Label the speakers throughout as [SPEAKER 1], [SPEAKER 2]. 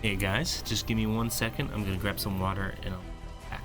[SPEAKER 1] Hey guys, just give me 1 second. I'm gonna grab some water and I'll be back.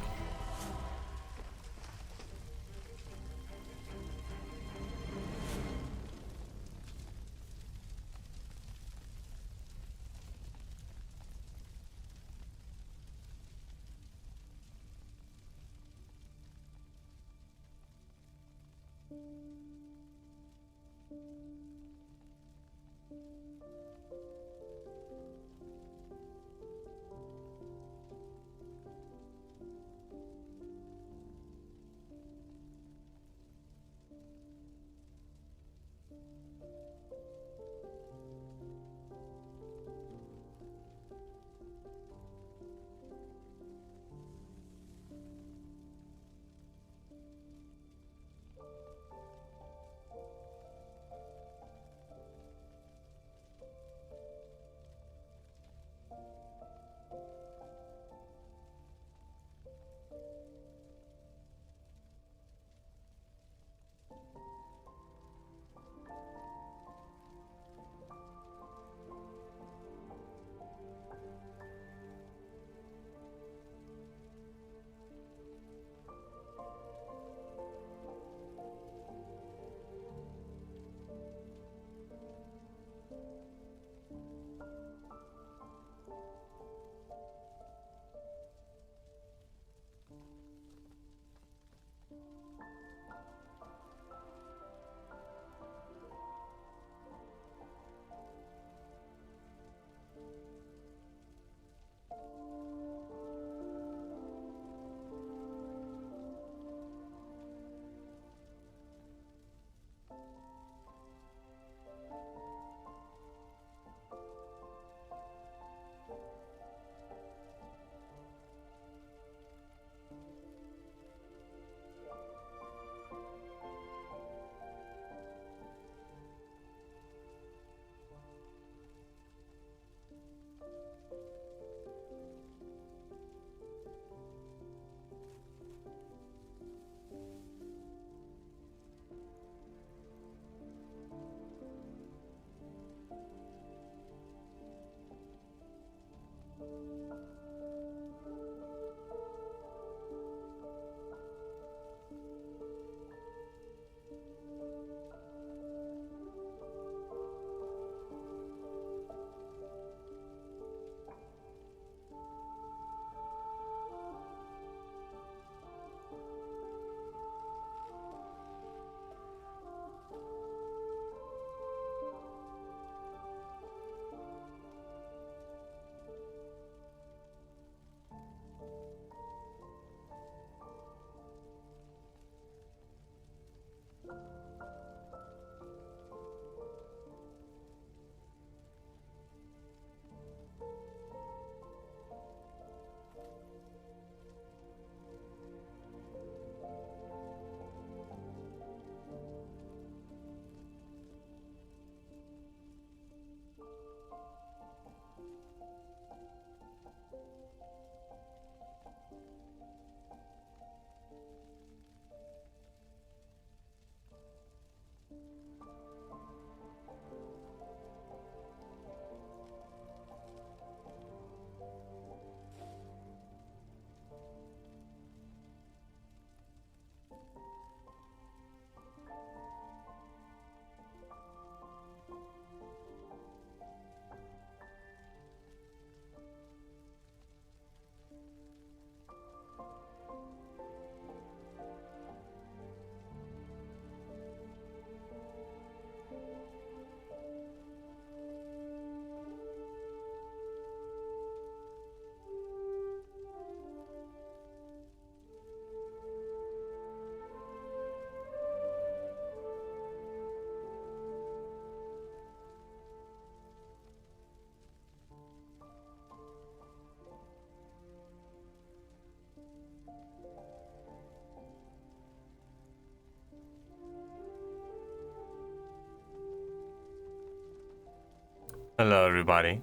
[SPEAKER 1] Hello everybody.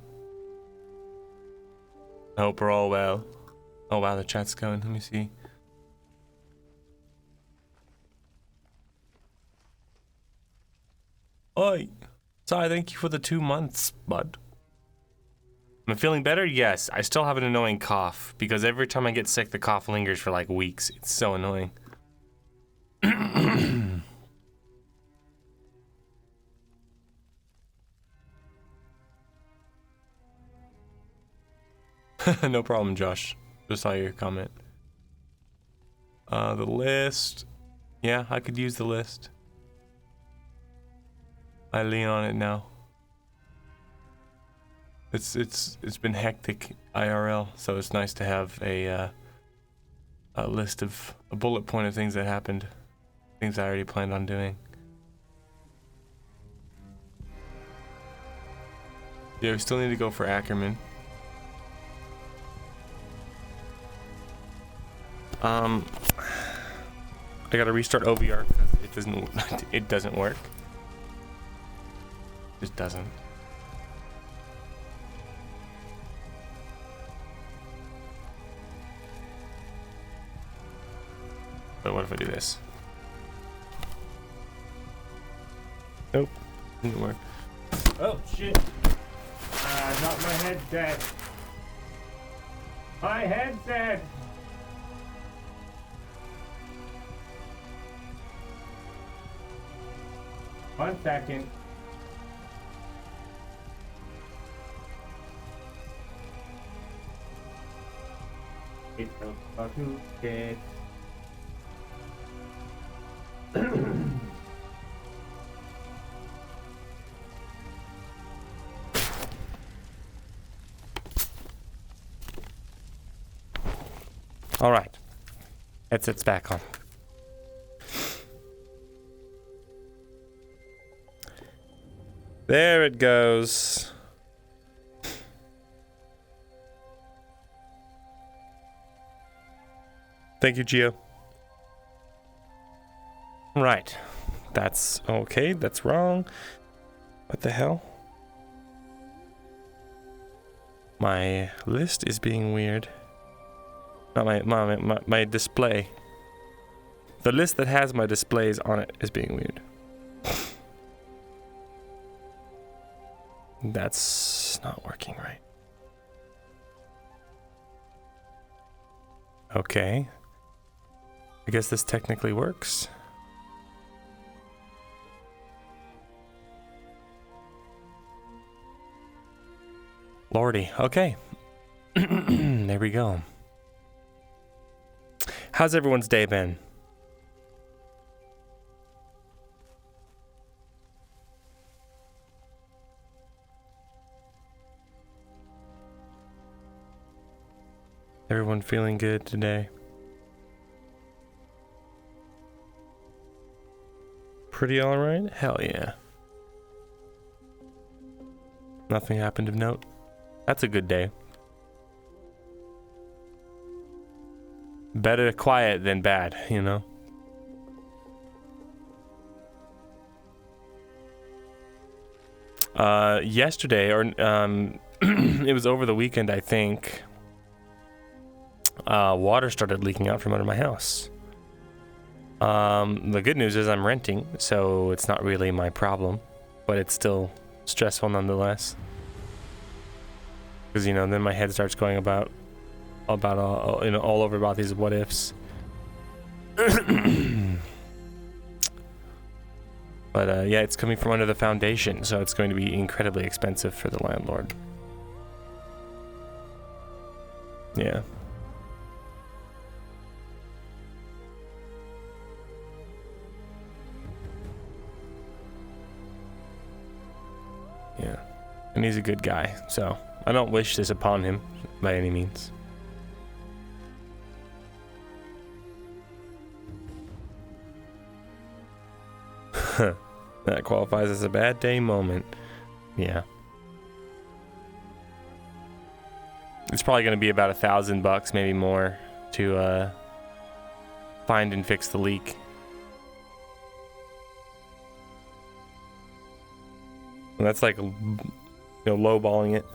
[SPEAKER 1] I hope we're all well. Oh wow, the chat's going. Let me see. Oi! Sorry, thank you for the 2 months, bud. Am I feeling better? Yes. I still have an annoying cough because every time I get sick, the cough lingers for like weeks. It's so annoying. No problem, Josh. Just saw your comment. The list. Yeah, I could use the list. I lean on it now. It's been hectic IRL, so it's nice to have a list of a bullet point of things that happened, things I already planned on doing. Yeah, we still need to go for Ackerman. I gotta restart OVR because it doesn't work. It just doesn't. But what if I do this? Nope, didn't work. Oh shit! Not my headset. My headset. One second. It's about to get. All right, headset's back on. There it goes. Thank you, Gio. Right. That's okay. That's wrong. What the hell? My list is being weird. Not my display. The list that has my displays on it is being weird. That's not working right. Okay. I guess this technically works. Lordy. Okay. There we go. How's everyone's day been? Everyone feeling good today? Pretty alright? Hell yeah. Nothing happened of note? That's a good day. Better quiet than bad, you know? Yesterday, or it was over the weekend, I think. Water started leaking out from under my house. The good news is I'm renting, so it's not really my problem, but it's still stressful nonetheless. Because, you know, then my head starts going about all over about these what ifs. But yeah, it's coming from under the foundation, so it's going to be incredibly expensive for the landlord. Yeah. Yeah. And he's a good guy, so I don't wish this upon him by any means. That qualifies as a bad day moment. Yeah. It's probably going to be about $1,000, maybe more, to find and fix the leak. And that's like, you know, lowballing it.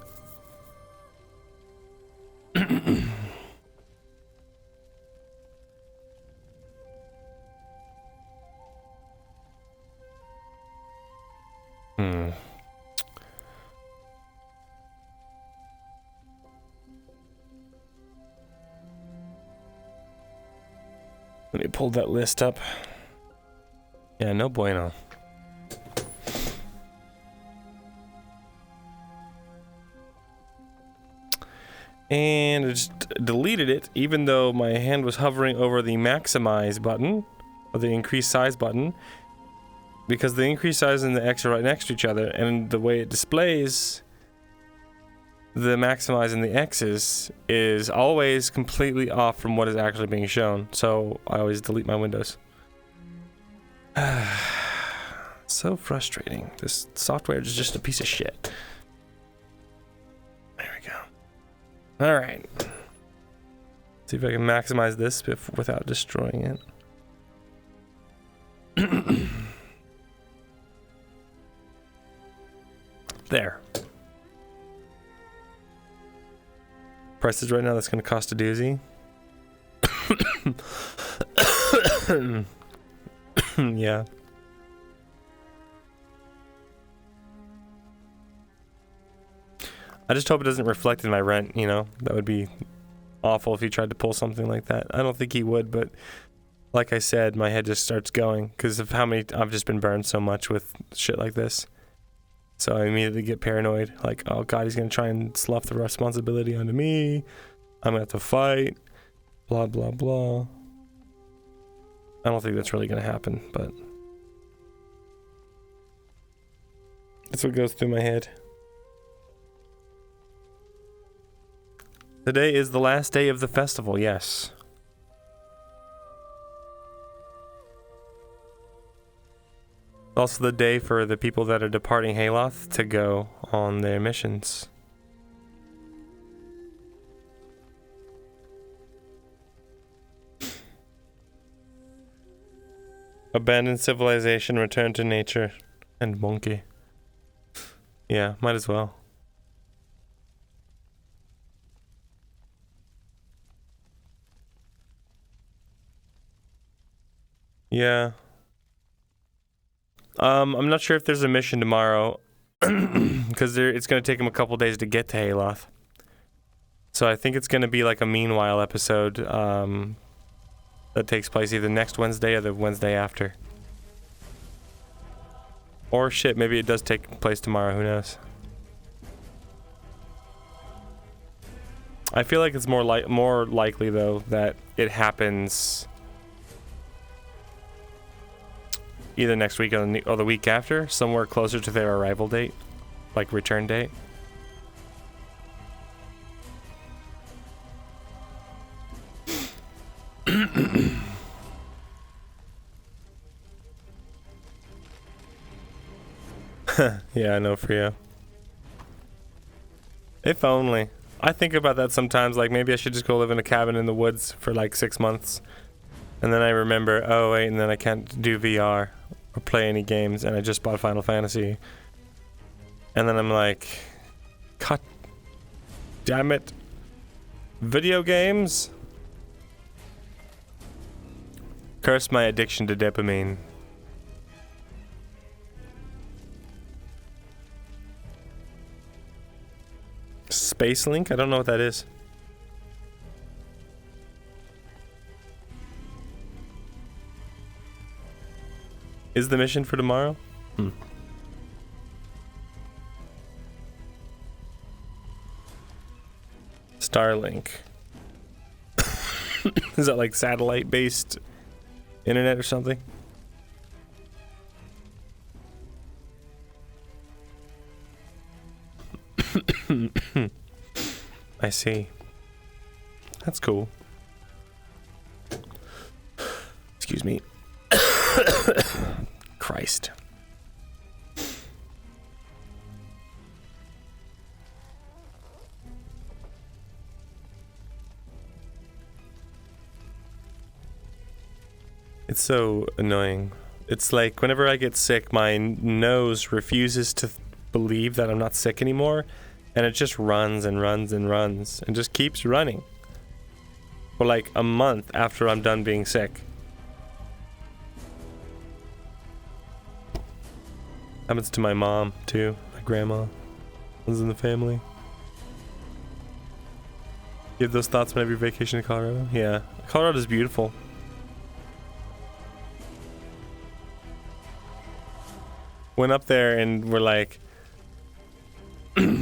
[SPEAKER 1] Let me pull that list up. Yeah, no bueno. And I just deleted it, even though my hand was hovering over the maximize button, or the increase size button, because the increase size and the X are right next to each other, and the way it displays the maximize and the X's is always completely off from what is actually being shown. So I always delete my windows. So frustrating. This software is just a piece of shit. There we go. All right. See if I can maximize this without destroying it. There. Prices right now, that's going to cost a doozy. Yeah. I just hope it doesn't reflect in my rent, you know? That would be awful if he tried to pull something like that. I don't think he would, but like I said, my head just starts going because of how many I've just been burned so much with shit like this. So I immediately get paranoid, like, oh god, he's gonna try and slough the responsibility onto me. I'm gonna have to fight. Blah, blah, blah. I don't think that's really gonna happen, but that's what goes through my head. Today is the last day of the festival, yes. Also the day for the people that are departing Haloth to go on their missions. Abandon civilization, return to nature, and monkey. Yeah, might as well. Yeah. I'm not sure if there's a mission tomorrow, because it's going to take him a couple days to get to Haloth. So I think it's going to be like a meanwhile episode that takes place either next Wednesday or the Wednesday after. Or shit, maybe it does take place tomorrow, who knows. I feel like it's more likely though that it happens either next week or the week after, somewhere closer to their arrival date, like return date. Yeah, I know, Frio. If only. I think about that sometimes, like maybe I should just go live in a cabin in the woods for like 6 months. And then I remember, oh wait, and then I can't do VR or play any games, and I just bought Final Fantasy. And then I'm like, God damn it. Video games? Curse my addiction to dopamine. Space Link? I don't know what that is. Is the mission for tomorrow? Starlink. Is that like satellite-based internet or something? I see. That's cool. Excuse me. Christ. It's so annoying. It's like whenever I get sick, my nose refuses to believe that I'm not sick anymore, and it just runs and runs and runs and just keeps running for like a month after I'm done being sick. Happens to my mom too, my grandma, one's in the family. You have those thoughts whenever you vacation to Colorado? Yeah, Colorado's beautiful. Went up there and we're like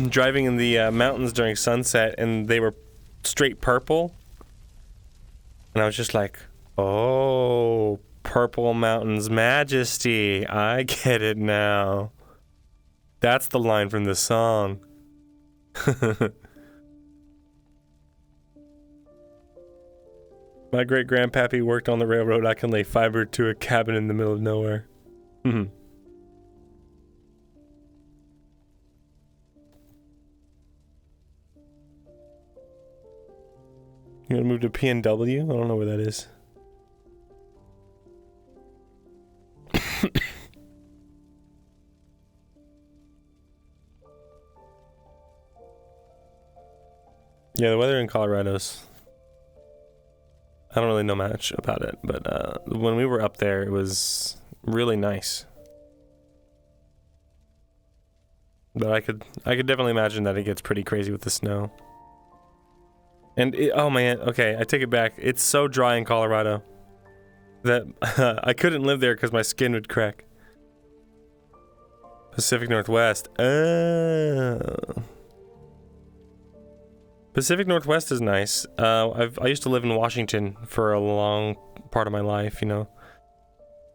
[SPEAKER 1] driving in the mountains during sunset, and they were straight purple. And I was just like, oh, Purple Mountain's Majesty. I get it now. That's the line from the song. My great-grandpappy worked on the railroad. I can lay fiber to a cabin in the middle of nowhere. You gonna move to PNW? I don't know where that is. Yeah, the weather in Colorado's... I don't really know much about it, but when we were up there, it was really nice. But I could definitely imagine that it gets pretty crazy with the snow. And oh man, okay, I take it back. It's so dry in Colorado that I couldn't live there because my skin would crack. Pacific Northwest. Pacific Northwest is nice. I used to live in Washington for a long part of my life, you know.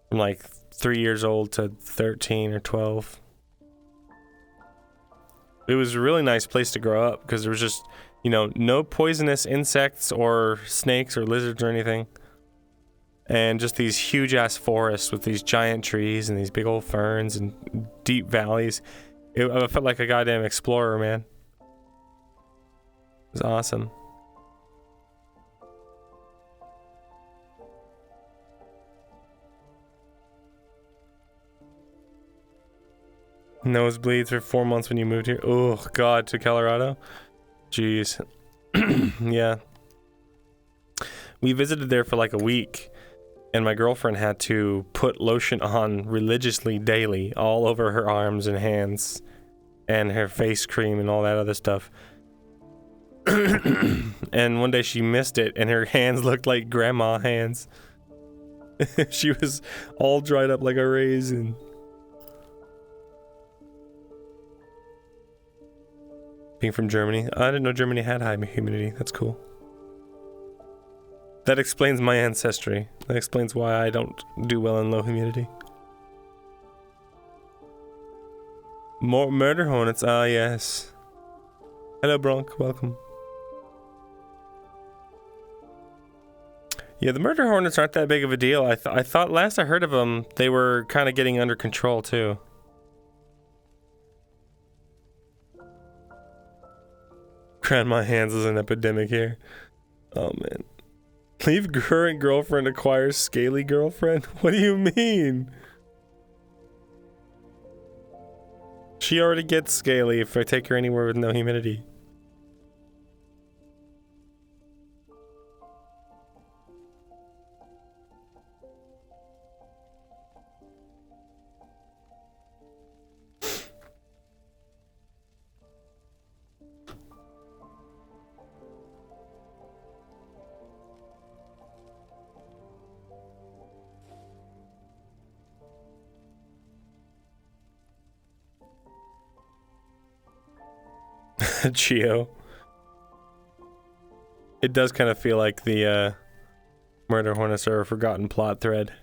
[SPEAKER 1] From like 3 years old to 13 or 12. It was a really nice place to grow up because there was just, you know, no poisonous insects or snakes or lizards or anything. And just these huge ass forests with these giant trees and these big old ferns and deep valleys. I felt like a goddamn explorer, man. It was awesome. Nosebleeds for 4 months when you moved here. Oh god, to Colorado? Jeez. Yeah. We visited there for like a week, and my girlfriend had to put lotion on religiously daily all over her arms and hands and her face cream and all that other stuff. And one day she missed it and her hands looked like grandma hands. She was all dried up like a raisin. Being from Germany, I didn't know Germany had high humidity. That's cool. That explains my ancestry. That explains why I don't do well in low humidity. More murder hornets. Ah, yes. Hello, Bronk. Welcome. Yeah, the murder hornets aren't that big of a deal. I thought last I heard of them, they were kind of getting under control too. Grandma hands is an epidemic here. Oh man. Leave current girlfriend, acquire scaly girlfriend? What do you mean? She already gets scaly if I take her anywhere with no humidity. Chio. It does kind of feel like the murder hornets are a forgotten plot thread.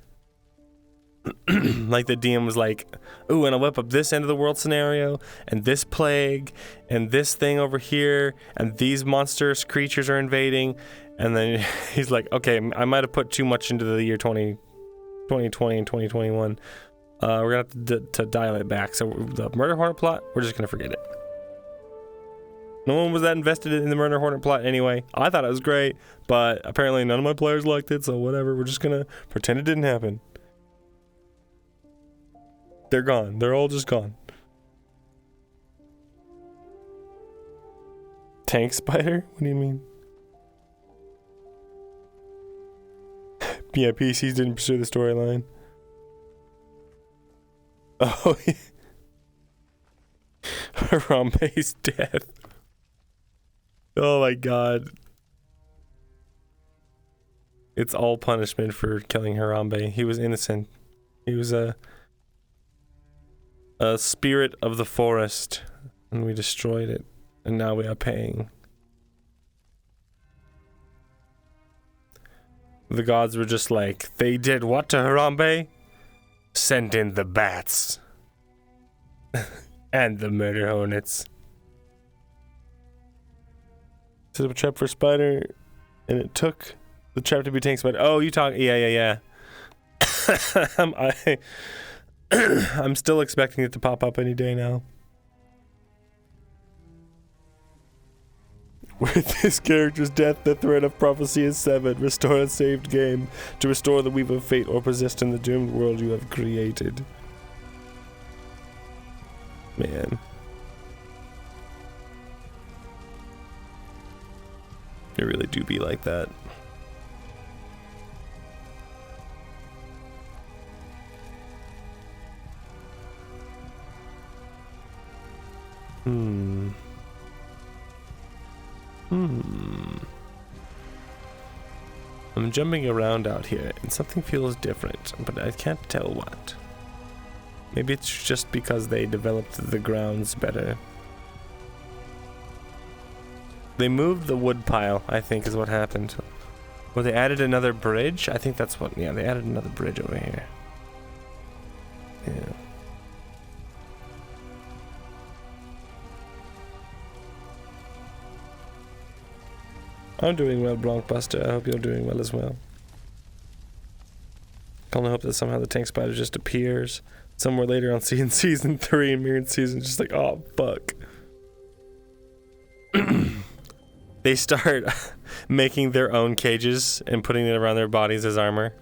[SPEAKER 1] Like the DM was like, ooh, and I'll whip up this end of the world scenario, and this plague, and this thing over here, and these monstrous creatures are invading, and then he's like, okay, I might have put too much into the year 2020 and 2021. We're gonna have to dial it back. So the murder hornet plot, we're just gonna forget it. No one was that invested in the murder hornet plot anyway. I thought it was great, but apparently none of my players liked it, so whatever. We're just gonna pretend it didn't happen. They're gone. They're all just gone. Tank spider? What do you mean? Yeah, PCs didn't pursue the storyline. Oh, yeah. Harambe's death. Oh my god. It's all punishment for killing Harambe. He was innocent. He was a spirit of the forest, and we destroyed it, and now we are paying. The gods were just like, they did what to Harambe? Sent in the bats. And the murder hornets. Set up a trap for a spider, and it took the trap to be tank spider. Oh, you talk? Yeah. I'm still expecting it to pop up any day now. With this character's death, the threat of prophecy is severed. Restore a saved game to restore the weave of fate or persist in the doomed world you have created. Man. It really do be like that. I'm jumping around out here, and something feels different, but I can't tell what. Maybe it's just because they developed the grounds better. They moved the wood pile, I think is what happened. Or they added another bridge? I think that's what, yeah, they added another bridge over here. Yeah. I'm doing well, Blockbuster. I hope you're doing well as well. I only hope that somehow the tank spider just appears somewhere later on season 3 and Myrindal season, just like, oh, fuck. They start making their own cages and putting it around their bodies as armor.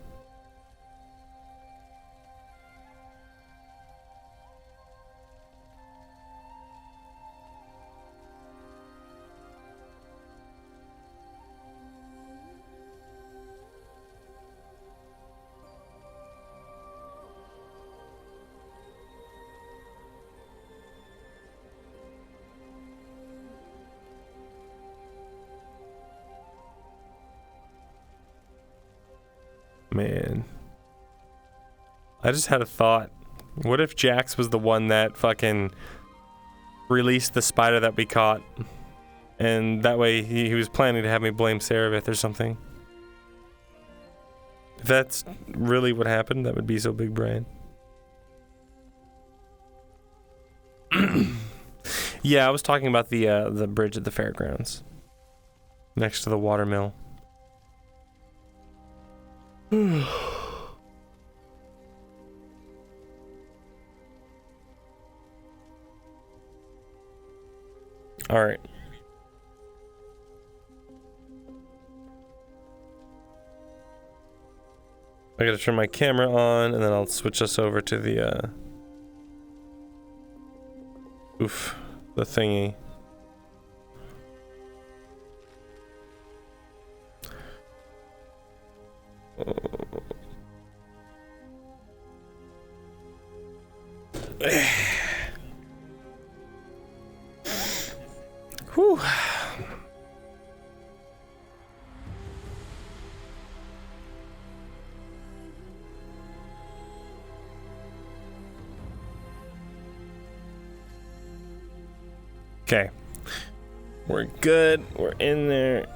[SPEAKER 1] Man. I just had a thought. What if Jax was the one that fucking released the spider that we caught? And that way he was planning to have me blame Saravith or something. If that's really what happened, that would be so big brain. Yeah, I was talking about the bridge at the fairgrounds. Next to the watermill. All right. I gotta turn my camera on, and then I'll switch us over to the the thingy. Whew. Okay. We're good. We're in there.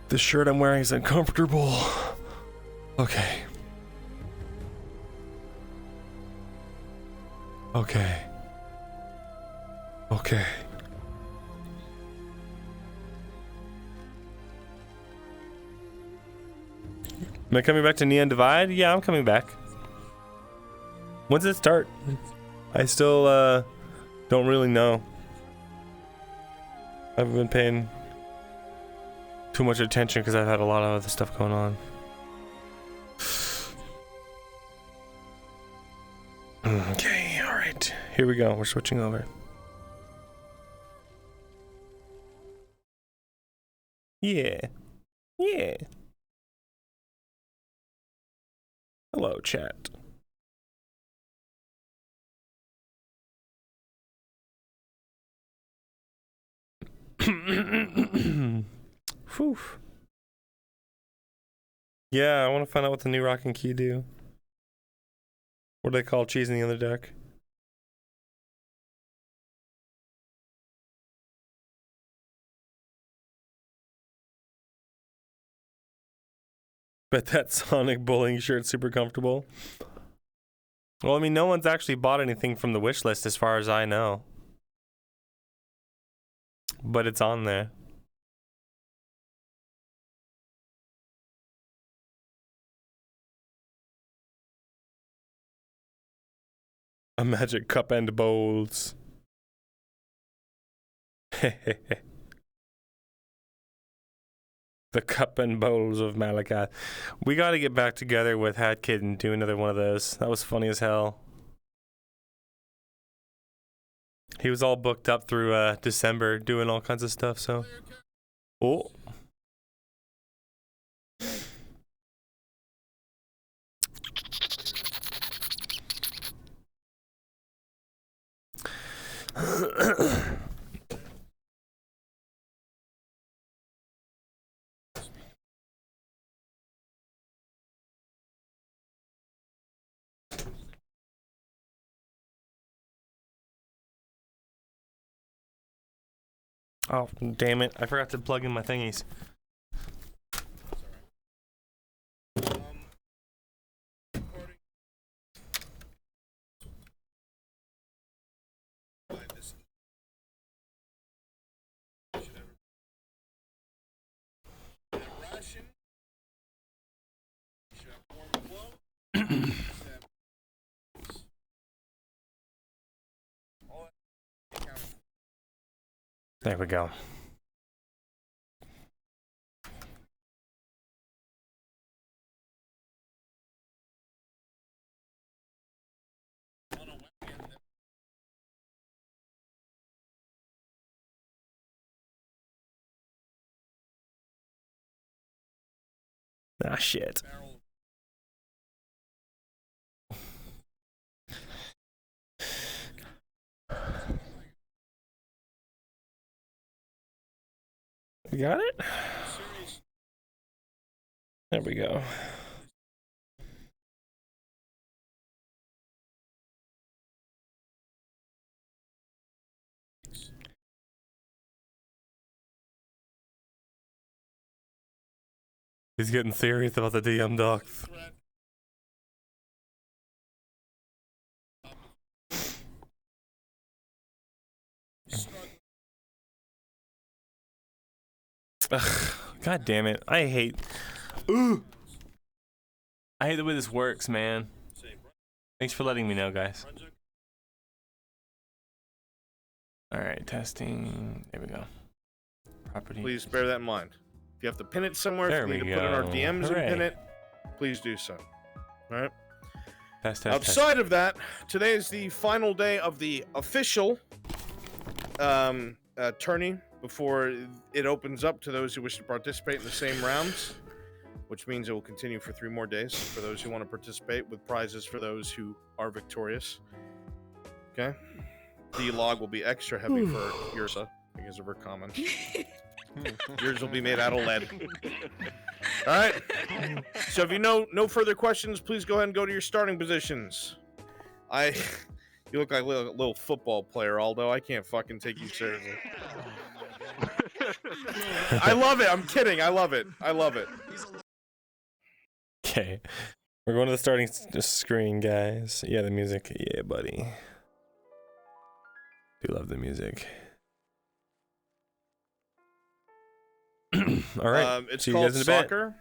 [SPEAKER 1] The shirt I'm wearing is uncomfortable. Okay. Okay. Okay. Am I coming back to Neon Divide? Yeah, I'm coming back. When's it start? I still don't really know. I haven't been paying too much attention because I've had a lot of other stuff going on. Okay, alright. Here we go. We're switching over. Yeah. Yeah. Hello, chat. Whew. Yeah, I want to find out what the new rock and key do. What do they call cheese in the other deck? Bet that Sonic bowling shirt's super comfortable. Well, I mean, no one's actually bought anything from the wish list as far as I know. But it's on there. A magic cup and bowls. The cup and bowls of Malachi. We got to get back together with Hat Kid and do another one of those. That was funny as hell. He was all booked up through December doing all kinds of stuff, so. Oh. Oh, damn it. I forgot to plug in my thingies. There we go. Ah, shit. You got it? There we go. He's getting serious about the DM docs. Ugh, God damn it. I hate the way this works, man. Thanks for letting me know, guys. Alright, testing. There we go. Property.
[SPEAKER 2] Please bear that in mind. If you have to pin it somewhere,
[SPEAKER 1] There
[SPEAKER 2] if you
[SPEAKER 1] we
[SPEAKER 2] need to put in our
[SPEAKER 1] go.
[SPEAKER 2] DMs
[SPEAKER 1] Hooray.
[SPEAKER 2] and pin it, please do so. Alright?
[SPEAKER 1] Test.
[SPEAKER 2] Outside of that, today is the final day of the official tourney before it opens up to those who wish to participate in the same rounds, which means it will continue for 3 more days for those who want to participate, with prizes for those who are victorious. Okay? The log will be extra heavy for Ursa because of her comment. Yours will be made out of lead. All right. So if you know no further questions, please go ahead and go to your starting positions. You look like a little football player, Aldo. I can't fucking take you seriously. I love it. I'm kidding. I love it. I love it.
[SPEAKER 1] Okay. We're going to the starting screen, guys. Yeah, the music. Yeah, buddy. Do love the music. All right.
[SPEAKER 2] It's
[SPEAKER 1] See you
[SPEAKER 2] called
[SPEAKER 1] guys in a bit.
[SPEAKER 2] soccer.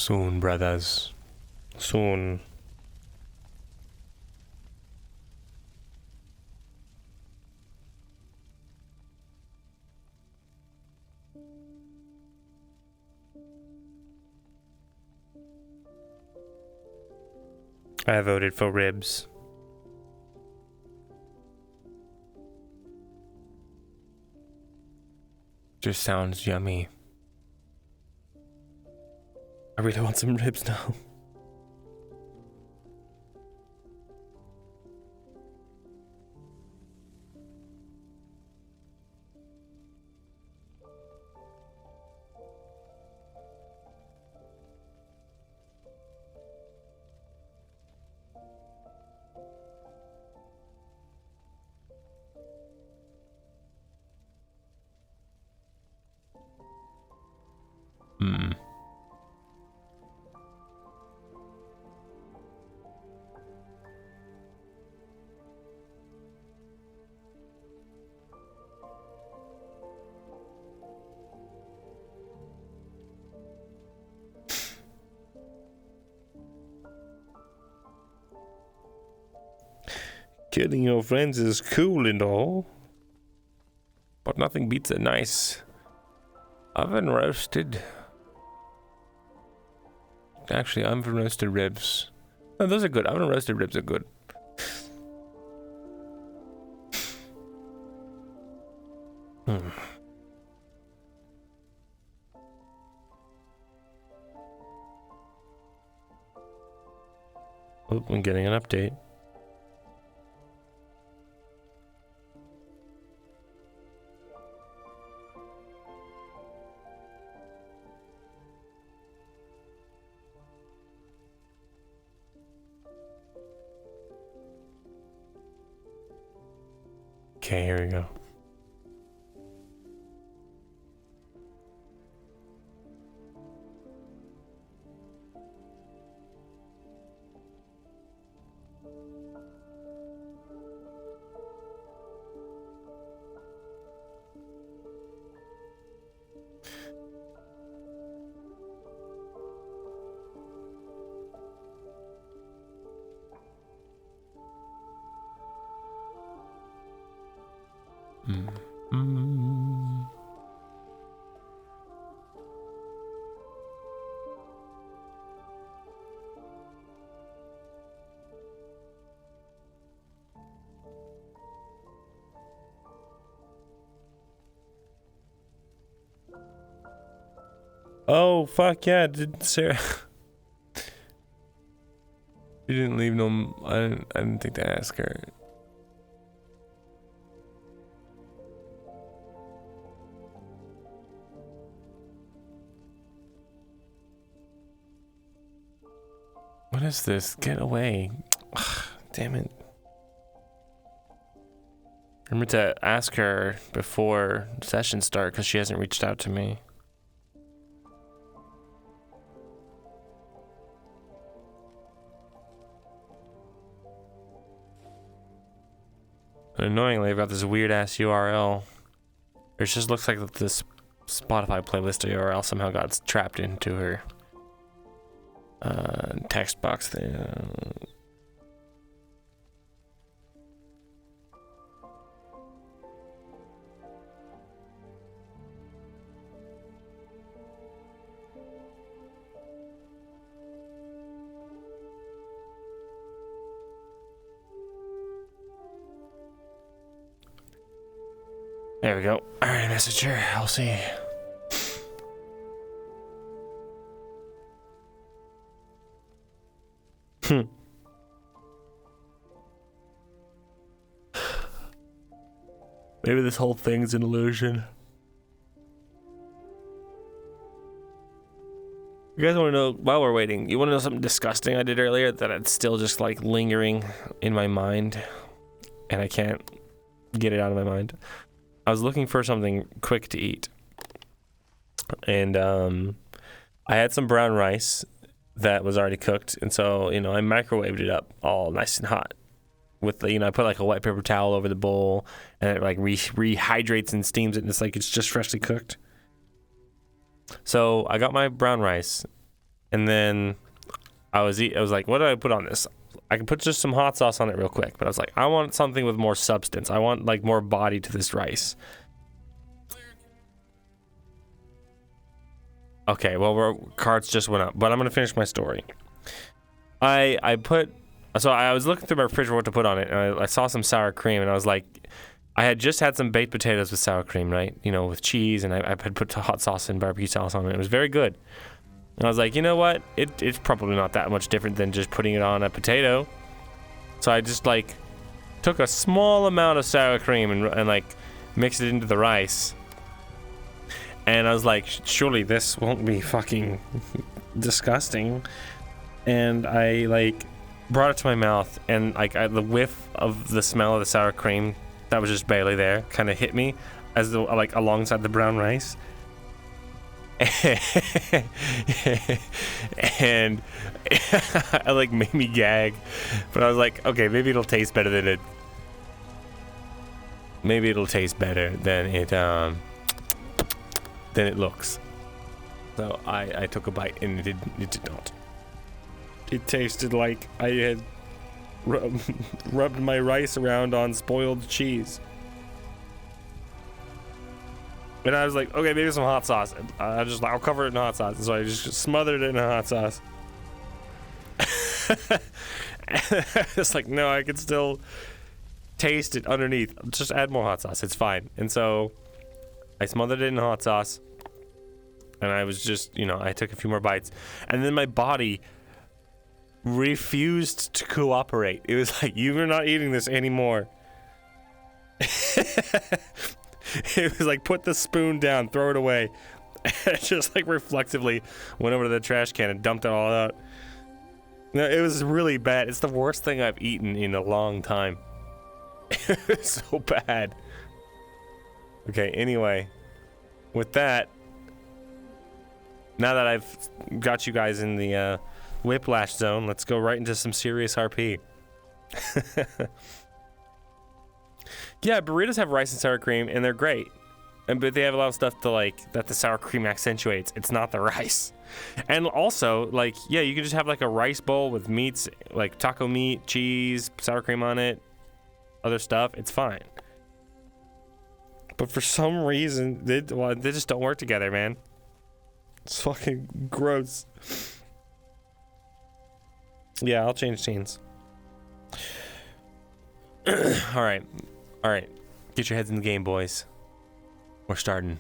[SPEAKER 1] Soon, brothers. Soon. I voted for ribs. Just sounds yummy. I really want some ribs now. Hmm. Killing your friends is cool and all, but nothing beats a nice oven roasted. Actually, oven roasted ribs. No, those are good. Oven roasted ribs are good. Oh, I'm getting an update. Okay, here we go. Oh, fuck yeah, did Sarah... She didn't leave no... I didn't think to ask her. What is this? Get away. Ugh, damn it. Remember to ask her before session start because she hasn't reached out to me. And annoyingly, I've got this weird ass URL. It just looks like this Spotify playlist URL somehow got trapped into her text box thing. There we go. Alright, message her. I'll see. Maybe this whole thing's an illusion. You guys want to know, while we're waiting, you want to know something disgusting I did earlier that it's still just like lingering in my mind and I can't get it out of my mind? I was looking for something quick to eat, and I had some brown rice that was already cooked, and so, you know, I microwaved it up all nice and hot with the, you know, I put like a white paper towel over the bowl, and it like rehydrates and steams it, and it's like it's just freshly cooked. So I got my brown rice, And then I was like, what do I put on this? I can put just some hot sauce on it real quick, but I was like, I want something with more substance. I want like more body to this rice. Okay, well, cards just went up, but I'm gonna finish my story. I was looking through my fridge for what to put on it, and I saw some sour cream, and I was like, I had just had some baked potatoes with sour cream, right? You know, with cheese, and I had put hot sauce and barbecue sauce on it. It was very good. And I was like, you know what? It's probably not that much different than just putting it on a potato. So I just like took a small amount of sour cream and like mixed it into the rice. And I was like, surely this won't be fucking disgusting. And I like brought it to my mouth, and like the whiff of the smell of the sour cream that was just barely there kind of hit me as the, like alongside the brown rice. And I like made me gag, but I was like, okay, maybe it'll taste better than it. Maybe it'll taste better than it looks. So I took a bite, and it did not. It tasted like I had rubbed my rice around on spoiled cheese. And I was like, okay, maybe some hot sauce. I'll cover it in hot sauce. And so I just smothered it in hot sauce. It's like, no, I can still taste it underneath. Just add more hot sauce. It's fine. And so I smothered it in hot sauce. And I was just, I took a few more bites. And then my body refused to cooperate. It was like, you are not eating this anymore. It was like, put the spoon down, throw it away. Just like reflexively went over to the trash can and dumped it all out. No, it was really bad. It's the worst thing I've eaten in a long time. It was so bad. Okay, anyway, with that, now that I've got you guys in the whiplash zone, let's go right into some serious RP. Yeah, burritos have rice and sour cream, and they're great. But they have a lot of stuff that the sour cream accentuates. It's not the rice. And also, yeah, you can just have like a rice bowl with meats, like taco meat, cheese, sour cream on it, other stuff. It's fine. But for some reason, they just don't work together, man. It's fucking gross. Yeah, I'll change scenes. All right. Get your heads in the game, boys. We're starting.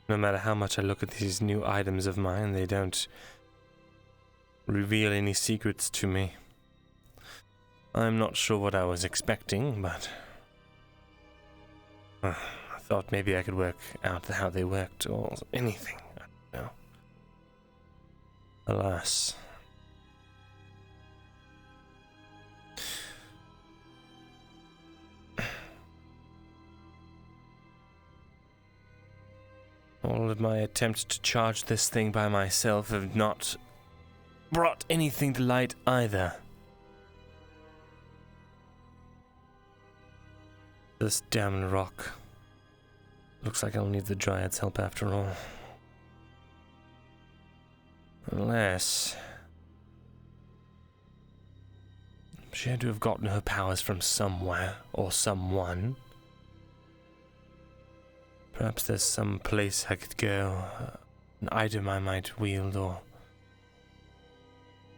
[SPEAKER 1] No matter how much I look at these new items of mine, they don't reveal any secrets to me. I'm not sure what I was expecting, but I thought maybe I could work out how they worked or anything. I don't know. Alas. All of my attempts to charge this thing by myself have not brought anything to light either. This damn rock. Looks like I'll need the Dryad's help after all. Unless she had to have gotten her powers from somewhere or someone. Perhaps there's some place I could go, an item I might wield, or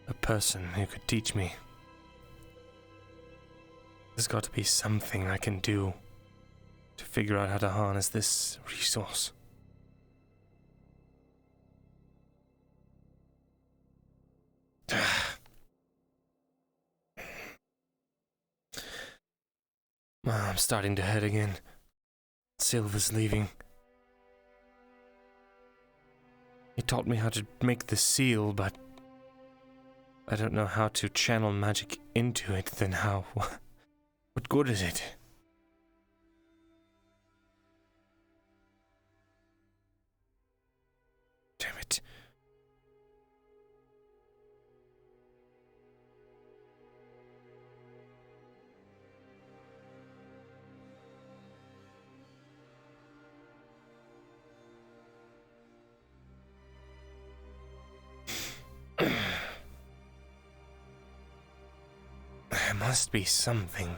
[SPEAKER 1] a person who could teach me. There's got to be something I can do to figure out how to harness this resource. I'm starting to hurt again. Silver's leaving. He taught me how to make the seal, but I don't know how to channel magic into it, then how? What good is it? Damn it. There must be something.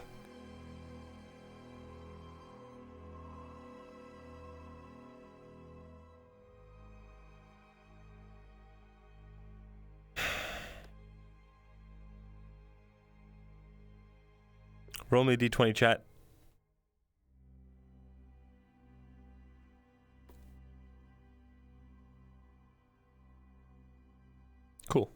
[SPEAKER 1] Roll me a d20, chat. Cool.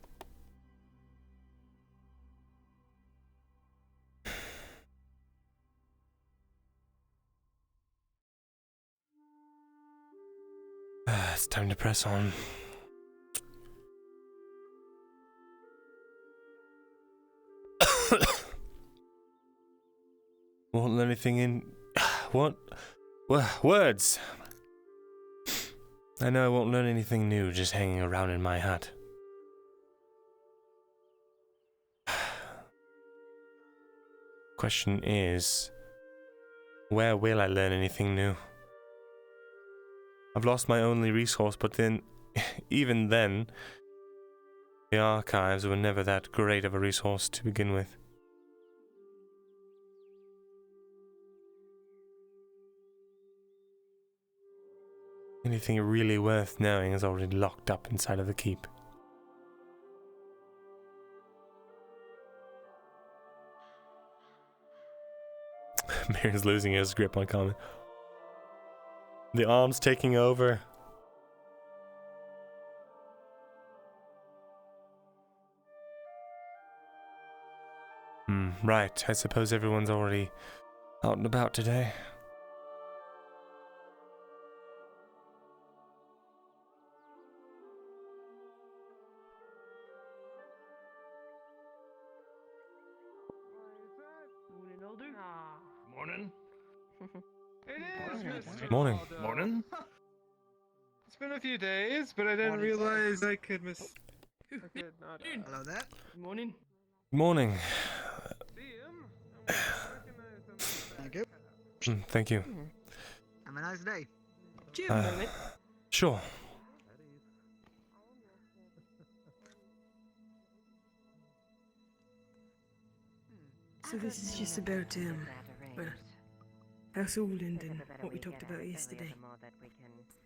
[SPEAKER 1] It's time to press on. Won't let anything in. What? Words! I know I won't learn anything new just hanging around in my hut. Question is, where will I learn anything new? I've lost my only resource, but then, even then, the archives were never that great of a resource to begin with. Anything really worth knowing is already locked up inside of the keep. Mirren's losing his grip on common. The arm's taking over. Right. I suppose everyone's already out and about today.
[SPEAKER 3] Morning.
[SPEAKER 4] It is.
[SPEAKER 1] Morning.
[SPEAKER 3] Morning.
[SPEAKER 4] It's been a few days, but I didn't realize I could miss.
[SPEAKER 3] Hello there.
[SPEAKER 5] Morning.
[SPEAKER 1] Morning.
[SPEAKER 4] See him.
[SPEAKER 3] Thank you.
[SPEAKER 1] Thank you.
[SPEAKER 3] Have a nice day.
[SPEAKER 5] Do you have a moment?
[SPEAKER 1] Sure.
[SPEAKER 5] So this is just about, well, House Orland and what we talked about yesterday.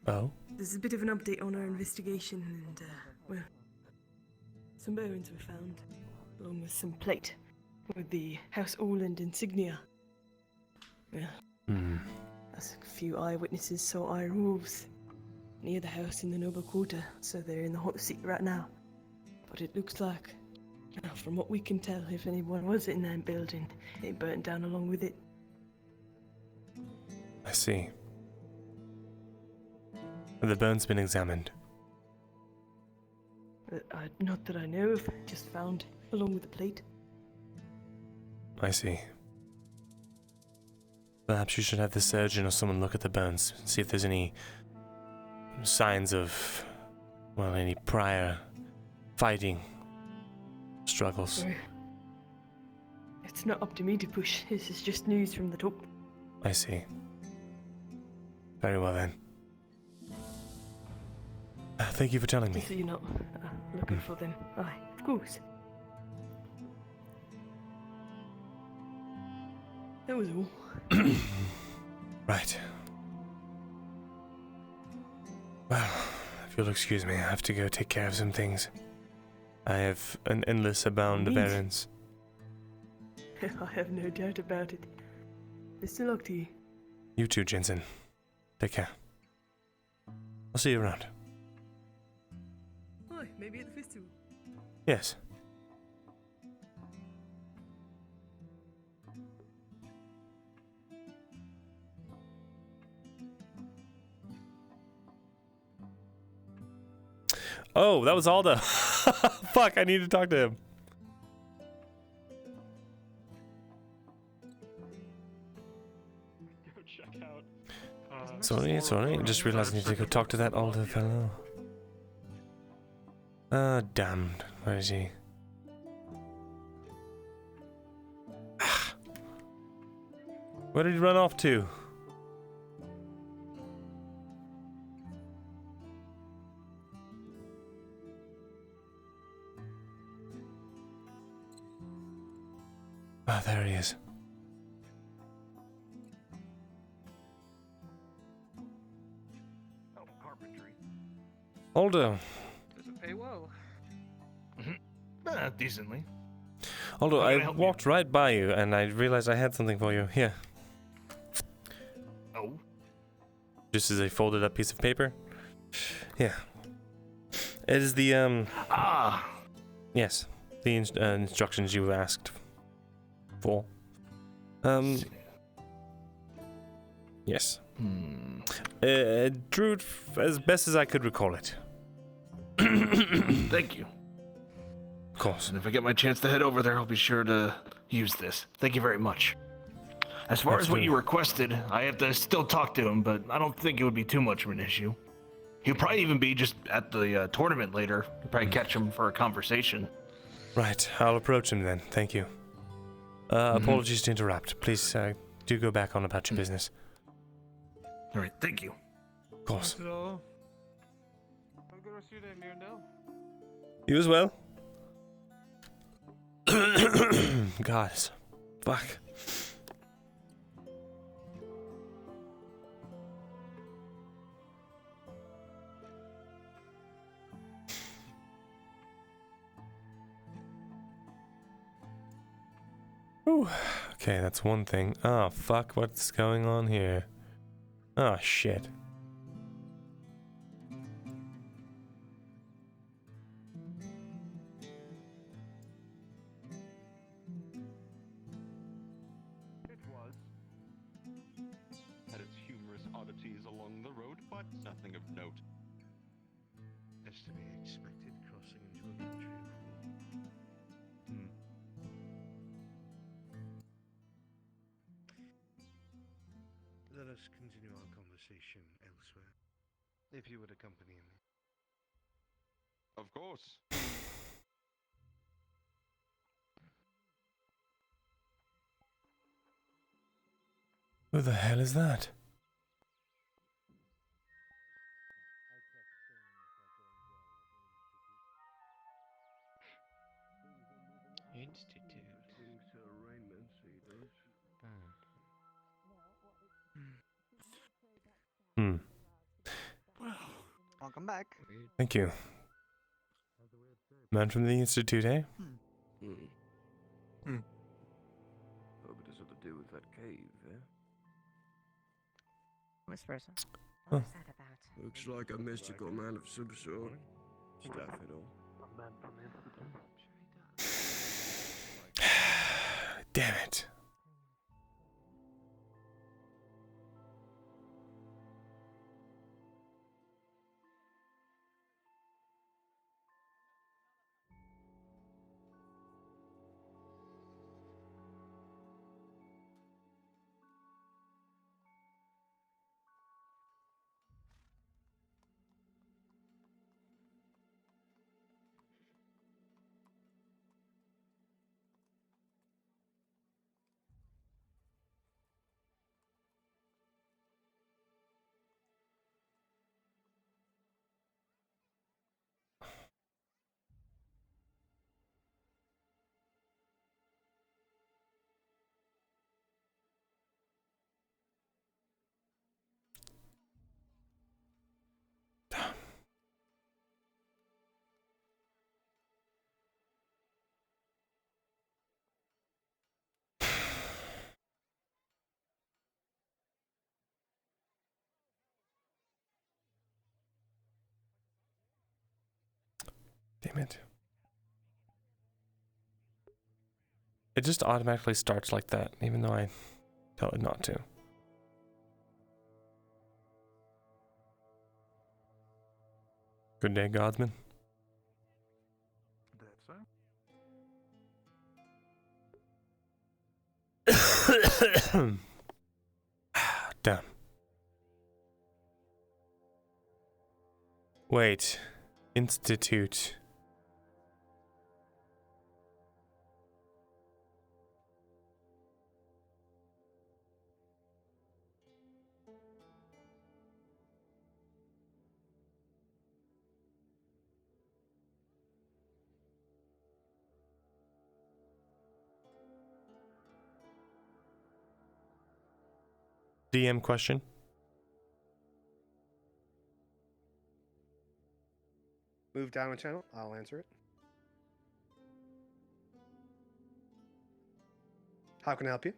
[SPEAKER 1] Oh?
[SPEAKER 5] There's a bit of an update on our investigation and, well, some bones were found, along with some plate with the House Orland insignia. Well, as a few eyewitnesses saw iron wolves near the house in the Noble Quarter, so they're in the hot seat right now. But it looks like, from what we can tell, if anyone was in that building, it burnt down along with it.
[SPEAKER 1] I see. Have the bones been examined?
[SPEAKER 5] Not that I know of, just found along with the plate.
[SPEAKER 1] I see. Perhaps you should have the surgeon or someone look at the bones, see if there's any signs of, well, any prior fighting struggles.
[SPEAKER 5] It's not up to me to push. This is just news from the top.
[SPEAKER 1] I see. Very well then. Thank you for telling me.
[SPEAKER 5] So you're not looking for them? Aye, of course. That was all.
[SPEAKER 1] Right. Well, if you'll excuse me, I have to go take care of some things. I have an endless amount of errands.
[SPEAKER 5] I have no doubt about it. Best of luck to you.
[SPEAKER 1] You too, Jensen. Take care. I'll see you around.
[SPEAKER 5] Aye, maybe at the festival.
[SPEAKER 1] Yes. Oh, that was Aldo. Fuck, I need to talk to him.
[SPEAKER 4] Go check out.
[SPEAKER 1] Sorry. I just realized I need to go talk to that Aldo fellow. Ah, damned. Where is he? Where did he run off to? Ah, there he is.
[SPEAKER 6] Oh, carpentry.
[SPEAKER 1] Aldo.
[SPEAKER 4] Does it pay well?
[SPEAKER 6] Decently.
[SPEAKER 1] Aldo,
[SPEAKER 6] How can I
[SPEAKER 1] I
[SPEAKER 6] help
[SPEAKER 1] walked right by you and I realized I had something for you. Here.
[SPEAKER 6] Oh.
[SPEAKER 1] Just as a folded up piece of paper. Yeah. It is the, yes. The instructions you asked for. Yes. Drew it as best as I could recall it.
[SPEAKER 6] Thank you.
[SPEAKER 1] Of course.
[SPEAKER 6] And if I get my chance to head over there, I'll be sure to use this. Thank you very much. As far as what you requested, I have to still talk to him, but I don't think it would be too much of an issue. He'll probably even be just at the tournament later. You'll probably catch him for a conversation.
[SPEAKER 1] Right, I'll approach him then. Thank you. Apologies to interrupt. Please do go back on about your business.
[SPEAKER 6] All right, thank you.
[SPEAKER 1] Of course.
[SPEAKER 4] That's it all. Have a good rest of your day, Myrindal.
[SPEAKER 1] You as well? God, fuck. Ooh. Okay, that's one thing. Oh, fuck, what's going on here? Oh, shit.
[SPEAKER 7] It was. Had its humorous oddities along the road, but nothing of note.
[SPEAKER 2] As to be expected, crossing into a country of war. Let us continue our conversation elsewhere, if you would accompany me.
[SPEAKER 7] Of course.
[SPEAKER 1] Who the hell is that?
[SPEAKER 8] Institute.
[SPEAKER 3] Welcome back.
[SPEAKER 1] Thank you. Man from the Institute, eh?
[SPEAKER 8] Hope it has something to do with that cave, eh?
[SPEAKER 9] Whispers.
[SPEAKER 1] Oh.
[SPEAKER 9] What is that about?
[SPEAKER 8] Looks like a mystical man of some sort. Stuff it all.
[SPEAKER 1] Damn it. Damn it. It just automatically starts like that, even though I tell it not to. Good day, Godsman. Damn. Wait. Institute. DM question.
[SPEAKER 9] Move down a channel. I'll answer it. How can I help you?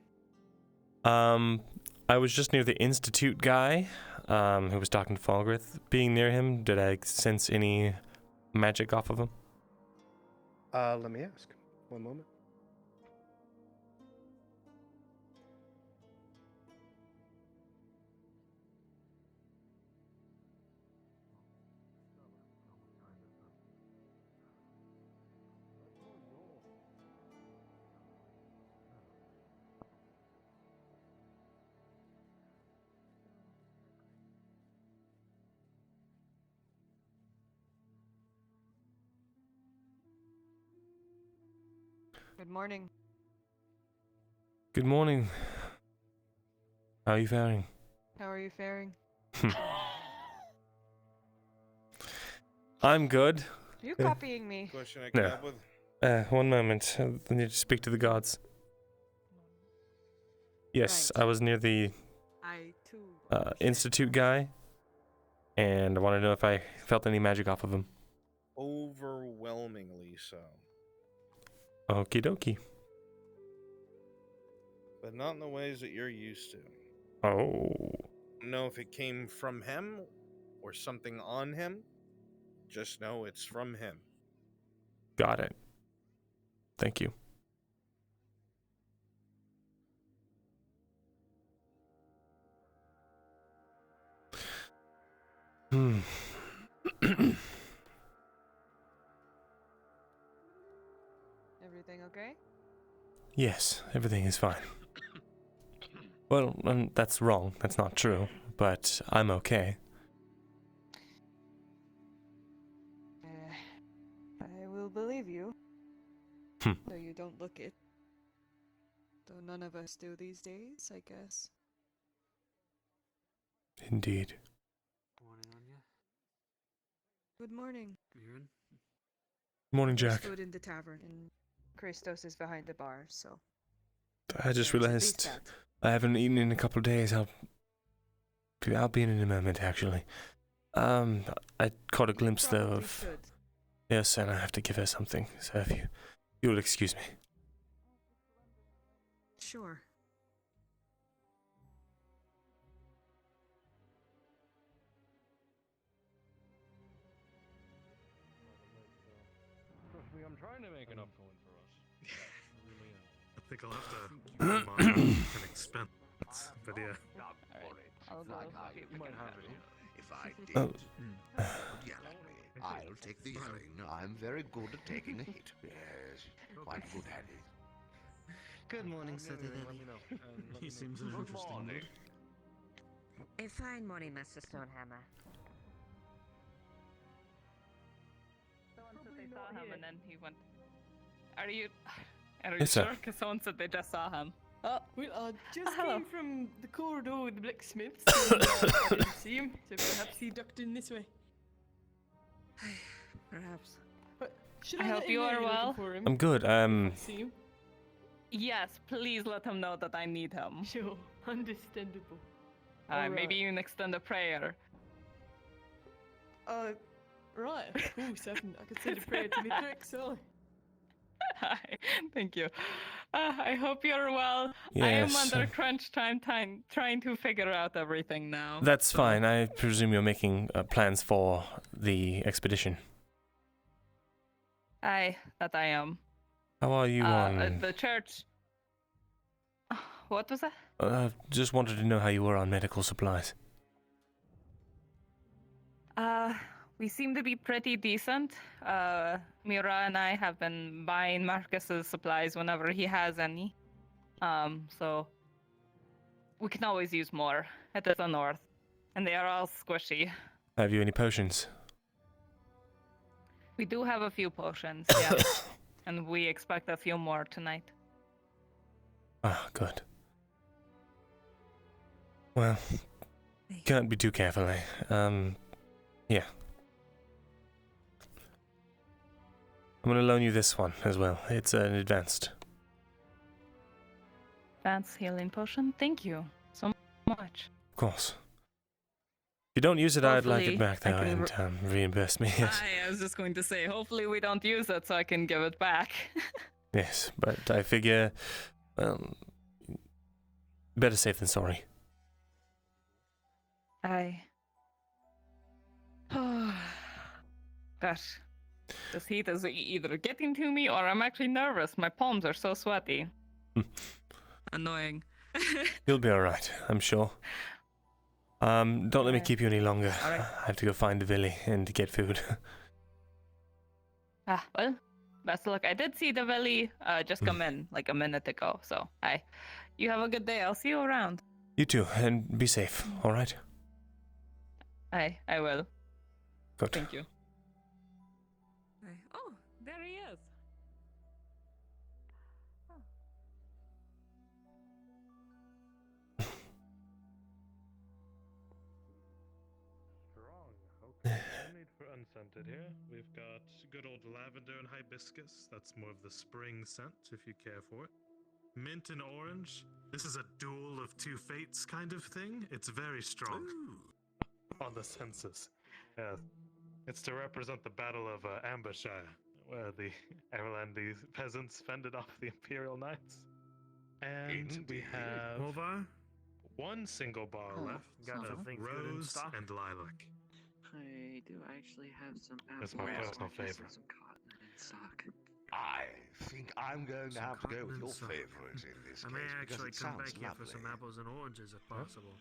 [SPEAKER 1] I was just near the Institute guy, who was talking to Falgrith. Being near him, did I sense any magic off of him?
[SPEAKER 9] Let me ask. One moment.
[SPEAKER 10] Good morning.
[SPEAKER 1] Good morning. How are you faring?
[SPEAKER 10] How are you faring?
[SPEAKER 1] I'm good.
[SPEAKER 10] Are you copying me?
[SPEAKER 2] Question I can
[SPEAKER 1] No.
[SPEAKER 2] help with?
[SPEAKER 1] One moment. I need to speak to the gods. Yes,
[SPEAKER 10] Right.
[SPEAKER 1] I was near the
[SPEAKER 5] I too.
[SPEAKER 1] Institute guy, and I want to know if I felt any magic off of him.
[SPEAKER 2] Overwhelmingly so.
[SPEAKER 1] Okie dokie.
[SPEAKER 2] But not in the ways that you're used to.
[SPEAKER 1] Oh.
[SPEAKER 2] Don't know if it came from him or something on him. Just know it's from him.
[SPEAKER 1] Got it. Thank you. Hmm.
[SPEAKER 10] Everything okay?
[SPEAKER 1] Yes, everything is fine. Well, that's wrong. That's not true. But I'm okay.
[SPEAKER 10] I will believe you.
[SPEAKER 1] Hmm.
[SPEAKER 10] Though you don't look it. Though none of us do these days, I guess.
[SPEAKER 1] Indeed.
[SPEAKER 8] Morning, Anya.
[SPEAKER 10] Good morning.
[SPEAKER 8] Mirren.
[SPEAKER 1] Morning,
[SPEAKER 10] There's
[SPEAKER 1] Jack.
[SPEAKER 10] food in the tavern, and Christos is behind the bar, so.
[SPEAKER 1] I just
[SPEAKER 10] there's at least
[SPEAKER 1] realized
[SPEAKER 10] that.
[SPEAKER 1] I haven't eaten in a couple of days. I'll be in a moment, actually. I caught a glimpse, though,
[SPEAKER 10] Probably
[SPEAKER 1] of...
[SPEAKER 10] should.
[SPEAKER 1] Yes, and I have to give her something, so if you'll excuse me.
[SPEAKER 10] Sure.
[SPEAKER 7] I'm trying to make enough going for us.
[SPEAKER 8] I think I'll have to keep in mind an expense, but yeah.
[SPEAKER 10] I'll go.
[SPEAKER 11] If I did,
[SPEAKER 1] Oh.
[SPEAKER 11] yell at me. I'll take the yelling. I'm very good at taking a hit. Yes, quite good at it.
[SPEAKER 8] Good morning, Sir He seems in an interesting mood.
[SPEAKER 12] A fine morning, Master Stonehammer.
[SPEAKER 13] Someone said they saw him and then he went. Are you
[SPEAKER 1] Yes, sir.
[SPEAKER 13] sure? Because someone said they just saw him.
[SPEAKER 5] Well, I just
[SPEAKER 13] Hello.
[SPEAKER 5] came from the corridor with the blacksmiths. And, I didn't see him, so perhaps he ducked in this way.
[SPEAKER 12] Perhaps.
[SPEAKER 5] But should
[SPEAKER 13] I
[SPEAKER 5] I
[SPEAKER 13] hope
[SPEAKER 5] let
[SPEAKER 13] you
[SPEAKER 5] him know
[SPEAKER 13] are
[SPEAKER 5] you're looking
[SPEAKER 13] well.
[SPEAKER 5] for him?
[SPEAKER 1] I'm good.
[SPEAKER 5] If I see him?
[SPEAKER 13] Yes, please let him know that I need him.
[SPEAKER 5] Sure, understandable.
[SPEAKER 13] Maybe even extend a prayer.
[SPEAKER 5] Right, of course, I could send a prayer to me quick, so.
[SPEAKER 13] Hi, thank you. I hope you're well. I am
[SPEAKER 1] Yes.
[SPEAKER 13] under crunch time trying to figure out everything now.
[SPEAKER 1] That's fine. I presume you're making plans for the expedition.
[SPEAKER 13] That I am.
[SPEAKER 1] How are you on...
[SPEAKER 13] The church. What was that?
[SPEAKER 1] Just wanted to know how you were on medical supplies.
[SPEAKER 13] we seem to be pretty decent. Mira and I have been buying Marcus's supplies whenever he has any. So we can always use more at the north, and they are all squishy.
[SPEAKER 1] Have you any potions?
[SPEAKER 13] We do have a few potions, yes, and we expect a few more tonight.
[SPEAKER 1] Ah, good. Well, can't be too careful, eh? Yeah. I'm gonna loan you this one as well. It's an advanced.
[SPEAKER 13] Advanced healing potion? Thank you so much.
[SPEAKER 1] Of course. If you don't use it, I'd like
[SPEAKER 13] Hopefully
[SPEAKER 1] it back
[SPEAKER 13] I
[SPEAKER 1] though
[SPEAKER 13] can
[SPEAKER 1] and reimburse me. Yes.
[SPEAKER 13] I was just going to say, hopefully we don't use it so I can give it back.
[SPEAKER 1] Yes, but I figure, well, better safe than sorry.
[SPEAKER 13] Gosh. This heat is either getting to me or I'm actually nervous. My palms are so sweaty. Annoying.
[SPEAKER 1] You'll be alright, I'm sure. Don't let me keep you any longer.
[SPEAKER 13] Alright.
[SPEAKER 1] I have to go find the Villy and get food.
[SPEAKER 13] Well, best of luck. I did see the Valley just come in like a minute ago, so you have a good day. I'll see you around.
[SPEAKER 1] You too, and be safe, alright?
[SPEAKER 13] I will.
[SPEAKER 1] Good.
[SPEAKER 13] Thank you. Oh, there he is.
[SPEAKER 8] Strong. Okay. No need for unscented here. We've got good old lavender and hibiscus. That's more of the spring scent, if you care for it. Mint and orange. This is a duel of two fates kind of thing. It's very strong. On the census. Yeah. It's to represent the Battle of Ambershire, where the Everlandi peasants fended off the Imperial Knights. And we have one single bar left. Got a rose and lilac.
[SPEAKER 14] I do actually have some apples.
[SPEAKER 8] That's my personal favorite.
[SPEAKER 14] Some cotton in stock.
[SPEAKER 11] I think I'm going to have to go with your favourite in this
[SPEAKER 8] I
[SPEAKER 11] case
[SPEAKER 8] may
[SPEAKER 11] because
[SPEAKER 8] actually
[SPEAKER 11] it
[SPEAKER 8] come
[SPEAKER 11] sounds
[SPEAKER 8] back here for
[SPEAKER 11] lovely.
[SPEAKER 8] some apples and oranges if possible.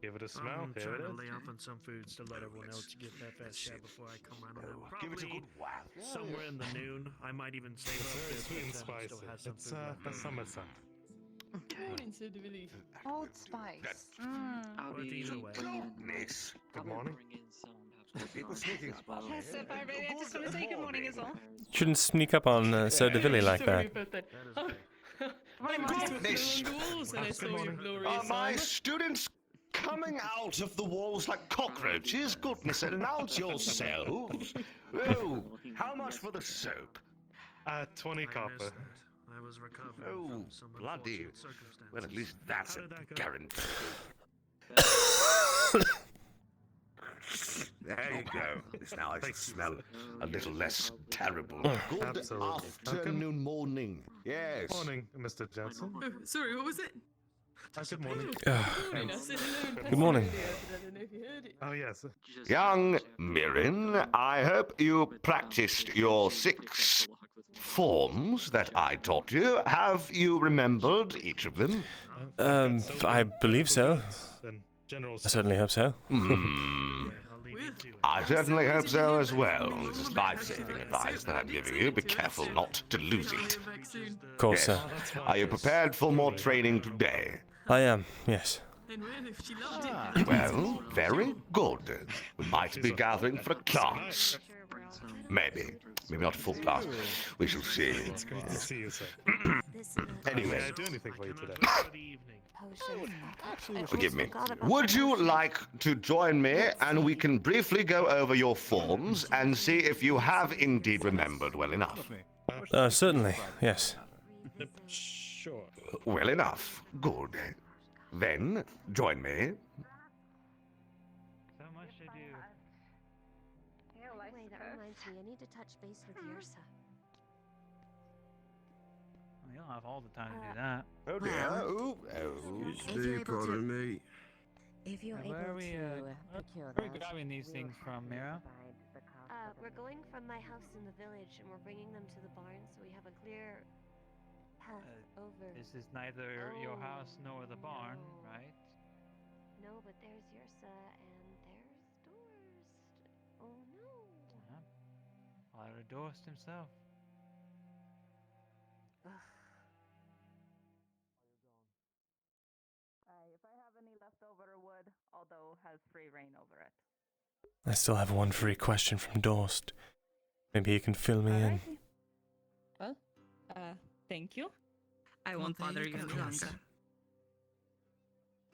[SPEAKER 8] Give it a smell.
[SPEAKER 15] I'm
[SPEAKER 8] Here
[SPEAKER 15] trying
[SPEAKER 8] it
[SPEAKER 15] to
[SPEAKER 8] is.
[SPEAKER 15] lay off on some foods to let everyone else get that fast share before I come around on them.
[SPEAKER 11] Give it a
[SPEAKER 15] Probably
[SPEAKER 11] good whack.
[SPEAKER 15] somewhere in the noon. I might even save
[SPEAKER 8] It's
[SPEAKER 15] up
[SPEAKER 8] very
[SPEAKER 15] this
[SPEAKER 8] sweet and
[SPEAKER 15] weekend
[SPEAKER 8] spicy.
[SPEAKER 15] still have some
[SPEAKER 8] It's
[SPEAKER 15] food left.
[SPEAKER 8] a summer scent.
[SPEAKER 14] Okay.
[SPEAKER 13] Old Spice.
[SPEAKER 14] I'll
[SPEAKER 15] But
[SPEAKER 14] be
[SPEAKER 15] either way.
[SPEAKER 11] Goodness.
[SPEAKER 8] Good morning.
[SPEAKER 14] bring in some
[SPEAKER 11] People sneaking up on me.
[SPEAKER 13] Yes, if I really just want to say good morning as well.
[SPEAKER 1] Shouldn't sneak up on Soda Villy like that.
[SPEAKER 11] Goodness. Are my students coming out of the walls like cockroaches? Goodness, announce yourselves. Oh, how much for the soap?
[SPEAKER 8] 20 copper.
[SPEAKER 15] I was recovering
[SPEAKER 11] Oh,
[SPEAKER 15] from some
[SPEAKER 11] bloody.
[SPEAKER 15] unfortunate circumstances.
[SPEAKER 11] Well, at least that's
[SPEAKER 15] How
[SPEAKER 11] a
[SPEAKER 15] did that go?
[SPEAKER 11] guarantee. There you go. It's now I smell a little less terrible. Good
[SPEAKER 8] Absolutely.
[SPEAKER 11] afternoon, morning. Yes.
[SPEAKER 8] Morning, Mr. Jensen.
[SPEAKER 5] Oh, sorry, what was it?
[SPEAKER 8] Good morning.
[SPEAKER 1] Good morning.
[SPEAKER 5] I don't know if you heard it.
[SPEAKER 8] Oh, yes.
[SPEAKER 11] Young Mirin, I hope you practiced your 6 forms that I taught you. Have you remembered each of them?
[SPEAKER 1] I believe so.
[SPEAKER 8] And general
[SPEAKER 1] I certainly hope so.
[SPEAKER 11] I certainly hope so as well. This is life-saving advice that I'm giving you. Be careful not to lose it.
[SPEAKER 1] Of course, sir.
[SPEAKER 11] Are you prepared for more training today?
[SPEAKER 1] I am, yes.
[SPEAKER 5] And well, if she loved it.
[SPEAKER 11] Well, very good. We might be gathering for a class. Maybe. Maybe not a full class. We shall see.
[SPEAKER 8] It's great to see you, sir.
[SPEAKER 11] Anyway,
[SPEAKER 8] Can I do anything for you today?
[SPEAKER 11] forgive me. Would you like to join me and we can briefly go over your forms and see if you have indeed remembered well enough?
[SPEAKER 1] Certainly, yes.
[SPEAKER 8] Sure.
[SPEAKER 11] Well enough. Good. Then, join me.
[SPEAKER 4] So much to do.
[SPEAKER 16] Wait, that reminds me. I need to touch base with Yersa.
[SPEAKER 4] You don't have all the time to do that.
[SPEAKER 11] Oh dear.
[SPEAKER 16] Pardon me. If you're able
[SPEAKER 4] Where are we,
[SPEAKER 16] to
[SPEAKER 4] where
[SPEAKER 16] procure
[SPEAKER 4] are we
[SPEAKER 16] those,
[SPEAKER 4] grabbing these
[SPEAKER 16] we will
[SPEAKER 4] things from, Mira?
[SPEAKER 16] provide the cost. We're going from my house in the village, and we're bringing them to the barn, so we have a clear path over.
[SPEAKER 4] This is neither your
[SPEAKER 16] Oh,
[SPEAKER 4] house nor the barn,
[SPEAKER 16] no.
[SPEAKER 4] right?
[SPEAKER 16] No, but there's Yersa, and there's doors. Oh no.
[SPEAKER 4] Father Dorst himself.
[SPEAKER 13] If I have any leftover wood, Aldo has free reign over it.
[SPEAKER 1] I still have one free question from Dorst. Maybe he can fill me in.
[SPEAKER 13] Well, thank you. I won't bother you any longer.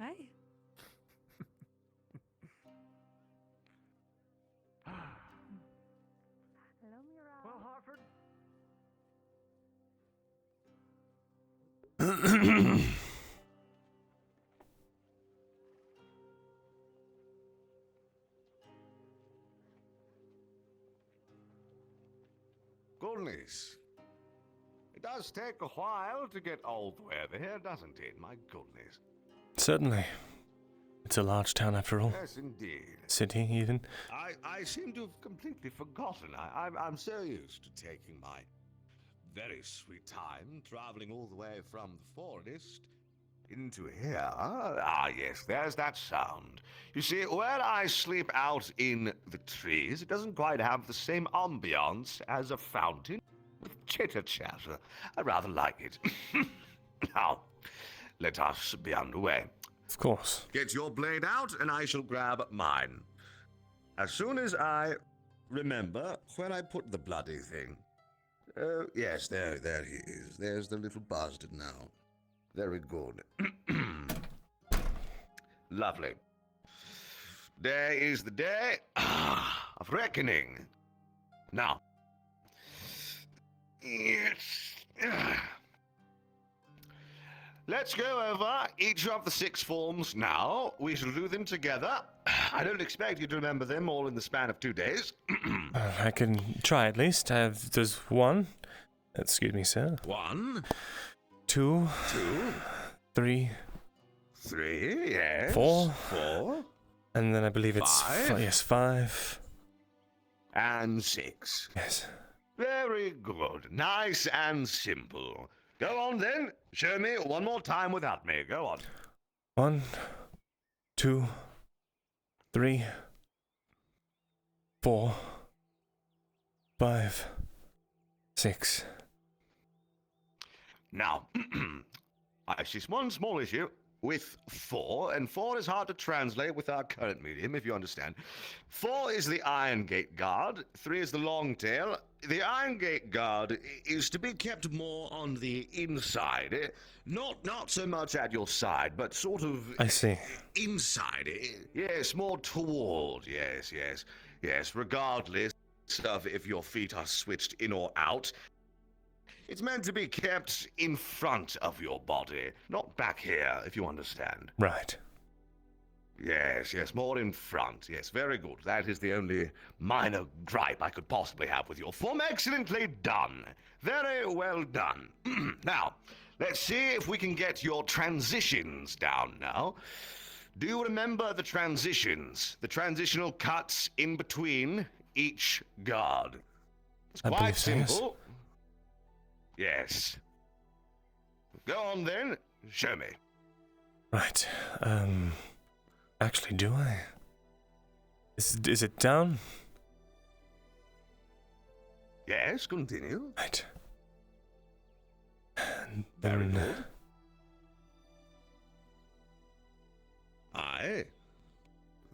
[SPEAKER 13] Hi. Hello, Mira.
[SPEAKER 4] Well, Hartford.
[SPEAKER 11] Goodness. It does take a while to get all the way over here, doesn't it? My goodness.
[SPEAKER 1] Certainly. It's a large town after all.
[SPEAKER 11] Yes, indeed.
[SPEAKER 1] City, even.
[SPEAKER 11] I seem to have completely forgotten. I'm so used to taking my very sweet time traveling all the way from the forest into here. Ah, yes, there's that sound. You see, where I sleep out in the trees, it doesn't quite have the same ambiance as a fountain with chitter-chatter. I rather like it. Now, let us be underway.
[SPEAKER 1] Of course.
[SPEAKER 11] Get your blade out, and I shall grab mine. As soon as I remember where I put the bloody thing. Oh, yes, there he is. There's the little bastard now. Very good. Lovely. Day is the day of reckoning. Now, let's go over each of the 6 forms now. We shall do them together. I don't expect you to remember them all in the span of 2 days.
[SPEAKER 1] I can try at least. There's 1. Excuse me, sir.
[SPEAKER 11] 1.
[SPEAKER 1] 2. 3.
[SPEAKER 11] 3, yes.
[SPEAKER 1] 4.
[SPEAKER 11] 4.
[SPEAKER 1] And then I believe it's
[SPEAKER 11] 5.
[SPEAKER 1] Yes, 5.
[SPEAKER 11] And 6.
[SPEAKER 1] Yes.
[SPEAKER 11] Very good. Nice and simple. Go on then. Show me one more time without me. Go on.
[SPEAKER 1] 1, 2, 3, 4, 5, 6.
[SPEAKER 11] Now, I see one small issue with 4, and 4 is hard to translate with our current medium, if you understand. 4 is the Iron Gate Guard, 3 is the Long Tail. The Iron Gate Guard is to be kept more on the inside, not so much at your side, but sort of
[SPEAKER 1] I see.
[SPEAKER 11] Inside. Yes, more toward, yes, regardless of if your feet are switched in or out. It's meant to be kept in front of your body, not back here, if you understand.
[SPEAKER 1] Right.
[SPEAKER 11] Yes, more in front. Yes, very good. That is the only minor gripe I could possibly have with your form. Excellently done. Very well done. Now, let's see if we can get your transitions down now. Do you remember the transitions? The transitional cuts in between each guard? It's quite simple. Yes. Go on then. Show me.
[SPEAKER 1] Right. Actually, do I? Is it down?
[SPEAKER 11] Yes, continue.
[SPEAKER 1] Right.
[SPEAKER 11] Very good. Aye.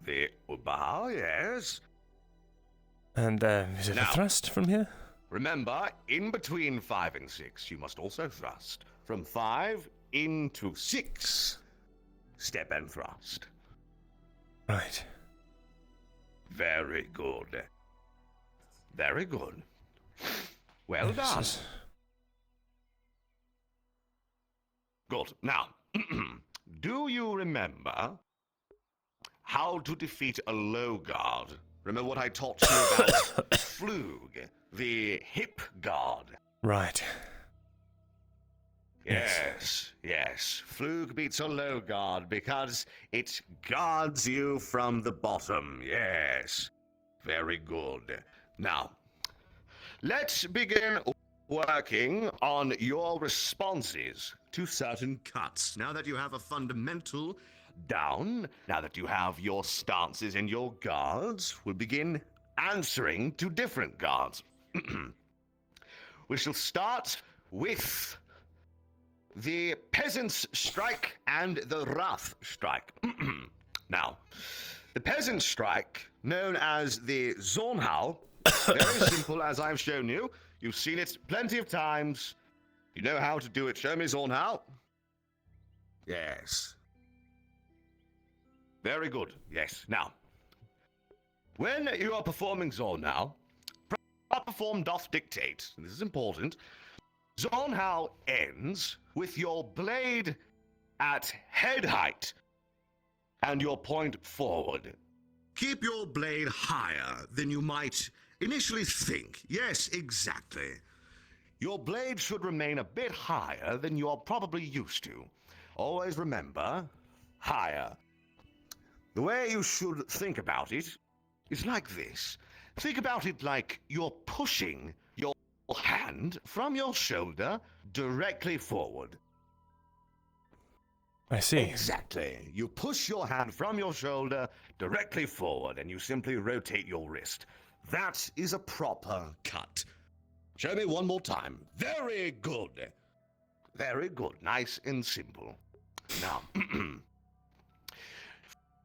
[SPEAKER 11] The bow, yes.
[SPEAKER 1] And is it a thrust from here?
[SPEAKER 11] Remember, in between 5 and 6, you must also thrust. From 5 into 6, step and thrust.
[SPEAKER 1] Right.
[SPEAKER 11] Very good. Very good. Well done. Good. Now, do you remember how to defeat a low guard? Remember what I taught you about Flug, the hip guard?
[SPEAKER 1] Right.
[SPEAKER 11] Yes. Flug beats a low guard because it guards you from the bottom. Yes. Very good. Now, let's begin working on your responses to certain cuts. Now that you have a fundamental down, now that you have your stances and your guards, we'll begin answering to different guards. We shall start with the Peasants' Strike and the Wrath Strike. Now, the Peasants' Strike, known as the Zornhau, very simple as I've shown you. You've seen it plenty of times. You know how to do it. Show me Zornhau. Yes. Very good. Yes. Now, when you are performing Zornhau, proper form doth dictate, and this is important, Zornhau ends with your blade at head height and your point forward.
[SPEAKER 17] Keep your blade higher than you might initially think. Yes, exactly.
[SPEAKER 11] Your blade should remain a bit higher than you're probably used to. Always remember, higher. The way you should think about it is like this. Think about it like you're pushing your hand from your shoulder directly forward.
[SPEAKER 1] I see.
[SPEAKER 11] Exactly. You push your hand from your shoulder directly forward, and you simply rotate your wrist. That is a proper cut. Show me one more time. Very good. Very good. Nice and simple. Now,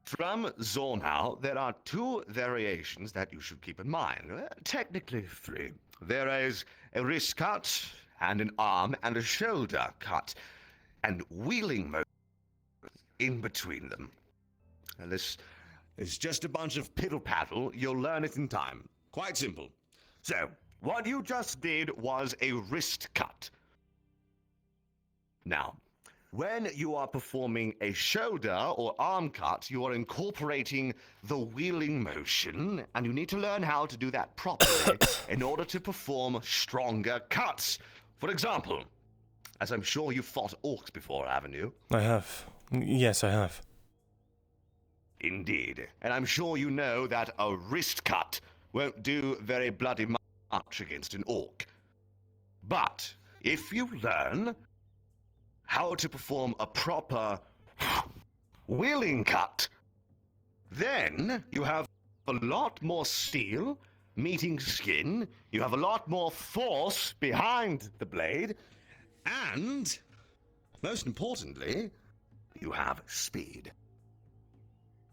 [SPEAKER 11] from Zornhau, there are two variations that you should keep in mind. Technically three. There is a wrist cut, and an arm and a shoulder cut, and wheeling motion in between them. And this is just a bunch of piddle-paddle. You'll learn it in time. Quite simple. So, what you just did was a wrist cut. Now, when you are performing a shoulder or arm cut, you are incorporating the wheeling motion, and you need to learn how to do that properly in order to perform stronger cuts. For example, as I'm sure you've fought orcs before, haven't you?
[SPEAKER 1] I have. Yes, I have.
[SPEAKER 11] Indeed. And I'm sure you know that a wrist cut won't do very bloody much against an orc. But if you learn how to perform a proper wheeling cut, then you have a lot more steel meeting skin, you have a lot more force behind the blade, and, most importantly, you have speed.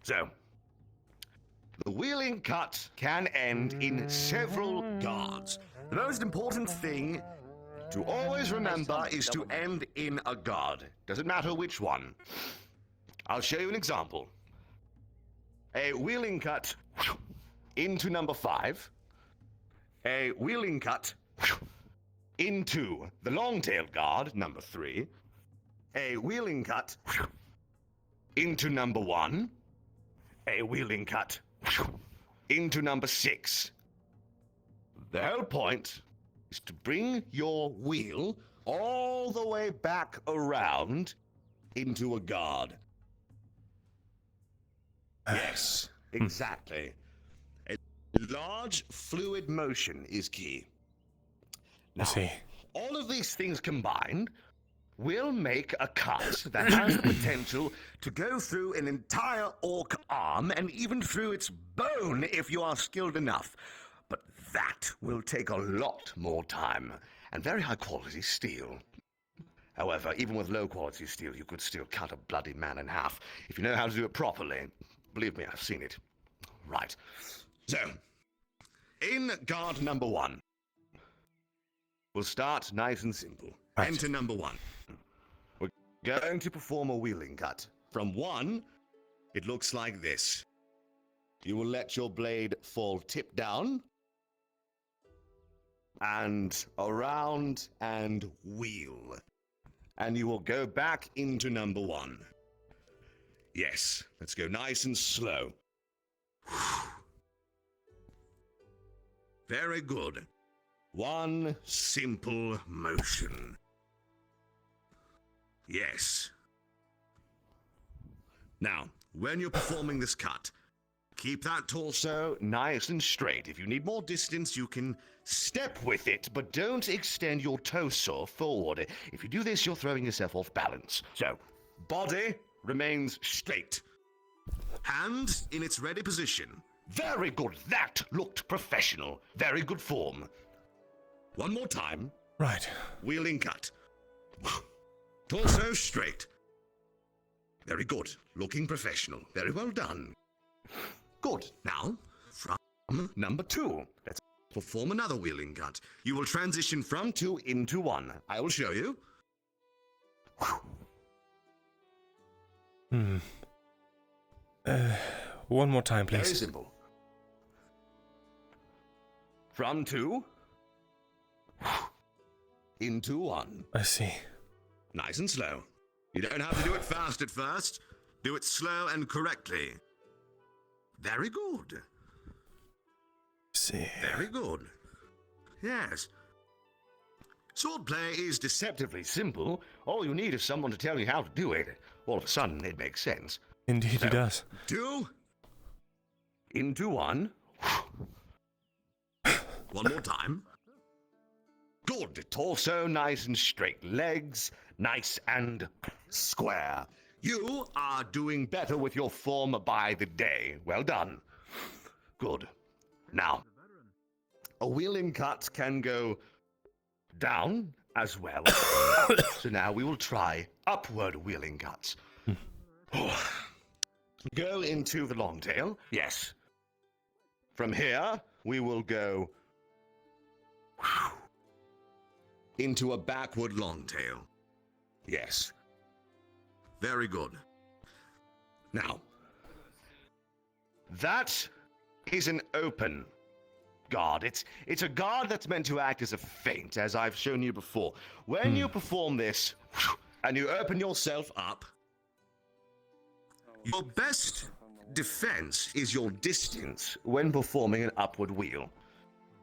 [SPEAKER 11] So, the wheeling cut can end in several guards. The most important thing to always remember is to end in a guard. Doesn't matter which one. I'll show you an example. A wheeling cut into number 5. A wheeling cut into the long-tailed guard, number 3. A wheeling cut into number 1. A wheeling cut into number 6. The whole point is to bring your wheel all the way back around into a guard. Yes, exactly. A large fluid motion is key. Now,
[SPEAKER 1] I see.
[SPEAKER 11] all of these things combined will make a cut that has the potential to go through an entire orc arm and even through its bone if you are skilled enough. But that will take a lot more time and very high quality steel. However, even with low quality steel, you could still cut a bloody man in half if you know how to do it properly. Believe me, I've seen it. Right. So, in guard number 1, we'll start nice and simple.
[SPEAKER 1] Right.
[SPEAKER 11] Enter number 1. We're going to perform a wheeling cut. From 1, it looks like this. You will let your blade fall tip down, and around and wheel. And you will go back into number 1. Yes, let's go nice and slow. Very good. One simple motion. Yes. Now, when you're performing this cut, keep that torso nice and straight. If you need more distance, you can step with it, but don't extend your torso forward. If you do this, you're throwing yourself off balance. So, body remains straight. Hand in its ready position. Very good. That looked professional. Very good form.
[SPEAKER 17] One more time.
[SPEAKER 1] Right.
[SPEAKER 17] Wheeling cut. Torso straight. Very good. Looking professional. Very well done. Good. Now, from number 2. Let's perform another wheeling cut. You will transition from 2 into 1. I will show you.
[SPEAKER 1] One more time, please.
[SPEAKER 17] Very simple. From 2 into 1.
[SPEAKER 1] I see.
[SPEAKER 17] Nice and slow. You don't have to do it fast at first. Do it slow and correctly. Very good.
[SPEAKER 1] See.
[SPEAKER 17] Very good. Yes. Swordplay is deceptively simple. All you need is someone to tell you how to do it. All of a sudden, it makes sense.
[SPEAKER 1] Indeed,
[SPEAKER 17] So,
[SPEAKER 1] it does.
[SPEAKER 17] 2 into 1. One more time. Good. Torso nice and straight. Legs nice and square. You are doing better with your form by the day. Well done. Good. Now, a wheeling cut can go down as well. So now we will try upward wheeling cuts. Go into the long tail. Yes. From here, we will go into a backward long tail. Yes. Very good. Now, that is an open guard. It's a guard that's meant to act as a feint, as I've shown you before. When you perform this, and you open yourself up, your best defense is your distance when performing an upward wheel.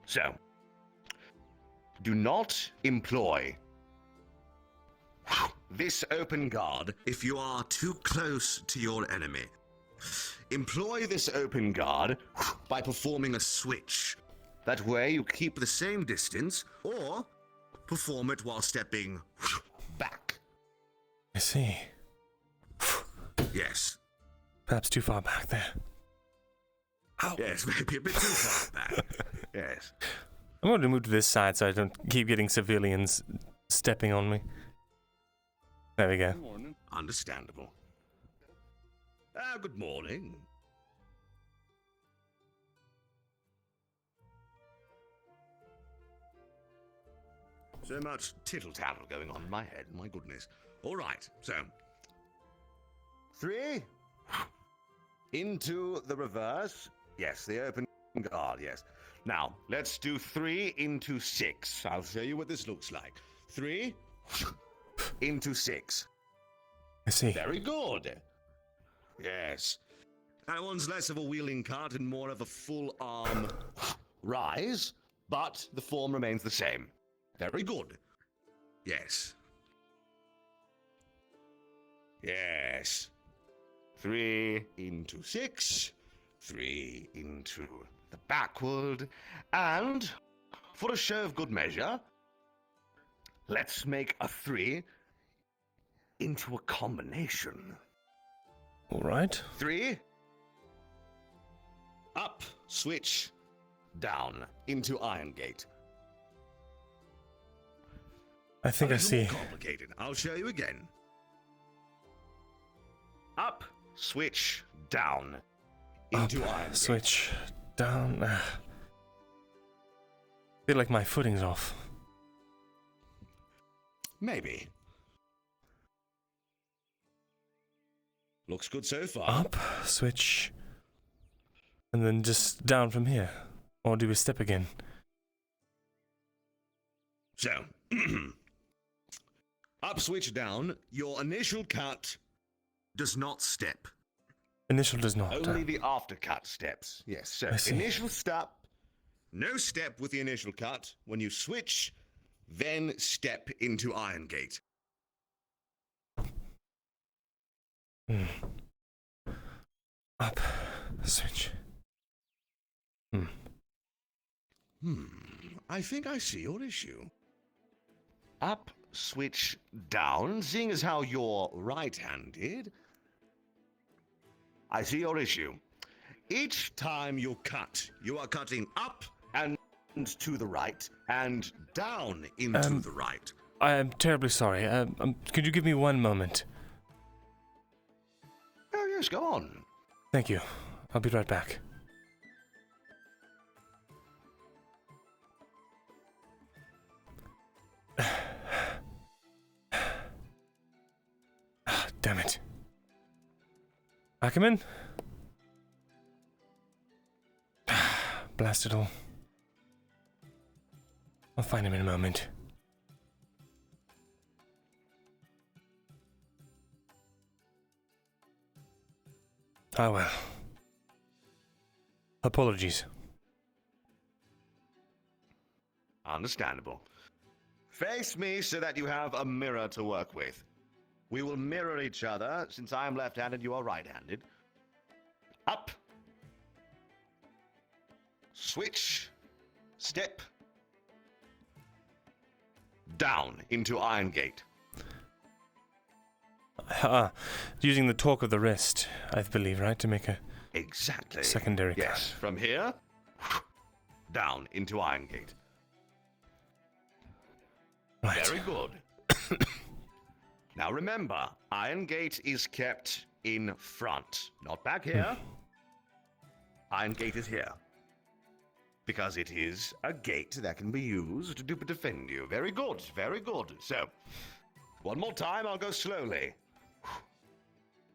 [SPEAKER 17] So, do not employ this open guard if you are too close to your enemy. Employ this open guard by performing a switch. That way you keep the same distance, or perform it while stepping back.
[SPEAKER 1] I see.
[SPEAKER 17] Yes.
[SPEAKER 1] Perhaps too far back there.
[SPEAKER 17] Ow. Yes, maybe a bit too far back. Yes.
[SPEAKER 1] I'm going to move to this side so I don't keep getting civilians stepping on me. There we go.
[SPEAKER 17] Good morning. Understandable. Good morning. So much tittle-tattle going on in my head, my goodness. All right, so 3 into the reverse. Yes, the open guard, yes. Now, let's do 3 into 6. I'll show you what this looks like. 3 into 6.
[SPEAKER 1] I see.
[SPEAKER 17] Very good. Yes. That one's less of a wheeling cut and more of a full arm rise, but the form remains the same. Very good. Yes. Yes. 3 into 6. 3 into the backward. And for a show of good measure, let's make a 3 into a combination.
[SPEAKER 1] All right.
[SPEAKER 17] 3. Up, switch, down, into Iron Gate.
[SPEAKER 1] I think I see.
[SPEAKER 17] More complicated. I'll show you again. Up, switch, down, into
[SPEAKER 1] Up,
[SPEAKER 17] Iron Gate.
[SPEAKER 1] switch, down. Feel like my footing's off.
[SPEAKER 17] Maybe. Looks good so far.
[SPEAKER 1] Up, switch, and then just down from here. Or do we step again?
[SPEAKER 17] So, up, switch, down. Your initial cut does not step.
[SPEAKER 1] Initial does not.
[SPEAKER 17] Only the after cut steps. Yes, so
[SPEAKER 1] I see.
[SPEAKER 17] initial step, no step with the initial cut. When you switch, then step into Iron Gate.
[SPEAKER 1] Up, switch.
[SPEAKER 17] I think I see your issue. Up, switch, down. Seeing as how you're right-handed, I see your issue. Each time you cut, you are cutting up and to the right and down into the right.
[SPEAKER 1] I am terribly sorry. Could you give me one moment?
[SPEAKER 17] Oh, yes, go on.
[SPEAKER 1] Thank you. I'll be right back. Damn it. Ackerman? Blast it all. I'll find him in a moment. Ah well. Apologies.
[SPEAKER 17] Understandable. Face me so that you have a mirror to work with. We will mirror each other. Since I am left-handed, you are right-handed. Up. Switch. Step. Down into Iron Gate.
[SPEAKER 1] Using the torque of the wrist, I believe, right? To make a
[SPEAKER 17] exactly
[SPEAKER 1] secondary cut.
[SPEAKER 17] Yes, from here, down into Iron Gate.
[SPEAKER 1] Right.
[SPEAKER 17] Very good. Now remember, Iron Gate is kept in front, not back here. Iron Gate is here. Because it is a gate that can be used to defend you. Very good, very good. So, one more time, I'll go slowly.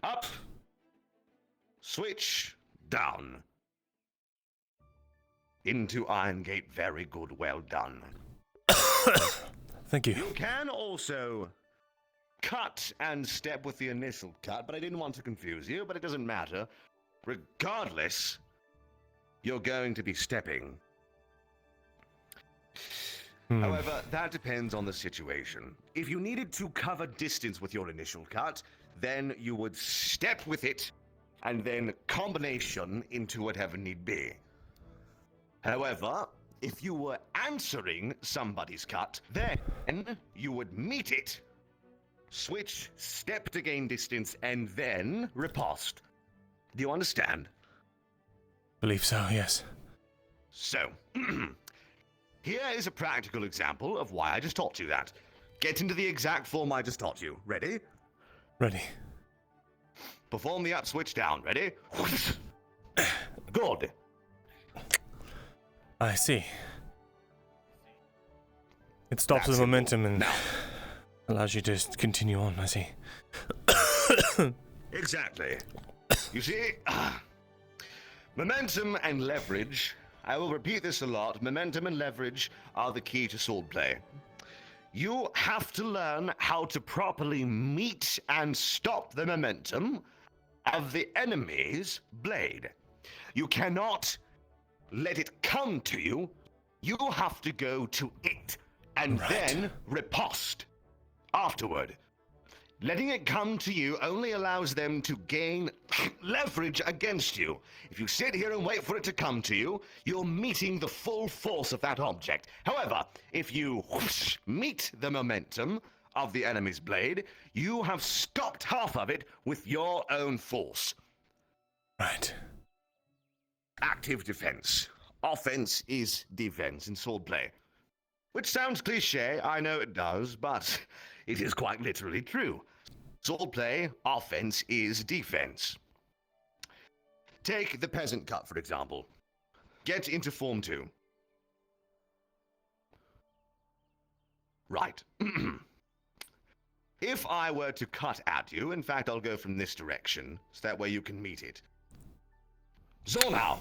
[SPEAKER 17] Up. Switch. Down. Into Iron Gate. Very good, well done.
[SPEAKER 1] Thank you.
[SPEAKER 17] You can also cut and step with the initial cut, but I didn't want to confuse you, but it doesn't matter. Regardless, you're going to be stepping. However, that depends on the situation. If you needed to cover distance with your initial cut, then you would step with it, and then combination into whatever need be. However, if you were answering somebody's cut, then you would meet it, switch, step to gain distance, and then riposte. Do you understand?
[SPEAKER 1] Believe so, yes.
[SPEAKER 17] So, here is a practical example of why I just taught you that. Get into the exact form I just taught you. Ready?
[SPEAKER 1] Ready.
[SPEAKER 17] Perform the up switch down. Ready? Good.
[SPEAKER 1] I see. It stops the momentum and allows you to continue on, I see.
[SPEAKER 17] Exactly. You see, momentum and leverage, I will repeat this a lot, momentum and leverage are the key to swordplay. You have to learn how to properly meet and stop the momentum of the enemy's blade. You cannot let it come to you. You have to go to it and then riposte afterward. Letting it come to you only allows them to gain leverage against you. If you sit here and wait for it to come to you, you're meeting the full force of that object. However, if you meet the momentum of the enemy's blade, you have stopped half of it with your own force.
[SPEAKER 1] Right.
[SPEAKER 17] Active defense. Offense is defense in swordplay. Which sounds cliche, I know it does, but it is quite literally true. Swordplay, offense is defense. Take the peasant cut, for example. Get into form 2. Right. If I were to cut at you, in fact, I'll go from this direction, so that way you can meet it. Zornau!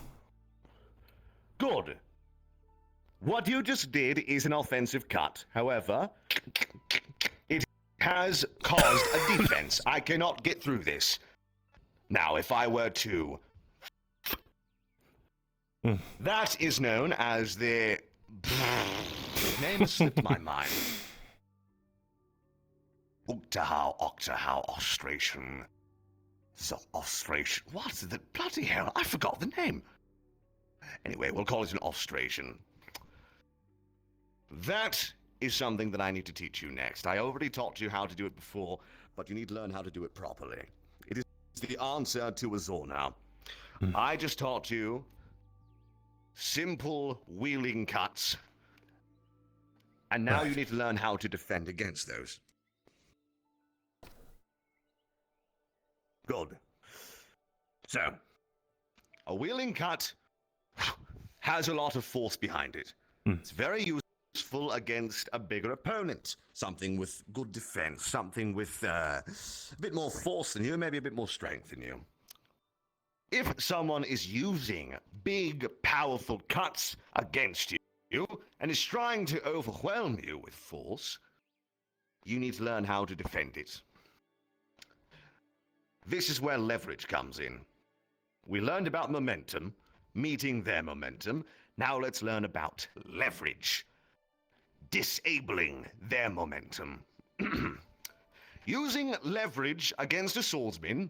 [SPEAKER 17] Good. What you just did is an offensive cut. However, it has caused a defense. I cannot get through this. Now, if I were to... That is known as the... Name slipped my mind. Octahau, ostration. So, ostration. What the bloody hell? I forgot the name. Anyway, we'll call it an ostration. That is something that I need to teach you next. I already taught you how to do it before, but you need to learn how to do it properly. It is the answer to a Zornau. I just taught you simple wheeling cuts. And now
[SPEAKER 1] Right.
[SPEAKER 17] you need to learn how to defend against those. Good. So, a wheeling cut has a lot of force behind it. It's very useful against a bigger opponent. Something with good defense, something with a bit more force than you, maybe a bit more strength than you. If someone is using big, powerful cuts against you and is trying to overwhelm you with force, you need to learn how to defend it. This is where leverage comes in. We learned about momentum, meeting their momentum. Now let's learn about leverage. Disabling their momentum. Using leverage against a swordsman,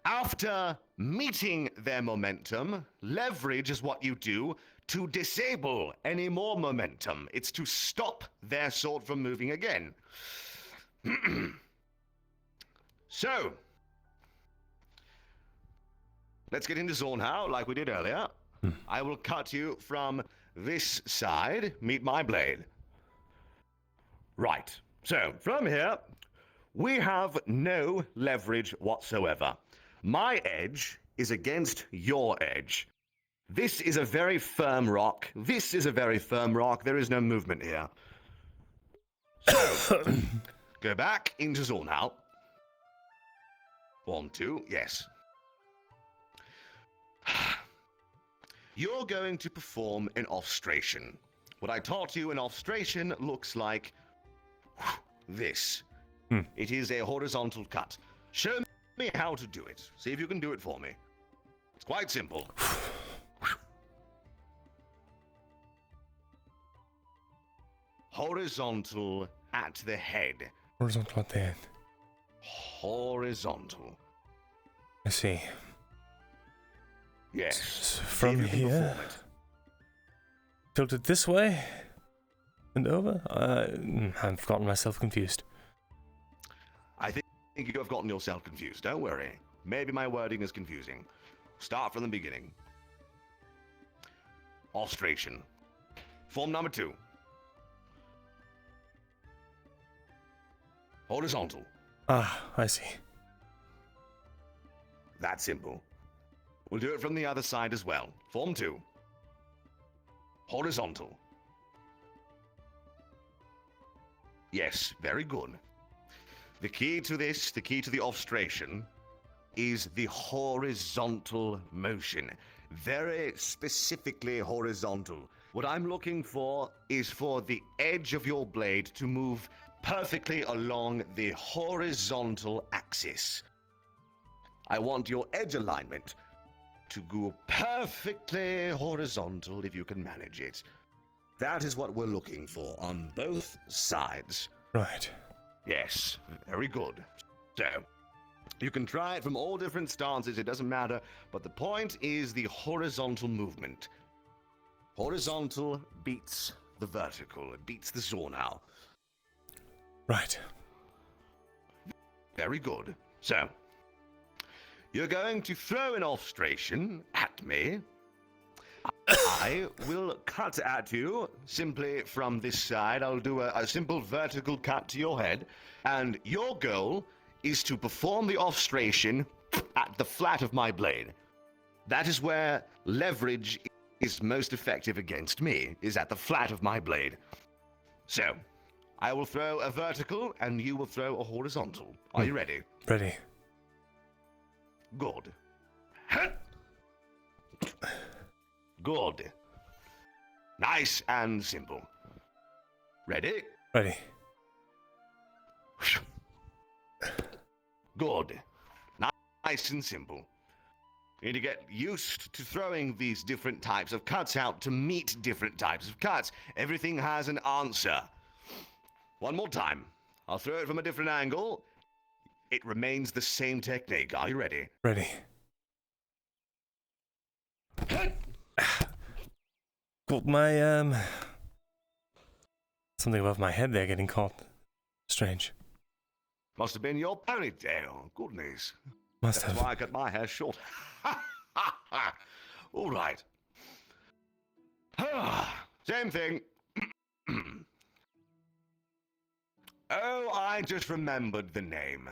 [SPEAKER 17] after meeting their momentum, leverage is what you do to disable any more momentum. It's to stop their sword from moving again. So, let's get into Zornhau like we did earlier. I will cut you from this side. Meet my blade. Right. So, from here, we have no leverage whatsoever. My edge is against your edge. This is a very firm rock. This is a very firm rock. There is no movement here. So, go back into Zornhau. 1, 2, yes. You're going to perform an offstration. What I taught you in offstration looks like this. It is a horizontal cut. Show me how to do it. See if you can do it for me. It's quite simple. Horizontal at the head.
[SPEAKER 1] Horizontal at the end.
[SPEAKER 17] Horizontal.
[SPEAKER 1] I see.
[SPEAKER 17] Yes.
[SPEAKER 1] So from here, tilted this way and over. I've gotten myself confused.
[SPEAKER 17] I think you have gotten yourself confused. Don't worry. Maybe my wording is confusing. Start from the beginning. Ostration. Form number 2. Horizontal.
[SPEAKER 1] Ah, I see.
[SPEAKER 17] That's simple. We'll do it from the other side as well. Form 2. Horizontal. Yes, very good. The key to this, the key to the offstration, is the horizontal motion. Very specifically horizontal. What I'm looking for is for the edge of your blade to move perfectly along the horizontal axis. I want your edge alignment to go perfectly horizontal if you can manage it. That is what we're looking for on both sides.
[SPEAKER 1] Right.
[SPEAKER 17] Yes, very good. So, you can try it from all different stances, it doesn't matter, but the point is the horizontal movement. Horizontal beats the vertical, it beats the Zornhau.
[SPEAKER 1] Right.
[SPEAKER 17] Very good. So, you're going to throw an offstration at me. I will cut at you simply from this side. I'll do a simple vertical cut to your head. And your goal is to perform the offstration at the flat of my blade. That is where leverage is most effective against me, is at the flat of my blade. So, I will throw a vertical and you will throw a horizontal. Are you ready?
[SPEAKER 1] Ready.
[SPEAKER 17] Good. Good. Nice and simple. Ready?
[SPEAKER 1] Ready.
[SPEAKER 17] Good. Nice and simple. You need to get used to throwing these different types of cuts out to meet different types of cuts. Everything has an answer. One more time. I'll throw it from a different angle. It remains the same technique. Are you ready?
[SPEAKER 1] Ready. Got my, something above my head there getting caught. Strange.
[SPEAKER 17] Must have been your ponytail. Goodness.
[SPEAKER 1] Must
[SPEAKER 17] That's
[SPEAKER 1] have.
[SPEAKER 17] why I cut my hair short. All right. Same thing. Oh, I just remembered the name.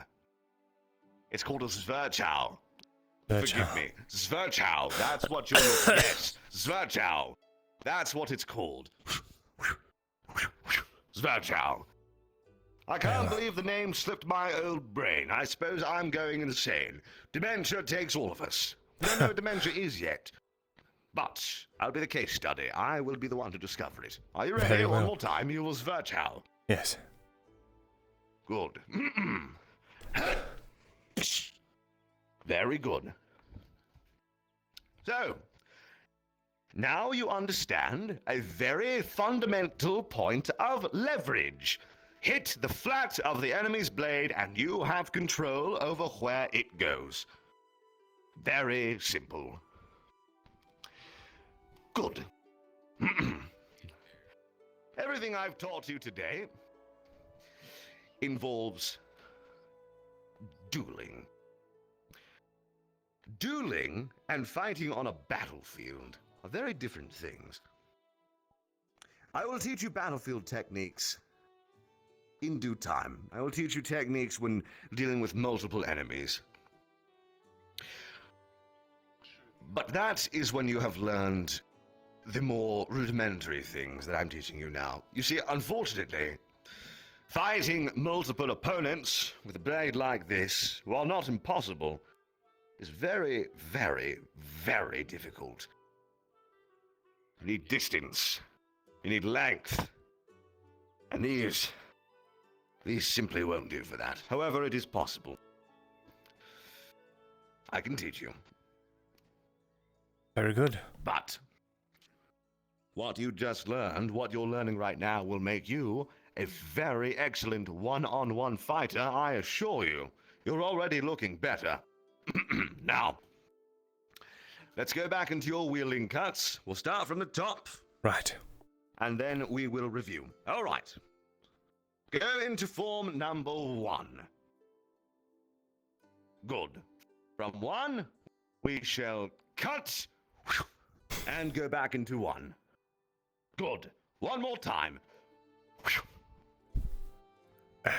[SPEAKER 17] It's called a Zverchow. Forgive me. Zverchow. That's what you're looking at. Yes, Zverchow. That's what it's called. Zverchow. I can't believe the name slipped my old brain. I suppose I'm going insane. Dementia takes all of us. We don't know what dementia is yet. But I'll be the case study. I will be the one to discover it. Are you ready?
[SPEAKER 1] Very well.
[SPEAKER 17] One more time. You will Zverchow.
[SPEAKER 1] Yes.
[SPEAKER 17] Good. Very good. So, now you understand a very fundamental point of leverage. Hit the flat of the enemy's blade and you have control over where it goes. Very simple. Good. Everything I've taught you today involves dueling. Dueling and fighting on a battlefield are very different things. I will teach you battlefield techniques in due time. I will teach you techniques when dealing with multiple enemies. But that is when you have learned the more rudimentary things that I'm teaching you now. You see, unfortunately, fighting multiple opponents with a blade like this, while not impossible, is very, very, very difficult. You need distance. You need length. And these simply won't do for that. However, it is possible. I can teach you.
[SPEAKER 1] Very good.
[SPEAKER 17] But what you just learned, what you're learning right now, will make you a very excellent one-on-one fighter, I assure you. You're already looking better. Now, let's go back into your wielding cuts. We'll start from the top.
[SPEAKER 1] Right.
[SPEAKER 17] And then we will review. All right. Go into form number 1. Good. From 1, we shall cut and go back into 1. Good. One more time.
[SPEAKER 1] It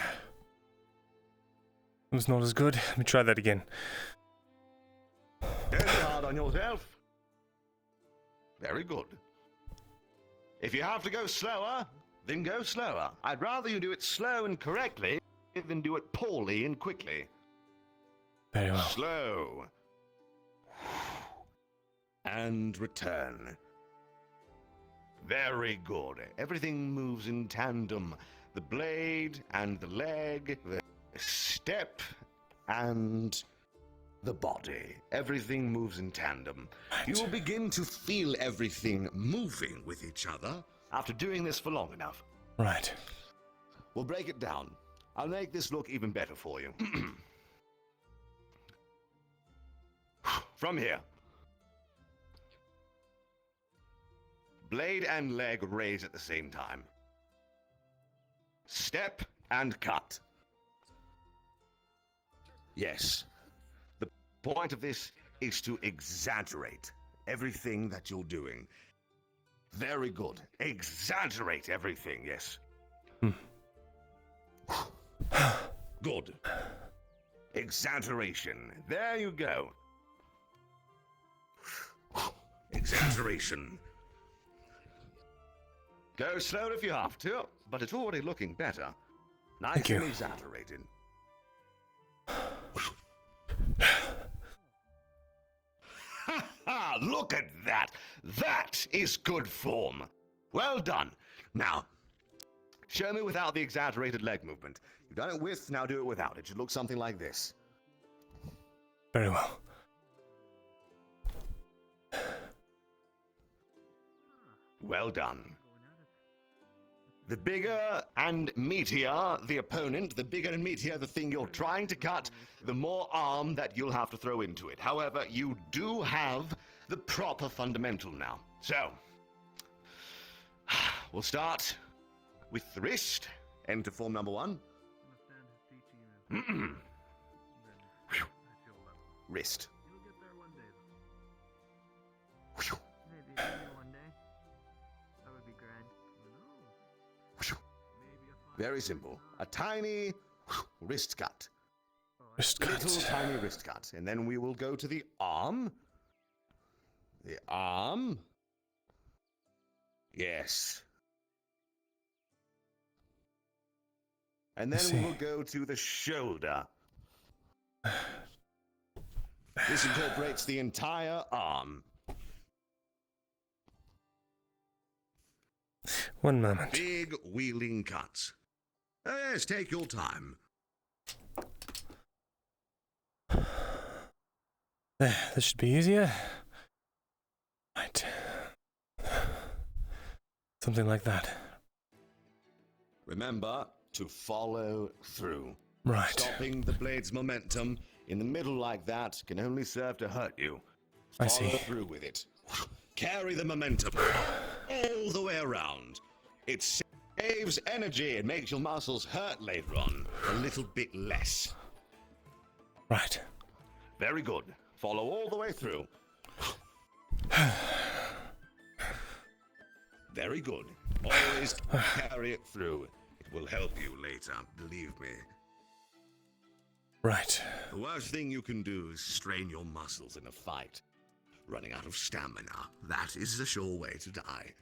[SPEAKER 1] was not as good. Let me try that again.
[SPEAKER 17] Don't be hard on yourself. Very good. If you have to go slower, then go slower. I'd rather you do it slow and correctly than do it poorly and quickly.
[SPEAKER 1] Very well.
[SPEAKER 17] Slow. And return. Very good. Everything moves in tandem. The blade and the leg, the step and the body. Everything moves in tandem. Right. You will begin to feel everything moving with each other after doing this for long enough.
[SPEAKER 1] Right.
[SPEAKER 17] We'll break it down. I'll make this look even better for you. From here. Blade and leg raise at the same time. Step and cut. Yes. The point of this is to exaggerate everything that you're doing. Very good. Exaggerate everything, yes. Good. Exaggeration. There you go. Exaggeration. Go slow if you have to, but it's already looking better. Nice and exaggerated. Ha! Look at that! That is good form. Well done. Now, show me without the exaggerated leg movement. You've done it with, now do it without. It should look something like this.
[SPEAKER 1] Very well.
[SPEAKER 17] Well done. The bigger and meatier the opponent, the bigger and meatier the thing you're trying to cut, the more arm that you'll have to throw into it. However, you do have the proper fundamental now. So, we'll start with the wrist. Enter form number 1. Wrist. Very simple. A tiny wrist cut.
[SPEAKER 1] Wrist cut.
[SPEAKER 17] Little tiny wrist cut. And then we will go to the arm. The arm. Yes. And then we will go to the shoulder. This incorporates the entire arm.
[SPEAKER 1] One moment.
[SPEAKER 17] Big wheeling cuts. Yes, take your time.
[SPEAKER 1] There, this should be easier. Right. Something like that.
[SPEAKER 17] Remember to follow through.
[SPEAKER 1] Right.
[SPEAKER 17] Stopping the blade's momentum in the middle like that can only serve to hurt you.
[SPEAKER 1] I see.
[SPEAKER 17] Follow through with it. Carry the momentum all the way around. It saves energy and makes your muscles hurt later on a little bit less.
[SPEAKER 1] Right.
[SPEAKER 17] Very good. Follow all the way through. Very good. Always carry it through. It will help you later, believe me.
[SPEAKER 1] Right.
[SPEAKER 17] The worst thing you can do is strain your muscles in a fight. Running out of stamina. That is a sure way to die.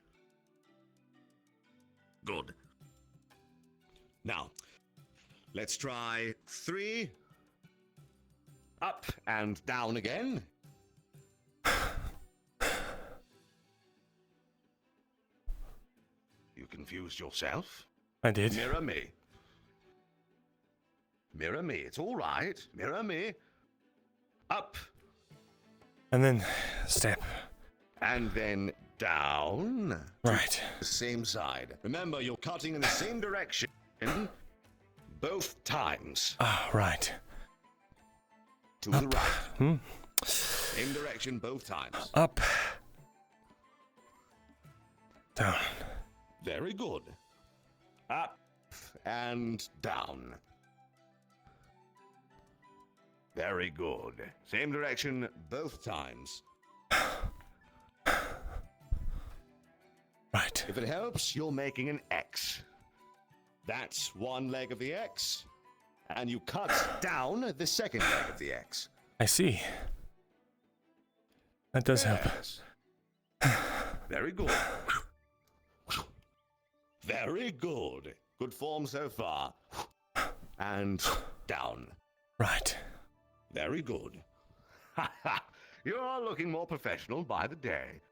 [SPEAKER 17] Good. Now, let's try 3. Up and down again. You confused yourself?
[SPEAKER 1] I did.
[SPEAKER 17] Mirror me. Mirror me. It's all right. Mirror me. Up.
[SPEAKER 1] And then step.
[SPEAKER 17] And then down.
[SPEAKER 1] Right.
[SPEAKER 17] The same side. Remember, you're cutting in the same direction both times.
[SPEAKER 1] Ah, right.
[SPEAKER 17] To the right.
[SPEAKER 1] Hmm.
[SPEAKER 17] Same direction both times.
[SPEAKER 1] Up. Down.
[SPEAKER 17] Very good. Up and down. Very good. Same direction both times.
[SPEAKER 1] Right.
[SPEAKER 17] If it helps, you're making an X. That's one leg of the X. And you cut down the second leg of the X.
[SPEAKER 1] I see. That does help.
[SPEAKER 17] Very good. Very good. Good form so far. And down.
[SPEAKER 1] Right.
[SPEAKER 17] Very good. You are looking more professional by the day.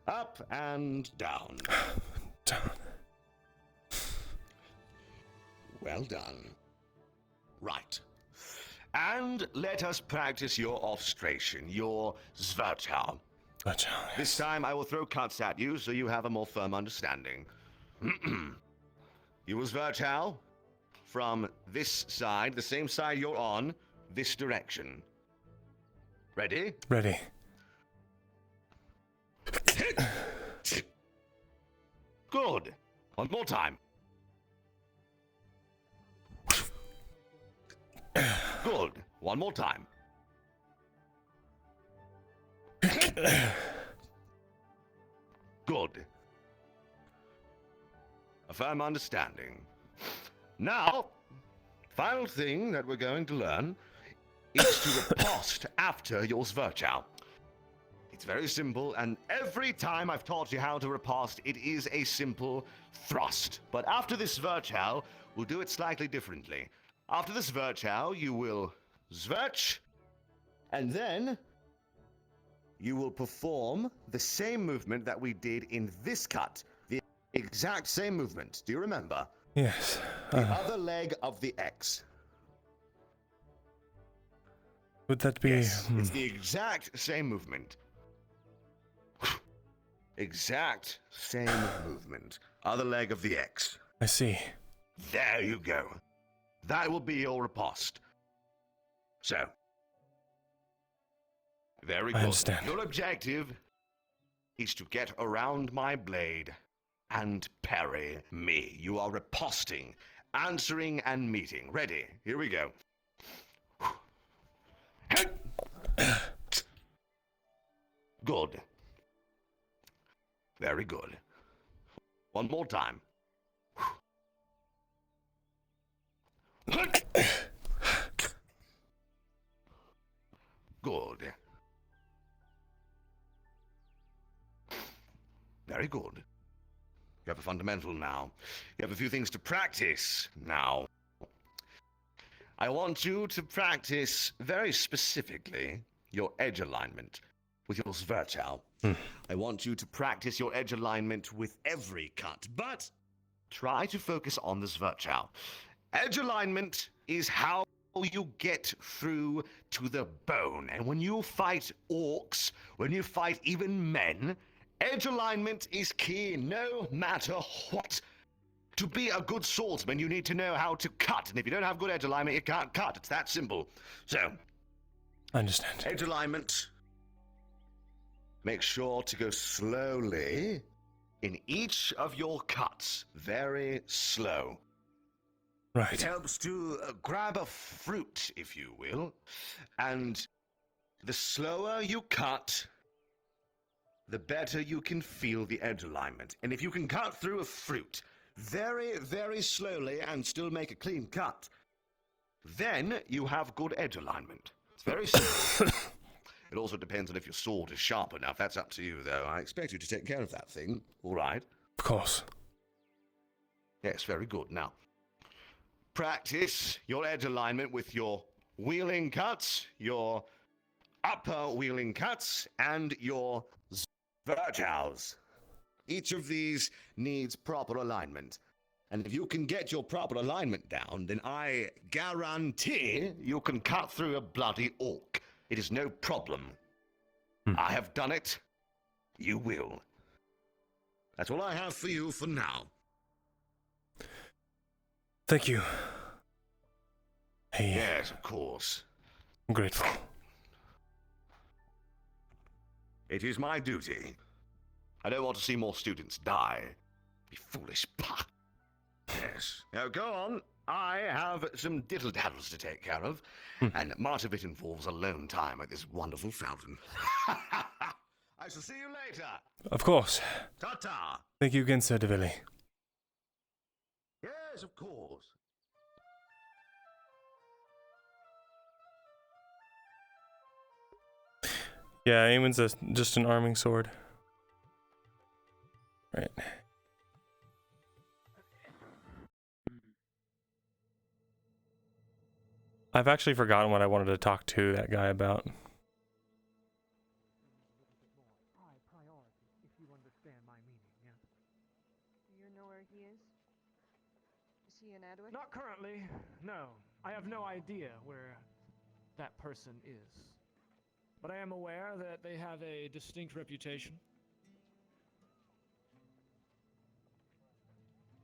[SPEAKER 17] Up and down.
[SPEAKER 1] Down.
[SPEAKER 17] Well done. Right. And let us practice your offstration, your Zverchau. This time I will throw cuts at you so you have a more firm understanding. You will Zverchau from this side, the same side you're on, this direction. Ready?
[SPEAKER 1] Ready.
[SPEAKER 17] Good. One more time. Good. One more time. Good. A firm understanding. Now, final thing that we're going to learn is to riposte after your Zverchau. It's very simple, and every time I've taught you how to riposte, it is a simple thrust. But after this Zverchau, we'll do it slightly differently. After this Zverchau, you will Zverch, and then you will perform the same movement that we did in this cut. The exact same movement. Do you remember?
[SPEAKER 1] Yes.
[SPEAKER 17] The other leg of the X.
[SPEAKER 1] Would that be...
[SPEAKER 17] Yes, it's the exact same movement. Exact same movement. Other leg of the X.
[SPEAKER 1] I see.
[SPEAKER 17] There you go. That will be your riposte. So. Very good.
[SPEAKER 1] I understand.
[SPEAKER 17] Your objective is to get around my blade and parry me. You are riposting, answering, and meeting. Ready? Here we go. Good. Very good. One more time. Very good. You have a fundamental now. You have a few things to practice now. I want you to practice very specifically your edge alignment with your Zwerchau. I want you to practice your edge alignment with every cut, but try to focus on the Zwerchau. Edge alignment is how you get through to the bone. And when you fight orcs, when you fight even men, edge alignment is key no matter what. To be a good swordsman, you need to know how to cut. And if you don't have good edge alignment, you can't cut. It's that simple. So,
[SPEAKER 1] I understand.
[SPEAKER 17] Edge alignment. Make sure to go slowly in each of your cuts. Very slow.
[SPEAKER 1] Right.
[SPEAKER 17] It helps to grab a fruit, if you will. And the slower you cut, the better you can feel the edge alignment. And if you can cut through a fruit very, very slowly and still make a clean cut, then you have good edge alignment. It's very simple. It also depends on if your sword is sharp enough. That's up to you, though. I expect you to take care of that thing. All right?
[SPEAKER 1] Of course.
[SPEAKER 17] Yes, very good. Now, practice your edge alignment with your wheeling cuts, your upper wheeling cuts, and your Zwerchaus. Each of these needs proper alignment. And if you can get your proper alignment down, then I guarantee you can cut through a bloody orc. It is no problem. I have done it. You will. That's all I have for you for now.
[SPEAKER 1] Thank you.
[SPEAKER 17] Yes, of course.
[SPEAKER 1] I'm grateful.
[SPEAKER 17] It is my duty. I don't want to see more students die. Be foolish. Pah. Yes. Now go on. I have some diddle-daddles to take care of, and much of it involves alone time at this wonderful fountain. I shall see you later.
[SPEAKER 1] Of course.
[SPEAKER 17] Ta-ta.
[SPEAKER 1] Thank you again, Sir DeVilly.
[SPEAKER 17] Yes, of course.
[SPEAKER 1] Yeah, Eamon's just an arming sword. Right. I've actually forgotten what I wanted to talk to that guy about.
[SPEAKER 10] Do you know where he is? Is he in Adwick?
[SPEAKER 15] Not currently, no. I have no idea where that person is. But I am aware that they have a distinct reputation.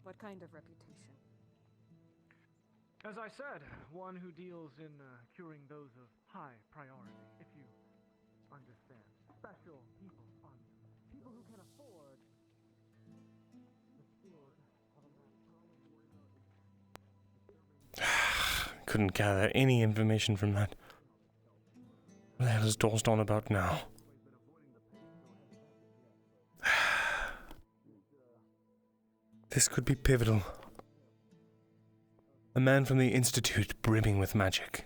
[SPEAKER 10] What kind of reputation?
[SPEAKER 15] As I said, one who deals in curing those of high priority, if you understand. Special people who can afford the sword of a man.
[SPEAKER 1] Couldn't gather any information from that. What the hell is Dorstone about now? This could be pivotal. A man from the Institute brimming with magic.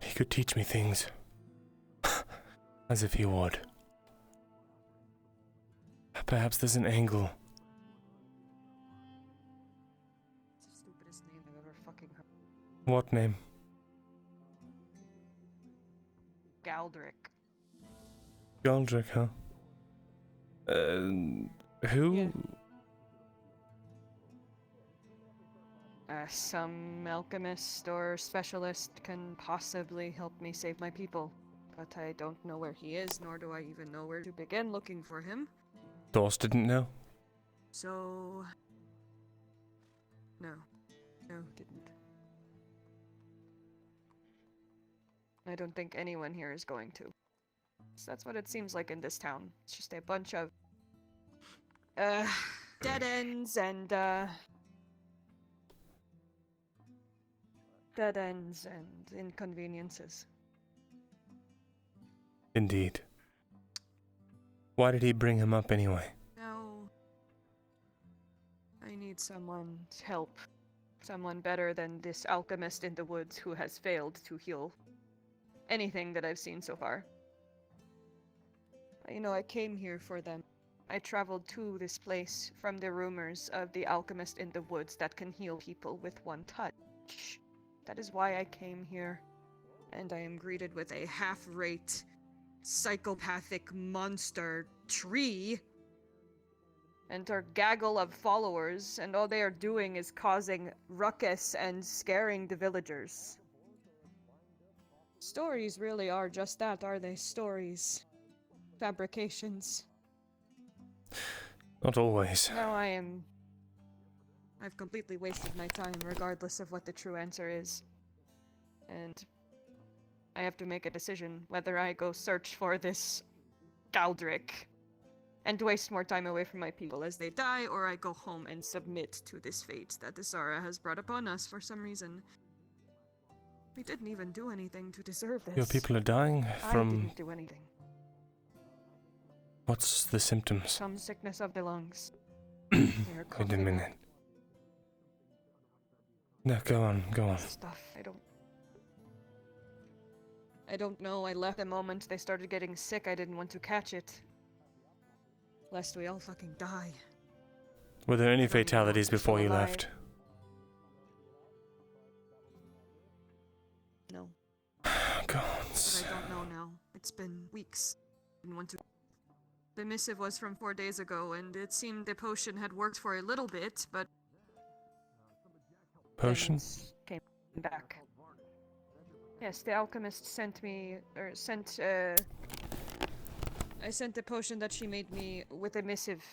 [SPEAKER 1] He could teach me things. As if he would. Perhaps there's an angle.
[SPEAKER 10] It's the stupidest name I've ever fucking heard.
[SPEAKER 1] What name?
[SPEAKER 10] Galdrick.
[SPEAKER 1] Galdrick, huh? Who?
[SPEAKER 10] Yeah. Some alchemist or specialist can possibly help me save my people, but I don't know where he is, nor do I even know where to begin looking for him.
[SPEAKER 1] Dorst didn't know?
[SPEAKER 10] So... No, didn't. I don't think anyone here is going to. So that's what it seems like in this town. It's just a bunch of... dead ends and, dead ends and inconveniences.
[SPEAKER 1] Indeed. Why did he bring him up anyway?
[SPEAKER 10] No. I need someone's help. Someone better than this alchemist in the woods who has failed to heal anything that I've seen so far. You know, I came here for them. I traveled to this place from the rumors of the alchemist in the woods that can heal people with one touch. That is why I came here. And I am greeted with a half-rate, psychopathic monster tree and her gaggle of followers, and all they are doing is causing ruckus and scaring the villagers. Stories really are just that, are they? Stories. Fabrications.
[SPEAKER 1] Not always.
[SPEAKER 10] Now I've completely wasted my time, regardless of what the true answer is. And I have to make a decision whether I go search for this Galdric and waste more time away from my people as they die, or I go home and submit to this fate that Auzera has brought upon us for some reason. We didn't even do anything to deserve this.
[SPEAKER 1] Your people are dying from...
[SPEAKER 10] I didn't do anything.
[SPEAKER 1] What's the symptoms?
[SPEAKER 10] Some sickness of the lungs.
[SPEAKER 1] Wait a minute. No, go on.
[SPEAKER 10] Stuff. I don't know. I left the moment they started getting sick. I didn't want to catch it. Lest we all fucking die.
[SPEAKER 1] Were there any fatalities before you left?
[SPEAKER 10] No.
[SPEAKER 1] God.
[SPEAKER 10] But I don't know now. It's been weeks. Didn't want to. The missive was from 4 days ago, and it seemed the potion had worked for a little bit, but...
[SPEAKER 1] Potion?
[SPEAKER 10] Came back. Yes, the alchemist sent me, I sent the potion that she made me with a missive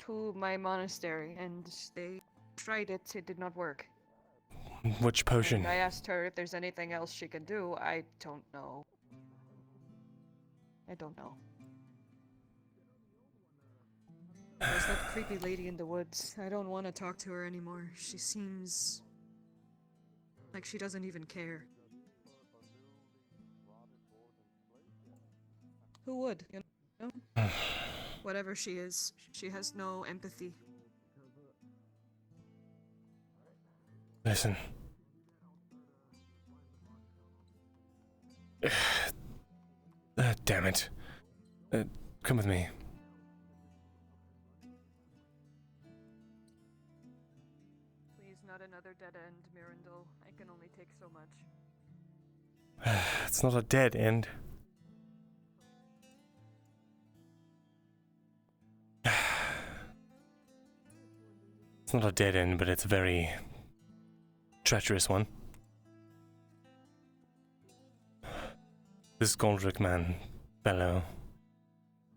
[SPEAKER 10] to my monastery, and they tried it. It did not work.
[SPEAKER 1] Which potion?
[SPEAKER 10] And I asked her if there's anything else she can do. I don't know. There's that creepy lady in the woods. I don't want to talk to her anymore. She seems like she doesn't even care. Who would, you know? Whatever she is, she has no empathy.
[SPEAKER 1] Listen. Damn it. Come with me.
[SPEAKER 10] Please, not another dead end, Myrindal. I can only take so much.
[SPEAKER 1] It's not a dead end. It's not a dead end, but it's a very treacherous one. This Galdric man, fellow,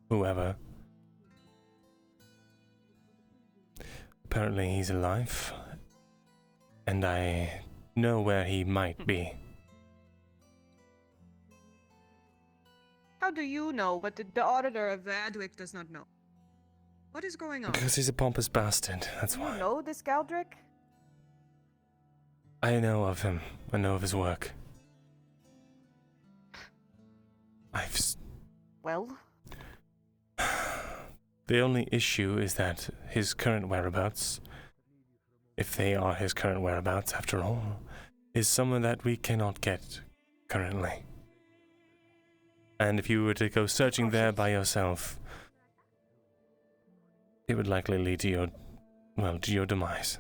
[SPEAKER 1] whoever. Apparently he's alive, and I know where he might be.
[SPEAKER 10] How do you know, but the auditor of Adwick does not know? What is going on?
[SPEAKER 1] Because he's a pompous bastard, that's
[SPEAKER 10] Do
[SPEAKER 1] why.
[SPEAKER 10] you know this Galdric?
[SPEAKER 1] I know of him. I know of his work.
[SPEAKER 10] Well?
[SPEAKER 1] The only issue is that his current whereabouts, if they are his current whereabouts after all, is somewhere that we cannot get currently. And if you were to go searching there by yourself, it would likely lead to your demise.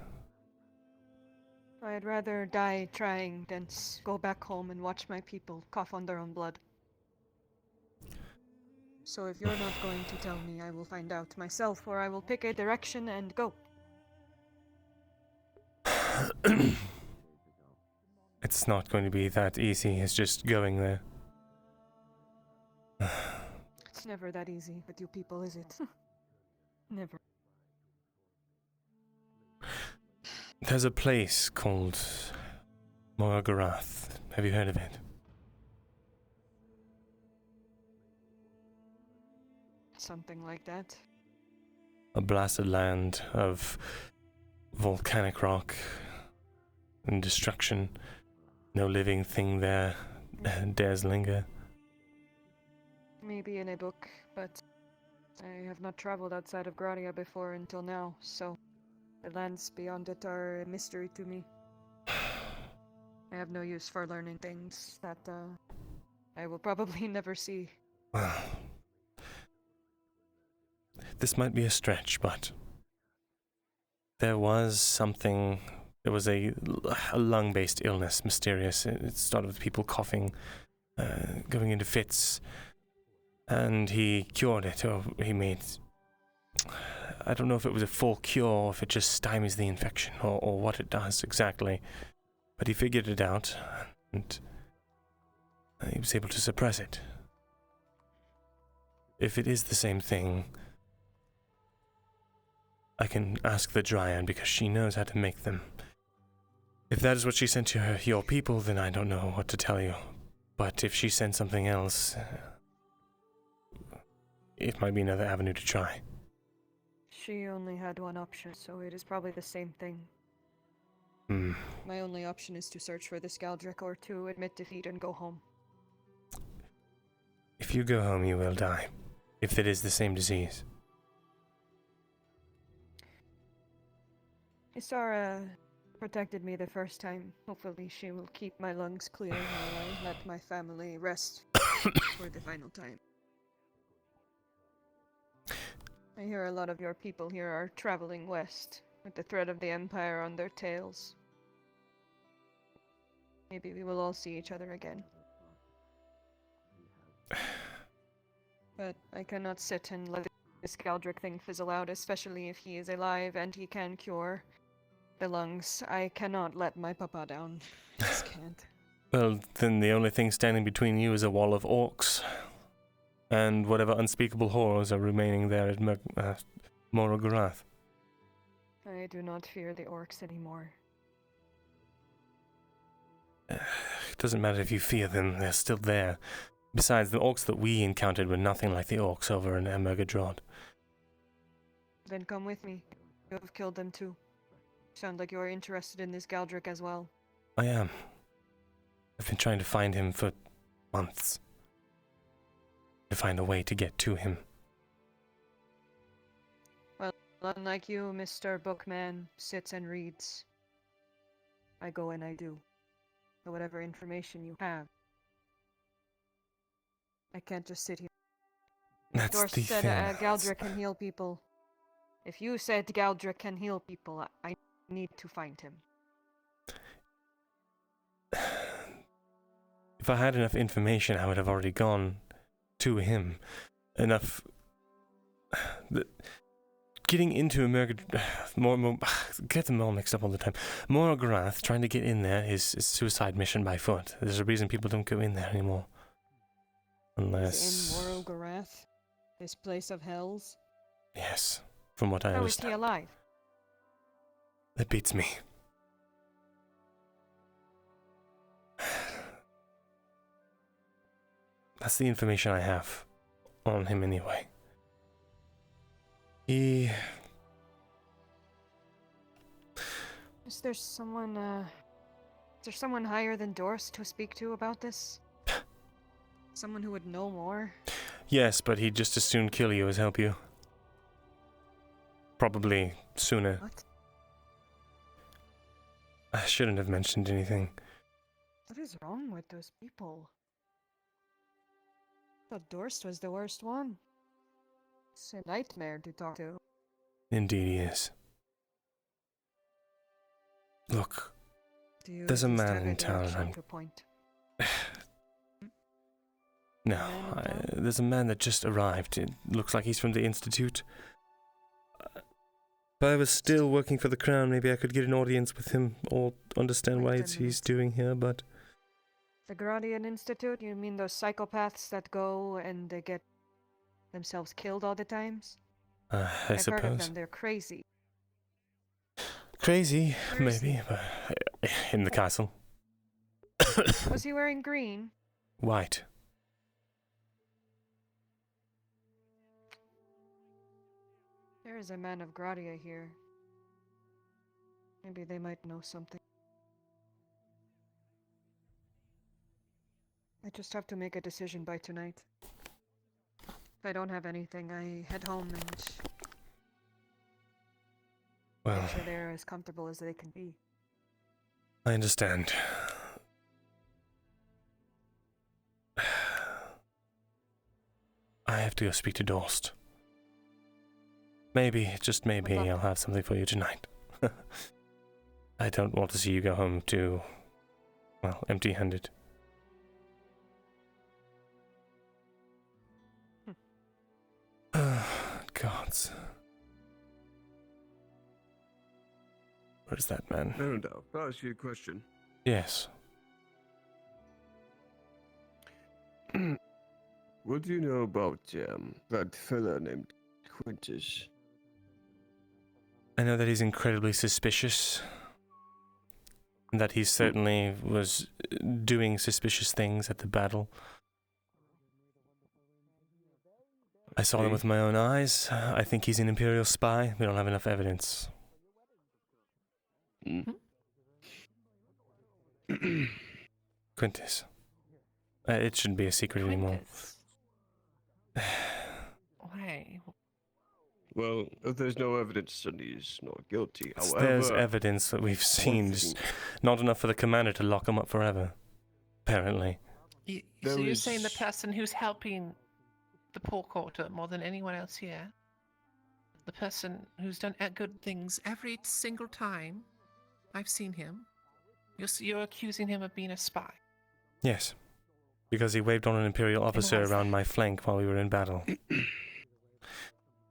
[SPEAKER 10] I'd rather die trying than go back home and watch my people cough on their own blood. So if you're not going to tell me, I will find out myself, or I will pick a direction and go.
[SPEAKER 1] It's not going to be that easy as just going there.
[SPEAKER 10] It's never that easy with you people, is it? Never.
[SPEAKER 1] There's a place called Morgarath. Have you heard of it?
[SPEAKER 10] Something like that.
[SPEAKER 1] A blasted land of volcanic rock and destruction. No living thing there dares linger.
[SPEAKER 10] Maybe in a book, but I have not traveled outside of Gradia before until now, so the lands beyond it are a mystery to me. I have no use for learning things that I will probably never see.
[SPEAKER 1] Well, this might be a stretch, but there was a lung-based illness, mysterious. It started with people coughing, going into fits, and he cured it, or he made... I don't know if it was a full cure, or if it just stymies the infection, or what it does exactly, but he figured it out, and he was able to suppress it. If it is the same thing, I can ask the Dryad, because she knows how to make them. If that is what she sent to your people, then I don't know what to tell you. But if she sent something else, it might be another avenue to try.
[SPEAKER 10] She only had one option, so it is probably the same thing.
[SPEAKER 1] Hmm.
[SPEAKER 10] My only option is to search for this Galdric, or to admit defeat and go home.
[SPEAKER 1] If you go home, you will die. If it is the same disease.
[SPEAKER 10] Isara protected me the first time. Hopefully she will keep my lungs clear while I let my family rest for the final time. I hear a lot of your people here are traveling west, with the threat of the Empire on their tails. Maybe we will all see each other again. But I cannot sit and let this Galdric thing fizzle out, especially if he is alive and he can cure the lungs. I cannot let my papa down. Just can't.
[SPEAKER 1] Well, then the only thing standing between you is a wall of orcs. And whatever unspeakable horrors are remaining there at Morogarath.
[SPEAKER 10] I do not fear the orcs anymore.
[SPEAKER 1] It doesn't matter if you fear them, they're still there. Besides, the orcs that we encountered were nothing like the orcs over in Emergadrod.
[SPEAKER 10] Then come with me. You have killed them too. Sound like you are interested in this Galdric as well.
[SPEAKER 1] I am. I've been trying to find him for months. To find a way to get to him.
[SPEAKER 10] Well, unlike you, Mr. Bookman sits and reads. I go and I do. So whatever information you have. I can't just sit here.
[SPEAKER 1] That's
[SPEAKER 10] Dorst
[SPEAKER 1] the
[SPEAKER 10] said
[SPEAKER 1] thing.
[SPEAKER 10] Galdric can heal people. If you said Galdric can heal people, I need to find him.
[SPEAKER 1] If I had enough information, I would have already gone to him. Enough. Getting into get them all mixed up all the time. Morogarath, trying to get in there is a suicide mission by foot. There's a reason people don't go in there anymore. Unless...
[SPEAKER 10] In Morogarath? This place of hells?
[SPEAKER 1] Yes, from what I
[SPEAKER 10] How is he
[SPEAKER 1] understand.
[SPEAKER 10] alive?
[SPEAKER 1] That beats me. That's the information I have on him anyway. He...
[SPEAKER 10] Is there someone higher than Dorst to speak to about this? Someone who would know more?
[SPEAKER 1] Yes, but he'd just as soon kill you as help you. Probably sooner.
[SPEAKER 10] What?
[SPEAKER 1] I shouldn't have mentioned anything.
[SPEAKER 10] What is wrong with those people? I thought Dorst was the worst one. It's a nightmare to talk to.
[SPEAKER 1] Indeed he is. Look,
[SPEAKER 10] Do you
[SPEAKER 1] there's a
[SPEAKER 10] just
[SPEAKER 1] man
[SPEAKER 10] have
[SPEAKER 1] in
[SPEAKER 10] a
[SPEAKER 1] town.
[SPEAKER 10] direction to point?
[SPEAKER 1] No, there's a man that just arrived. It looks like he's from the Institute. If I was still working for the Crown, maybe I could get an audience with him or understand why he's doing here, but...
[SPEAKER 10] The Gradian Institute? You mean those psychopaths that go and they get themselves killed all the times?
[SPEAKER 1] I
[SPEAKER 10] I've
[SPEAKER 1] suppose.
[SPEAKER 10] heard of them. They're crazy.
[SPEAKER 1] Crazy, maybe, but in the castle.
[SPEAKER 10] Was he wearing green?
[SPEAKER 1] White.
[SPEAKER 10] There is a man of Gradia here. Maybe they might know something. I just have to make a decision by tonight. If I don't have anything, I head home and
[SPEAKER 1] Well,
[SPEAKER 10] make sure they're as comfortable as they can be.
[SPEAKER 1] I understand. I have to go speak to Dorst. Maybe, just maybe, I'll have something for you tonight. I don't want to see you go home too, well, empty-handed. Gods. Where's that man?
[SPEAKER 18] Myrindal, I'll ask you a question.
[SPEAKER 1] Yes.
[SPEAKER 18] What do you know about that fella named Quintus?
[SPEAKER 1] I know that he's incredibly suspicious. And that he certainly was doing suspicious things at the battle. I saw him with my own eyes. I think he's an Imperial spy. We don't have enough evidence. Quintus. It shouldn't be a secret anymore.
[SPEAKER 19] Why?
[SPEAKER 18] Well, if there's no evidence, then he's not guilty. However,
[SPEAKER 1] There's evidence that we've seen, just not enough for the commander to lock him up forever. Apparently.
[SPEAKER 19] So you're saying the person who's helping the poor quarter more than anyone else here? The person who's done good things every single time I've seen him? You're accusing him of being a spy?
[SPEAKER 1] Yes. Because he waved on an Imperial officer around my flank while we were in battle.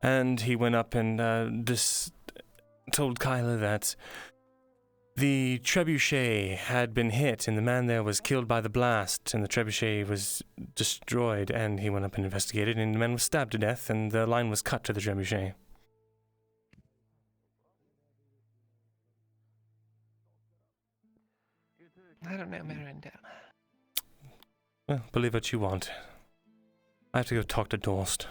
[SPEAKER 1] And he went up and told Kyla that the trebuchet had been hit and the man there was killed by the blast and the trebuchet was destroyed, and he went up and investigated and the man was stabbed to death and the line was cut to the trebuchet.
[SPEAKER 19] I don't know, Myrindal.
[SPEAKER 1] Well, believe what you want. I have to go talk to Dorst.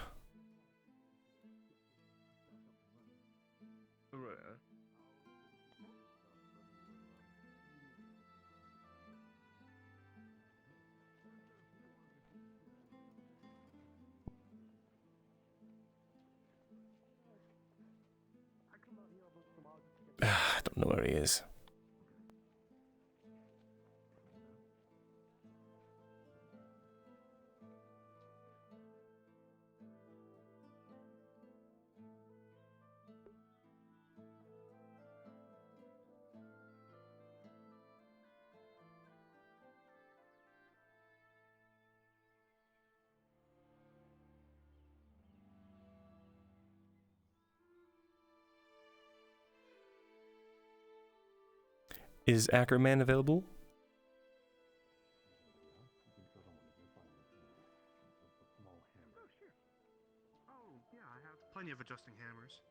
[SPEAKER 1] I don't know where he is. Is Ackerman available?
[SPEAKER 15] Oh, yeah, I have plenty of adjusting hammers.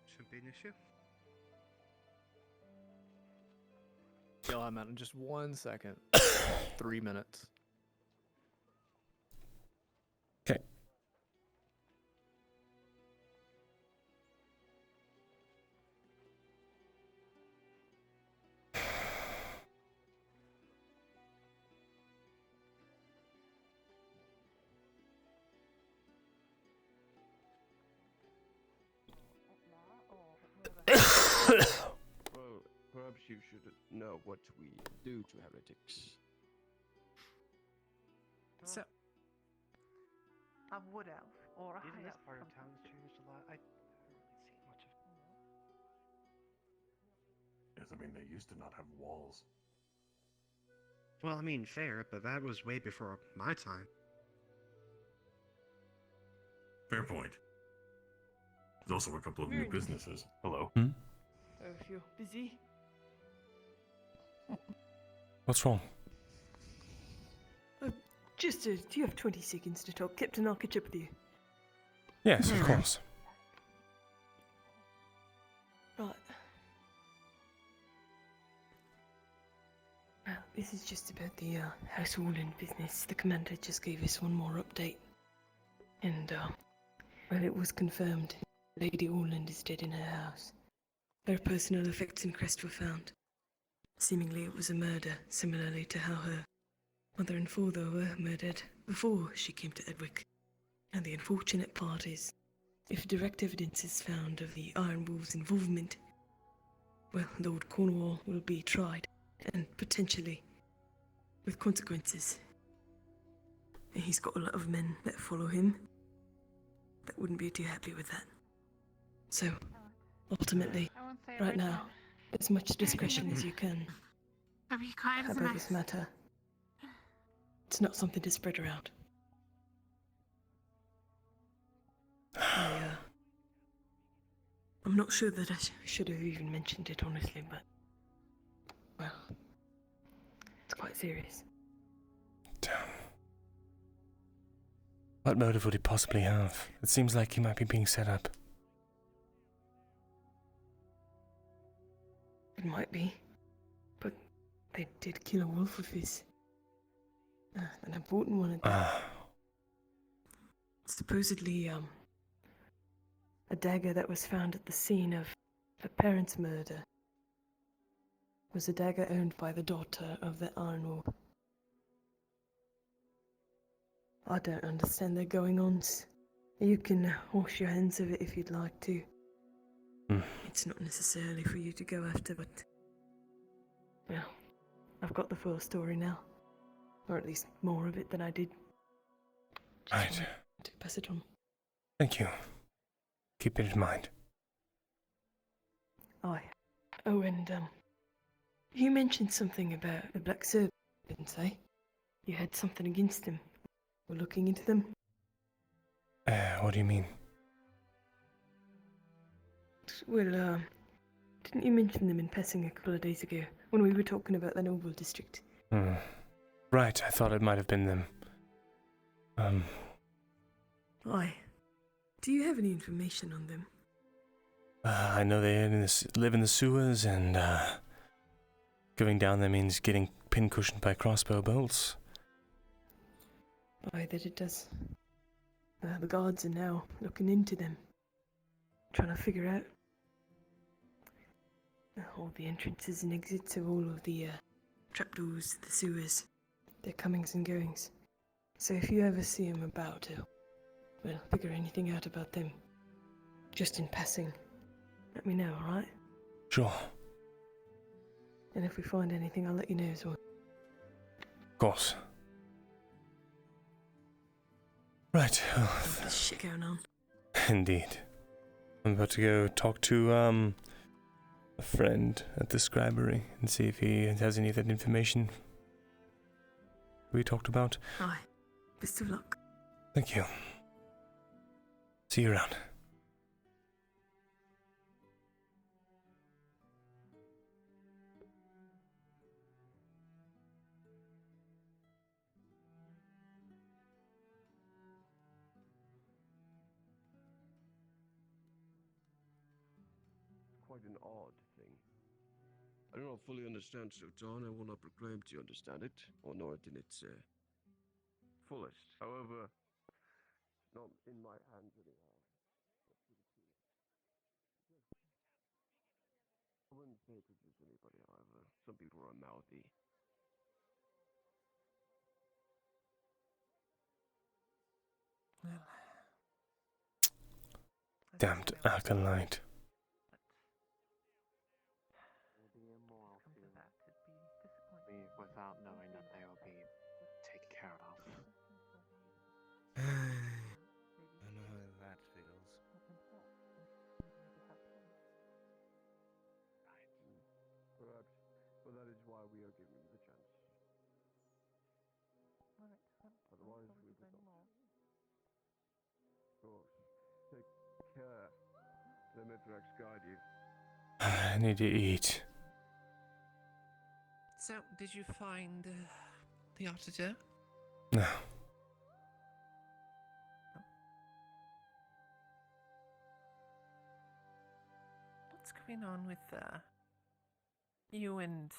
[SPEAKER 15] Shouldn't be an issue.
[SPEAKER 20] Yo, I'm out in just 1 second. 3 minutes.
[SPEAKER 1] Okay.
[SPEAKER 18] Well, perhaps you should know what we do to heretics.
[SPEAKER 19] So, a wood elf or a
[SPEAKER 15] Even
[SPEAKER 19] high
[SPEAKER 15] this
[SPEAKER 19] elf.
[SPEAKER 15] part of town has changed a lot. I haven't really seen much of
[SPEAKER 7] Yes, I mean, they used to not have walls.
[SPEAKER 15] Well, I mean, fair, but that was way before my time.
[SPEAKER 7] Fair point. There's also a couple of new businesses. Hello.
[SPEAKER 5] So if you're busy.
[SPEAKER 1] What's wrong?
[SPEAKER 5] Do you have 20 seconds to talk? Captain, I'll catch up with you.
[SPEAKER 1] Yes, of course.
[SPEAKER 5] Right. Well, this is just about the House Orland business. The commander just gave us one more update. And, well, it was confirmed. Lady Orland is dead in her house. Her personal effects and crest were found. Seemingly it was a murder, similarly to how her mother and father were murdered before she came to Edwick. And the unfortunate part is, if direct evidence is found of the Iron Wolves' involvement, well, Lord Cornwall will be tried, and potentially with consequences. And he's got a lot of men that follow him. that wouldn't be too happy with that. So, ultimately, right now, as much discretion as you can about this matter. It's not something to spread around. I'm not sure that I should have even mentioned it, honestly, but, well, it's quite serious.
[SPEAKER 1] Damn. What motive would he possibly have? It seems like he might be being set up.
[SPEAKER 5] It might be, but they did kill a wolf with his. An important one at that. Supposedly, a dagger that was found at the scene of the parents' murder was a dagger owned by the daughter of the Iron Orb. I don't understand their going-ons. You can wash your hands of it if you'd like to. It's not necessarily for you to go after, but... well, I've got the full story now. Or at least more of it than I did.
[SPEAKER 1] Right.
[SPEAKER 5] To pass it on.
[SPEAKER 1] Thank you. Keep it in mind.
[SPEAKER 5] Aye. Oh, and, you mentioned something about the black serpents, eh? You had something against them. We're looking into them.
[SPEAKER 1] What do you mean?
[SPEAKER 5] Well, didn't you mention them in passing a couple of days ago when we were talking about the Noble District?
[SPEAKER 1] Right, I thought it might have been them.
[SPEAKER 5] Aye. Do you have any information on them?
[SPEAKER 1] I know they live in the sewers, and going down there means getting pincushioned by crossbow bolts.
[SPEAKER 5] Aye, that it does. The guards are now looking into them, trying to figure out all the entrances and exits of all of the trapdoors, the sewers, their comings and goings. So if you ever see them about to, well, figure anything out about them, just in passing, let me know, alright?
[SPEAKER 1] Sure.
[SPEAKER 5] And if we find anything, I'll let you know as well.
[SPEAKER 1] Of course. Right.
[SPEAKER 5] There's shit going on.
[SPEAKER 1] Indeed. I'm about to go talk to, a friend at the scribery and see if he has any of that information we talked about.
[SPEAKER 5] Aye. Best of luck.
[SPEAKER 1] Thank you. See you around.
[SPEAKER 18] Quite an odd thing. I do not fully understand Sultan. I will not proclaim to understand it, or know it in its fullest. However, not in my hands anyhow. I wouldn't say it is anybody, however. Some people are mouthy.
[SPEAKER 1] Damned acolyte.
[SPEAKER 14] Without knowing that they will be taken care of.
[SPEAKER 21] I know how that feels.
[SPEAKER 18] Perhaps, well, that is why we are giving you the chance. Otherwise, we would not. Of course. Take care. Let Mithrax guide you.
[SPEAKER 1] I need to eat.
[SPEAKER 19] So, did you find the auditor?
[SPEAKER 1] No.
[SPEAKER 19] What's going on with you and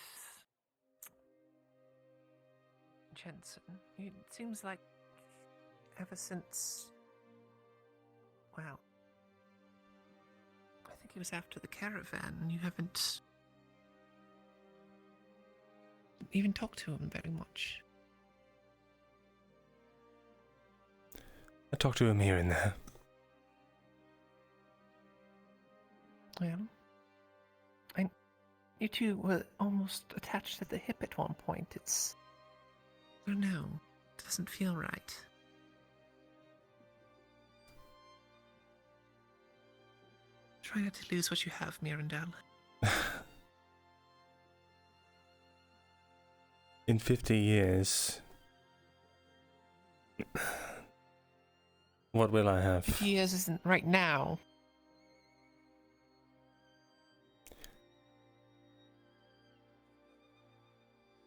[SPEAKER 19] Jensen? It seems like ever since, well, I think it was after the caravan, you haven't even talked to him very much.
[SPEAKER 1] I talk to him here and there.
[SPEAKER 19] Well, you two were almost attached at the hip at one point. It's... I don't know. It doesn't feel right. Try not to lose what you have, Myrindal.
[SPEAKER 1] In 50 years, what will I have?
[SPEAKER 19] 50 years isn't right now.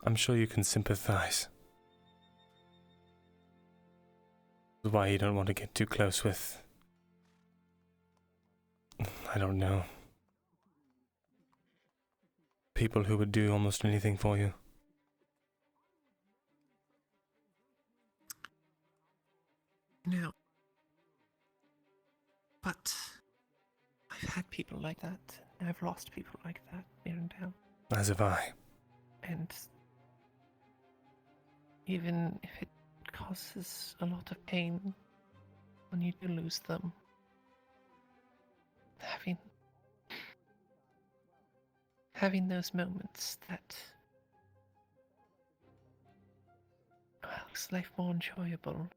[SPEAKER 1] I'm sure you can sympathize. That's why you don't want to get too close with... I don't know. People who would do almost anything for you.
[SPEAKER 19] No. But I've had people like that. And I've lost people like that, Myrindal.
[SPEAKER 1] As have I.
[SPEAKER 19] And even if it causes a lot of pain when you do lose them, having those moments that makes life more enjoyable.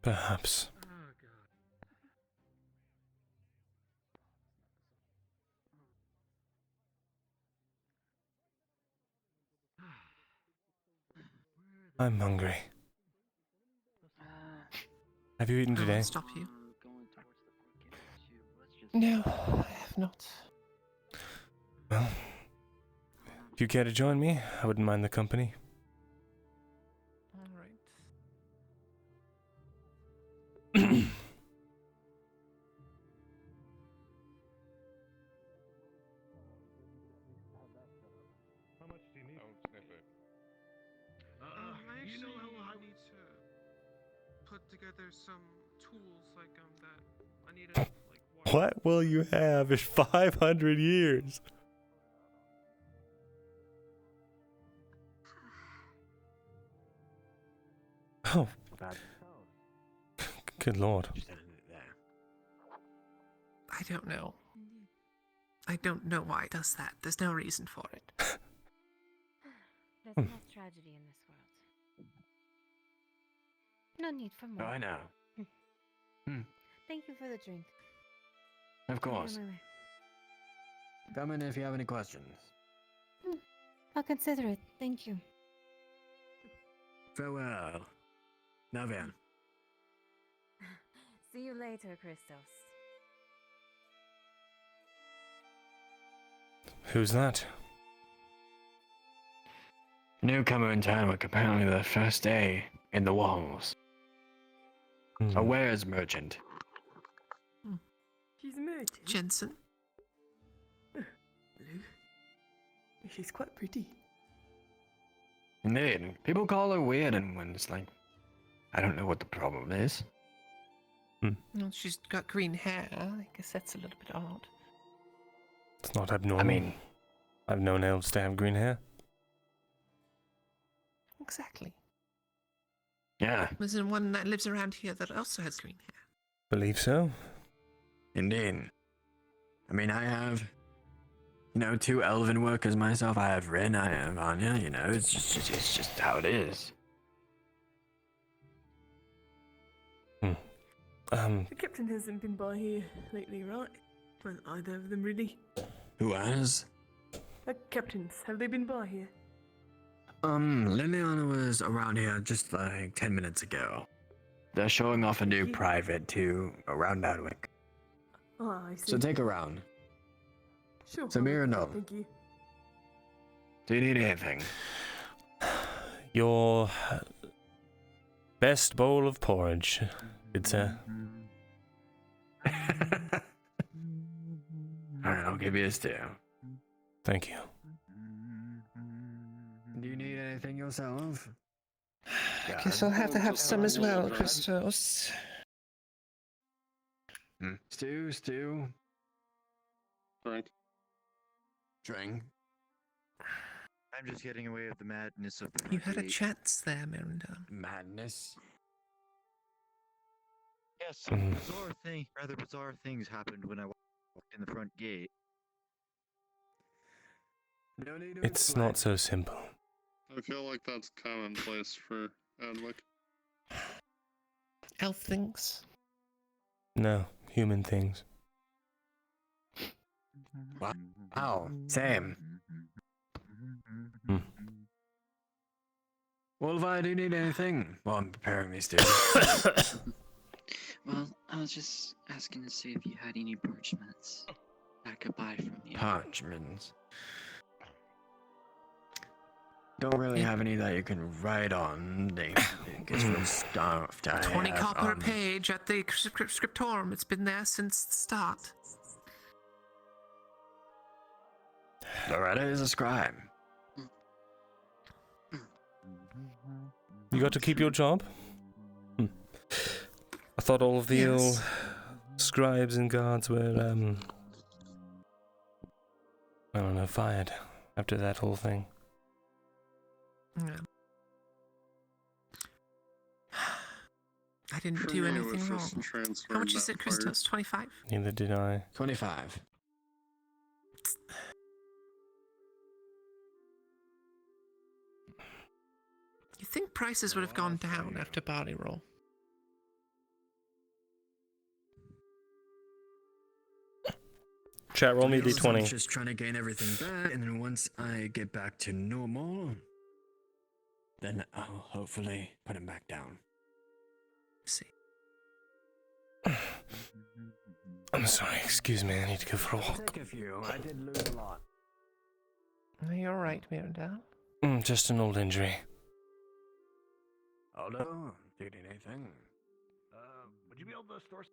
[SPEAKER 1] Perhaps. I'm hungry. Have you eaten
[SPEAKER 19] I
[SPEAKER 1] today?
[SPEAKER 19] won't stop you. No, I have not.
[SPEAKER 1] Well, if you care to join me, I wouldn't mind the company.
[SPEAKER 19] Alright.
[SPEAKER 8] How much do you need?
[SPEAKER 4] I actually need to put together some tools like that. I need to like.
[SPEAKER 1] What will you have in 500 years? Oh. Good lord.
[SPEAKER 19] I don't know. I don't know why it does that. There's no reason for it.
[SPEAKER 16] There's enough tragedy in this world. No need for more.
[SPEAKER 21] Oh, I know.
[SPEAKER 16] Thank you for the drink.
[SPEAKER 21] Of
[SPEAKER 16] I'm on
[SPEAKER 21] course.
[SPEAKER 16] my way.
[SPEAKER 21] Come in if you have any questions.
[SPEAKER 16] I'll consider it. Thank you.
[SPEAKER 21] Farewell. Navian.
[SPEAKER 16] See you later, Christos.
[SPEAKER 1] Who's that?
[SPEAKER 21] Newcomer in town, apparently the first day in the walls. A wares merchant.
[SPEAKER 5] She's a merchant.
[SPEAKER 19] Jensen.
[SPEAKER 5] Hello. She's quite pretty.
[SPEAKER 21] Indeed. People call her weird, and when it's like, I don't know what the problem is.
[SPEAKER 19] Well, she's got green hair. I guess that's a little bit odd.
[SPEAKER 1] It's not abnormal.
[SPEAKER 21] I mean,
[SPEAKER 1] I've known elves to have green hair.
[SPEAKER 19] Exactly.
[SPEAKER 21] Yeah.
[SPEAKER 19] There's one that lives around here that also has green hair.
[SPEAKER 1] Believe so.
[SPEAKER 21] Indeed. I mean, I have, 2 elven workers myself. I have Rin, I have Anya, it's just how it is.
[SPEAKER 5] The captain hasn't been by here lately, right? Well, either of them, really.
[SPEAKER 21] Who has?
[SPEAKER 5] Captains, have they been by here?
[SPEAKER 21] Liliana was around here just like 10 minutes ago. They're showing off a new private too around Adwick.
[SPEAKER 5] Oh, I see.
[SPEAKER 21] So take a round.
[SPEAKER 5] Sure.
[SPEAKER 21] So Myrindal,
[SPEAKER 5] Thank you.
[SPEAKER 21] do you need anything?
[SPEAKER 1] Your best bowl of porridge, good sir.
[SPEAKER 21] Alright, I'll give you a stew.
[SPEAKER 1] Thank you.
[SPEAKER 21] Do you need anything yourself?
[SPEAKER 19] I guess I'll have to have some as well, Christos.
[SPEAKER 21] Stew.
[SPEAKER 6] Drink.
[SPEAKER 22] I'm just getting away with the madness of the
[SPEAKER 19] You had a
[SPEAKER 22] gate.
[SPEAKER 19] chance there, Myrindal.
[SPEAKER 21] Madness?
[SPEAKER 22] Yes, some rather bizarre things happened when I walked in the front gate.
[SPEAKER 21] No need to
[SPEAKER 1] It's not so simple.
[SPEAKER 23] I feel like that's commonplace for
[SPEAKER 3] And look.
[SPEAKER 19] Elf things.
[SPEAKER 1] No, human things.
[SPEAKER 21] Wow. Same. Well, if I do need anything while I'm preparing these dudes.
[SPEAKER 14] Well, I was just asking to see if you had any parchments I could buy from you.
[SPEAKER 21] Parchments. Don't really have any that you can write on. They get real stuffed.
[SPEAKER 19] 20 copper a page at the scriptorum. It's been there since the start.
[SPEAKER 21] Loretta is a scribe.
[SPEAKER 1] You got to keep your job? I thought all of the old scribes and guards were, I don't know, fired after that whole thing.
[SPEAKER 19] Yeah. I didn't do anything wrong. How much is it, Christos? 25?
[SPEAKER 1] Neither did I.
[SPEAKER 21] 25.
[SPEAKER 19] You think prices would have gone down after barley roll?
[SPEAKER 1] Chat, roll me d20.
[SPEAKER 21] I'm just trying to gain everything back, and then once I get back to normal, then I'll hopefully put him back down.
[SPEAKER 19] See.
[SPEAKER 1] I'm sorry, excuse me, I need to go for a walk.
[SPEAKER 21] Take a few. I did lose a lot.
[SPEAKER 19] Are you alright, Myrindal?
[SPEAKER 1] Just an old injury.
[SPEAKER 21] Oh no, do you need anything?
[SPEAKER 11] Would you be able to store?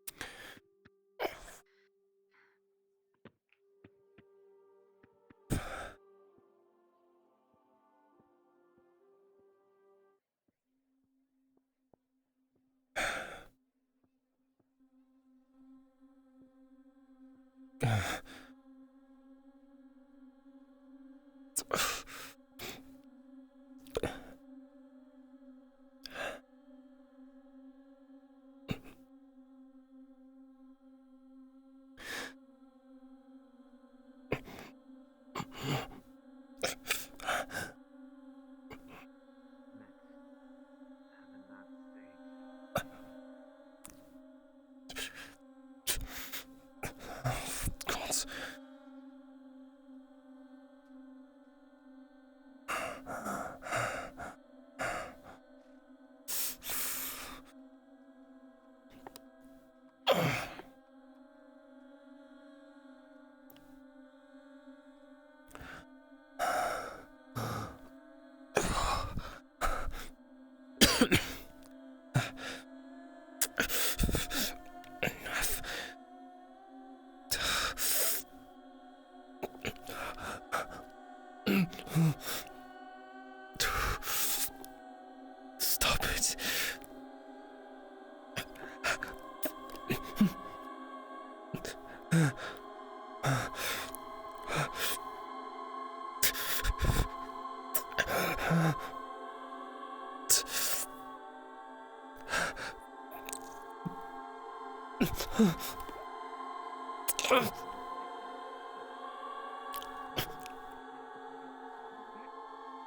[SPEAKER 1] Stop it.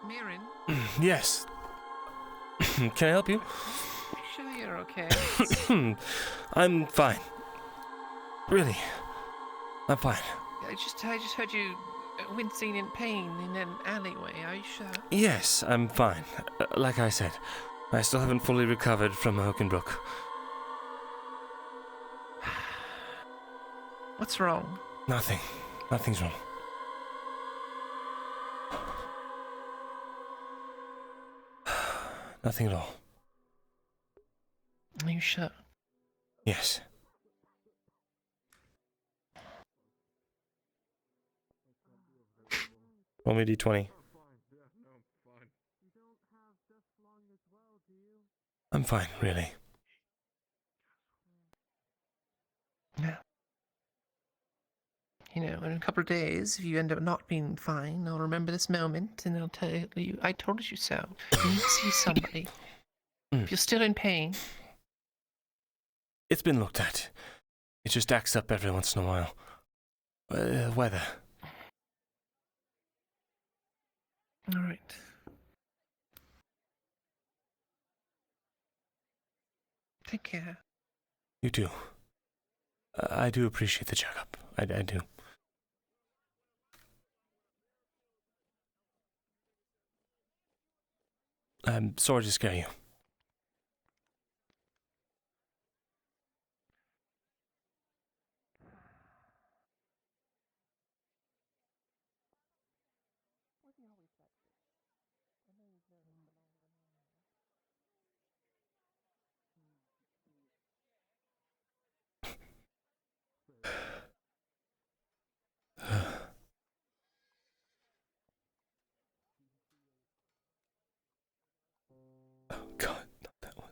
[SPEAKER 19] Mirin?
[SPEAKER 1] Yes. Can I help you?
[SPEAKER 19] Sure you're okay.
[SPEAKER 1] I'm fine. Really. I'm fine.
[SPEAKER 19] I just heard you wincing in pain in an alleyway. Are you sure?
[SPEAKER 1] Yes, I'm fine. Like I said, I still haven't fully recovered from Oakenbrook.
[SPEAKER 19] What's wrong?
[SPEAKER 1] Nothing. Nothing's wrong. Nothing at all.
[SPEAKER 19] Are you sure?
[SPEAKER 1] Yes. Roll me d20. I'm fine, really.
[SPEAKER 19] Yeah. You know, in a couple of days, if you end up not being fine, I'll remember this moment and I'll tell you, I told you so. You need to see somebody. If you're still in pain.
[SPEAKER 1] It's been looked at. It just acts up every once in a while. Weather.
[SPEAKER 19] All right. Take care.
[SPEAKER 1] You too. I do appreciate the checkup. I do. I'm sorry to scare you. Oh God, not that one.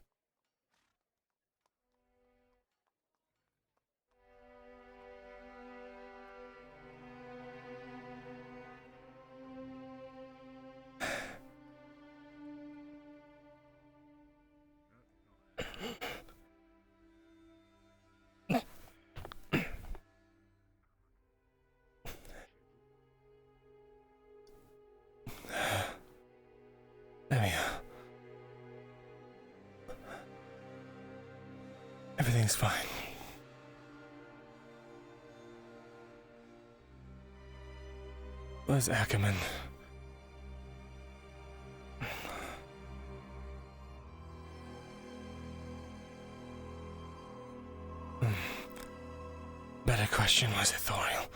[SPEAKER 1] There we go. Everything's fine. Where's Ackerman? Better question, was it Thoriel?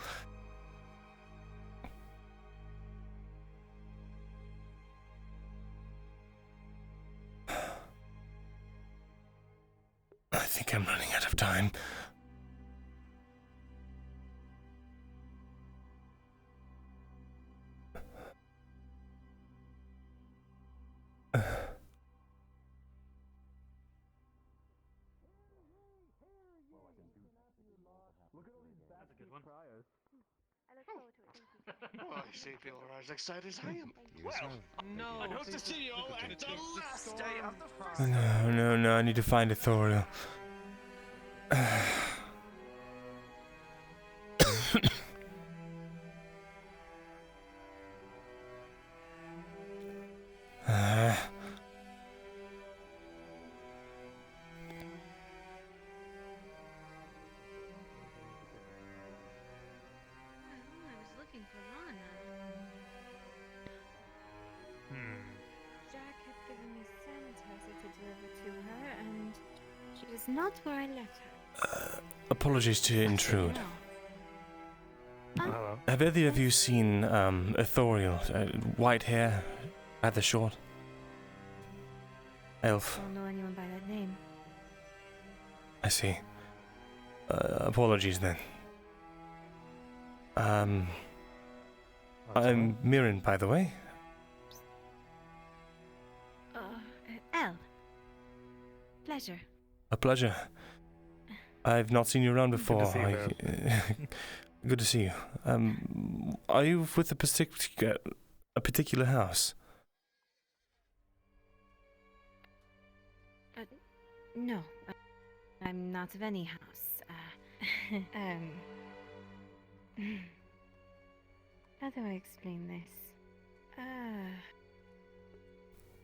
[SPEAKER 1] I think I'm running out of time.
[SPEAKER 11] Oh, I see people are as excited as I am. Well,
[SPEAKER 4] No.
[SPEAKER 11] I hope to see you all at the last day of the
[SPEAKER 1] No, I need to find a Thoriel.
[SPEAKER 16] I was looking for Lana. Jack had given me sanitizer to deliver to her, and she is not where I left her.
[SPEAKER 1] Apologies to intrude.
[SPEAKER 8] Hello.
[SPEAKER 1] Have either of you seen a Thoriel? White hair, rather short. Elf.
[SPEAKER 16] Don't know anyone by that name.
[SPEAKER 1] I see. Apologies then. I'm Myrindal, by the way.
[SPEAKER 16] Elle. Pleasure.
[SPEAKER 1] A pleasure. I've not seen you around before.
[SPEAKER 8] to see you,
[SPEAKER 1] Good to see you. Are you with a particular house?
[SPEAKER 16] No, I'm not of any house. How do I explain this?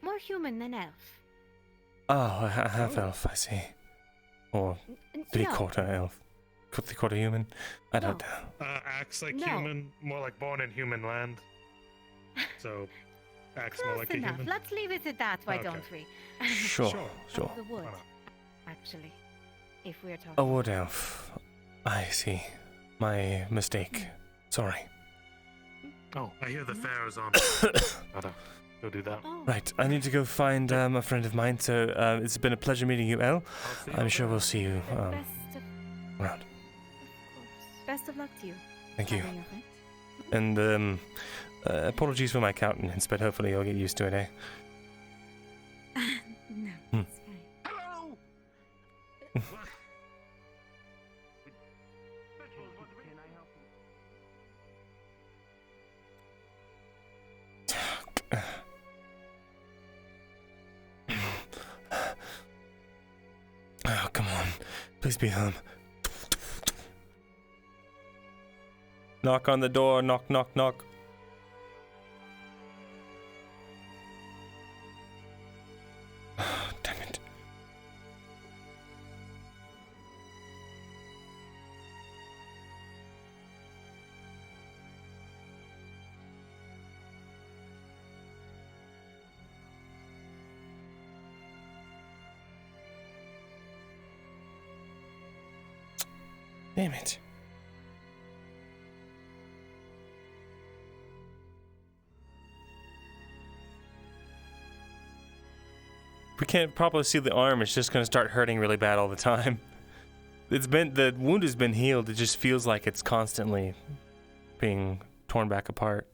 [SPEAKER 16] More human than elf.
[SPEAKER 1] Oh, a half elf, I see. Or three-quarter elf. Three-quarter human? I don't know.
[SPEAKER 8] Acts like
[SPEAKER 16] No.
[SPEAKER 8] human, more like born in human land. So, acts more
[SPEAKER 16] Close
[SPEAKER 8] like a
[SPEAKER 16] enough.
[SPEAKER 8] human.
[SPEAKER 16] Let's leave it at that, why
[SPEAKER 8] Okay.
[SPEAKER 16] don't we?
[SPEAKER 1] Sure.
[SPEAKER 16] Of the wood, actually. If we're talking.
[SPEAKER 1] A wood elf. I see. My mistake. Sorry.
[SPEAKER 8] Oh, I hear the fair is on. Gotta go do that.
[SPEAKER 1] Right, I need to go find a friend of mine, so it's been a pleasure meeting you, Elle. I'm sure we'll see you around.
[SPEAKER 16] Best of luck to you.
[SPEAKER 1] Thank you.
[SPEAKER 16] Having your friend.
[SPEAKER 1] And apologies for my countenance, but hopefully you'll get used to it, eh?
[SPEAKER 16] No,
[SPEAKER 1] Hmm.
[SPEAKER 16] it's fine.
[SPEAKER 11] Hello!
[SPEAKER 1] Oh, come on. Please be home. Knock on the door. Knock, knock, knock. Oh, damn it. Damn it. We can't properly see the arm. It's just going to start hurting really bad all the time. The wound has been healed. It just feels like it's constantly being torn back apart.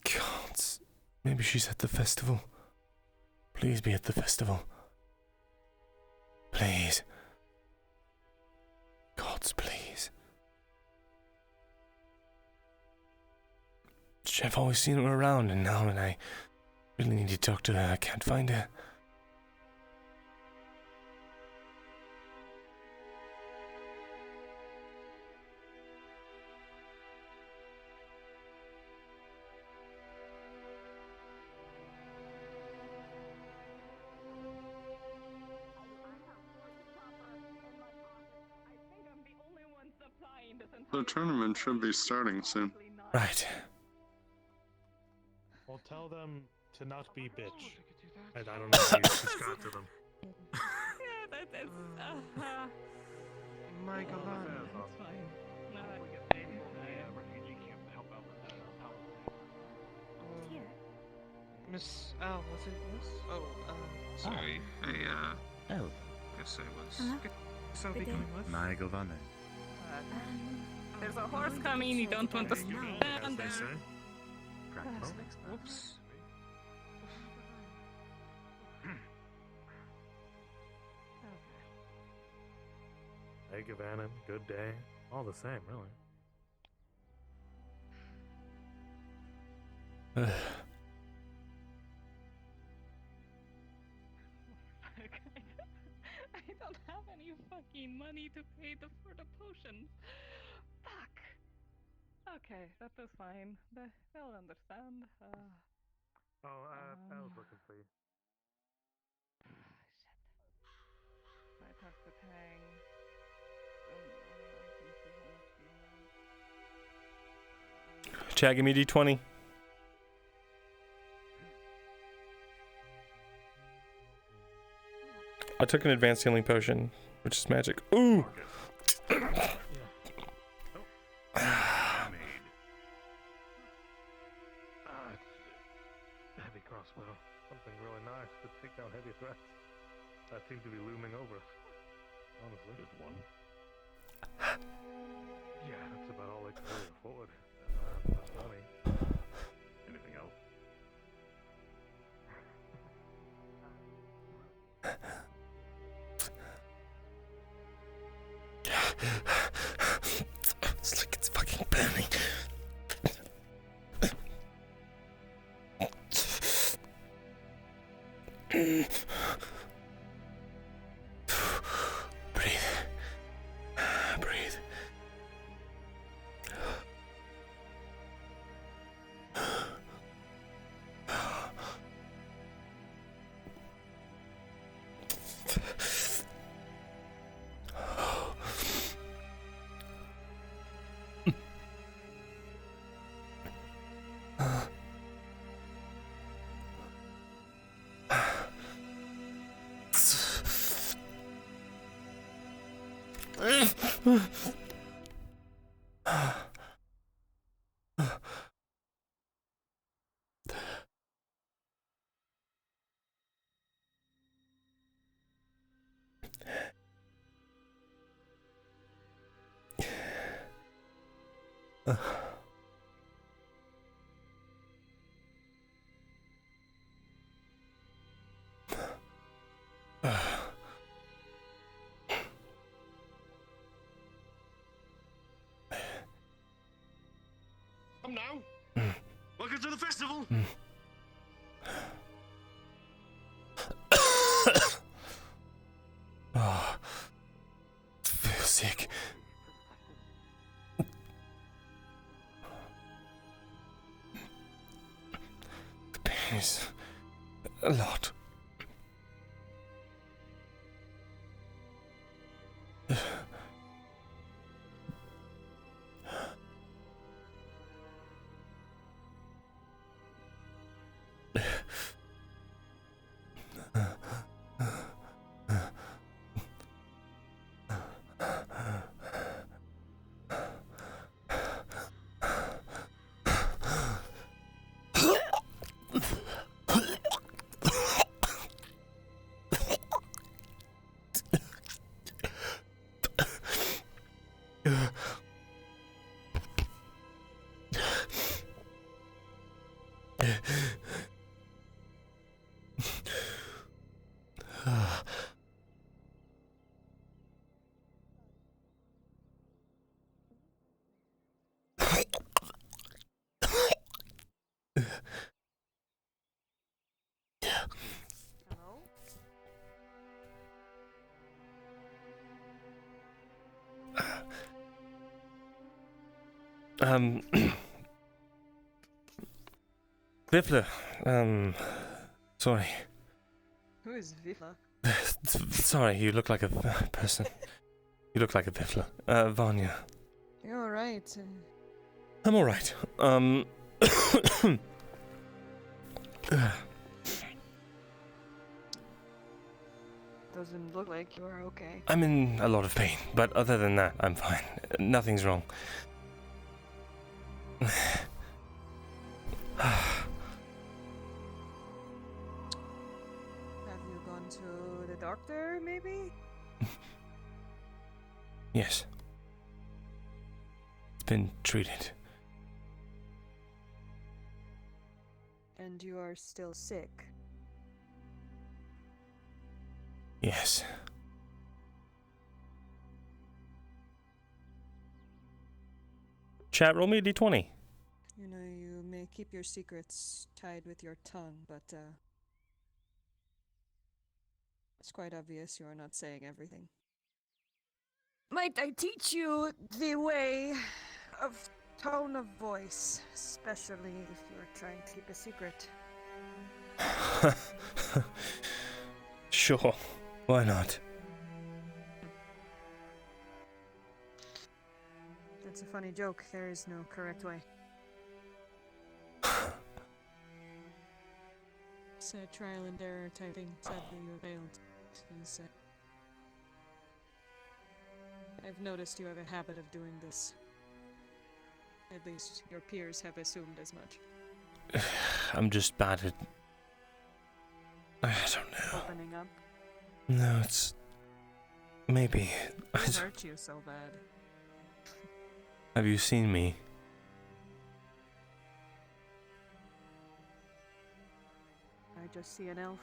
[SPEAKER 1] Gods. Maybe she's at the festival. Please be at the festival. Please. Gods, please. I've always seen her around, and now when I really need to talk to her, I can't find her.
[SPEAKER 3] The tournament should be starting soon.
[SPEAKER 1] Right.
[SPEAKER 8] Well, tell them to not be bitch. And I don't know if you subscribe to them.
[SPEAKER 13] Yeah, that is.
[SPEAKER 4] My God.
[SPEAKER 13] That's fine. No,
[SPEAKER 4] Miss Al, was it Miss? Oh, sorry.
[SPEAKER 9] Oh.
[SPEAKER 4] Guess I was.
[SPEAKER 9] Hello.
[SPEAKER 4] So be going with.
[SPEAKER 9] My Govane.
[SPEAKER 13] There's a horse coming. You don't want to stand
[SPEAKER 8] As they
[SPEAKER 13] there.
[SPEAKER 8] say.
[SPEAKER 4] Whoops.
[SPEAKER 8] Hey, Gavanin, good day. All the same, really.
[SPEAKER 13] I don't have any fucking money to pay for the potions. Fuck. Okay, that is fine. They'll understand.
[SPEAKER 8] I was looking for you.
[SPEAKER 13] Might have to hang. I can see how much we have.
[SPEAKER 1] Chat, give me D20. I took an advanced healing potion, which is magic. Ooh!
[SPEAKER 8] Heavy crossbow. Something really nice to take down heavy threats that seem to be looming over us. Honestly. Just one? Yeah, that's about all I can really afford. That's money. Anything else?
[SPEAKER 1] It's like it's fucking burning. Breathe. Breathe.
[SPEAKER 11] Come now. Welcome to the festival.
[SPEAKER 1] Oh, I feel sick. The pain is a lot. Vifla, sorry.
[SPEAKER 10] Who is Vifla?
[SPEAKER 1] Sorry, you look like a person. You look like a Vifla. Vanya.
[SPEAKER 10] You're alright.
[SPEAKER 1] I'm alright.
[SPEAKER 10] Doesn't look like you're okay.
[SPEAKER 1] I'm in a lot of pain, but other than that, I'm fine. Nothing's wrong.
[SPEAKER 10] Have you gone to the doctor, maybe?
[SPEAKER 1] Yes. It's been treated.
[SPEAKER 10] And you are still sick?
[SPEAKER 1] Yes. Chat, roll me a d20.
[SPEAKER 10] You know, you may keep your secrets tied with your tongue, but, it's quite obvious you are not saying everything. Might I teach you the way of tone of voice, especially if you're trying to keep a secret?
[SPEAKER 1] Sure. Why not?
[SPEAKER 10] That's a funny joke. There is no correct way. It's a trial and error type thing. Sadly, you failed. I've noticed you have a habit of doing this. At least your peers have assumed as much.
[SPEAKER 1] I'm just bad at... I don't know.
[SPEAKER 10] Opening up.
[SPEAKER 1] No, it's... Maybe.
[SPEAKER 10] Who hurt you so bad?
[SPEAKER 1] Have you seen me?
[SPEAKER 10] I just see an elf.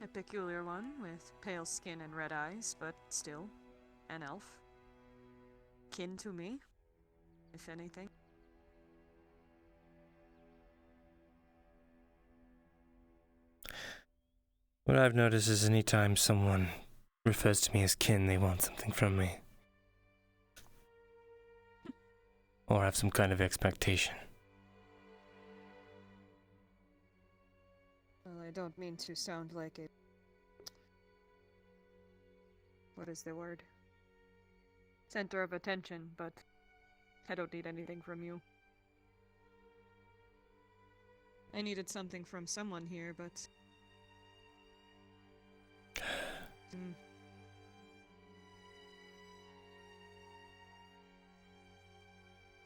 [SPEAKER 10] A peculiar one, with pale skin and red eyes, but still, an elf. Kin to me, if anything.
[SPEAKER 1] What I've noticed is anytime someone refers to me as kin, they want something from me. Or have some kind of expectation.
[SPEAKER 10] Well, I don't mean to sound like a... What is the word? Center of attention, but I don't need anything from you. I needed something from someone here, but...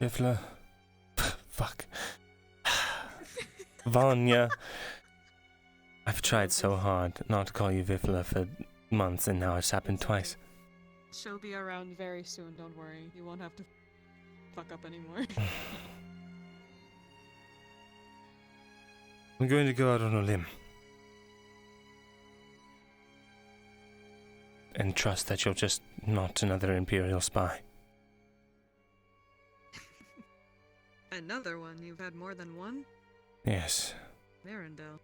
[SPEAKER 1] Vifla. Fuck. Vanya. I've tried so hard not to call you Vifla for months, and now it's happened twice.
[SPEAKER 10] She'll be around very soon, don't worry. You won't have to fuck up anymore.
[SPEAKER 1] I'm going to go out on a limb. And trust that you're just not another Imperial spy.
[SPEAKER 10] Another one? You've had more than one?
[SPEAKER 1] Yes.
[SPEAKER 10] Myrindal.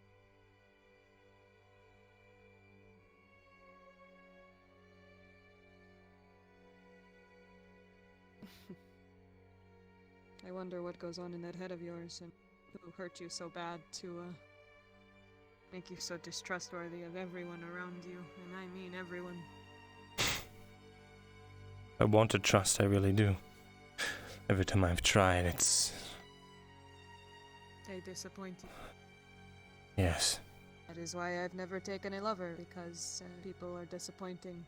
[SPEAKER 10] I wonder what goes on in that head of yours and who hurt you so bad to, make you so distrustworthy of everyone around you. And I mean everyone.
[SPEAKER 1] I want to trust, I really do. Every time I've tried, it's...
[SPEAKER 10] They disappoint you.
[SPEAKER 1] Yes.
[SPEAKER 10] That is why I've never taken a lover, because people are disappointing.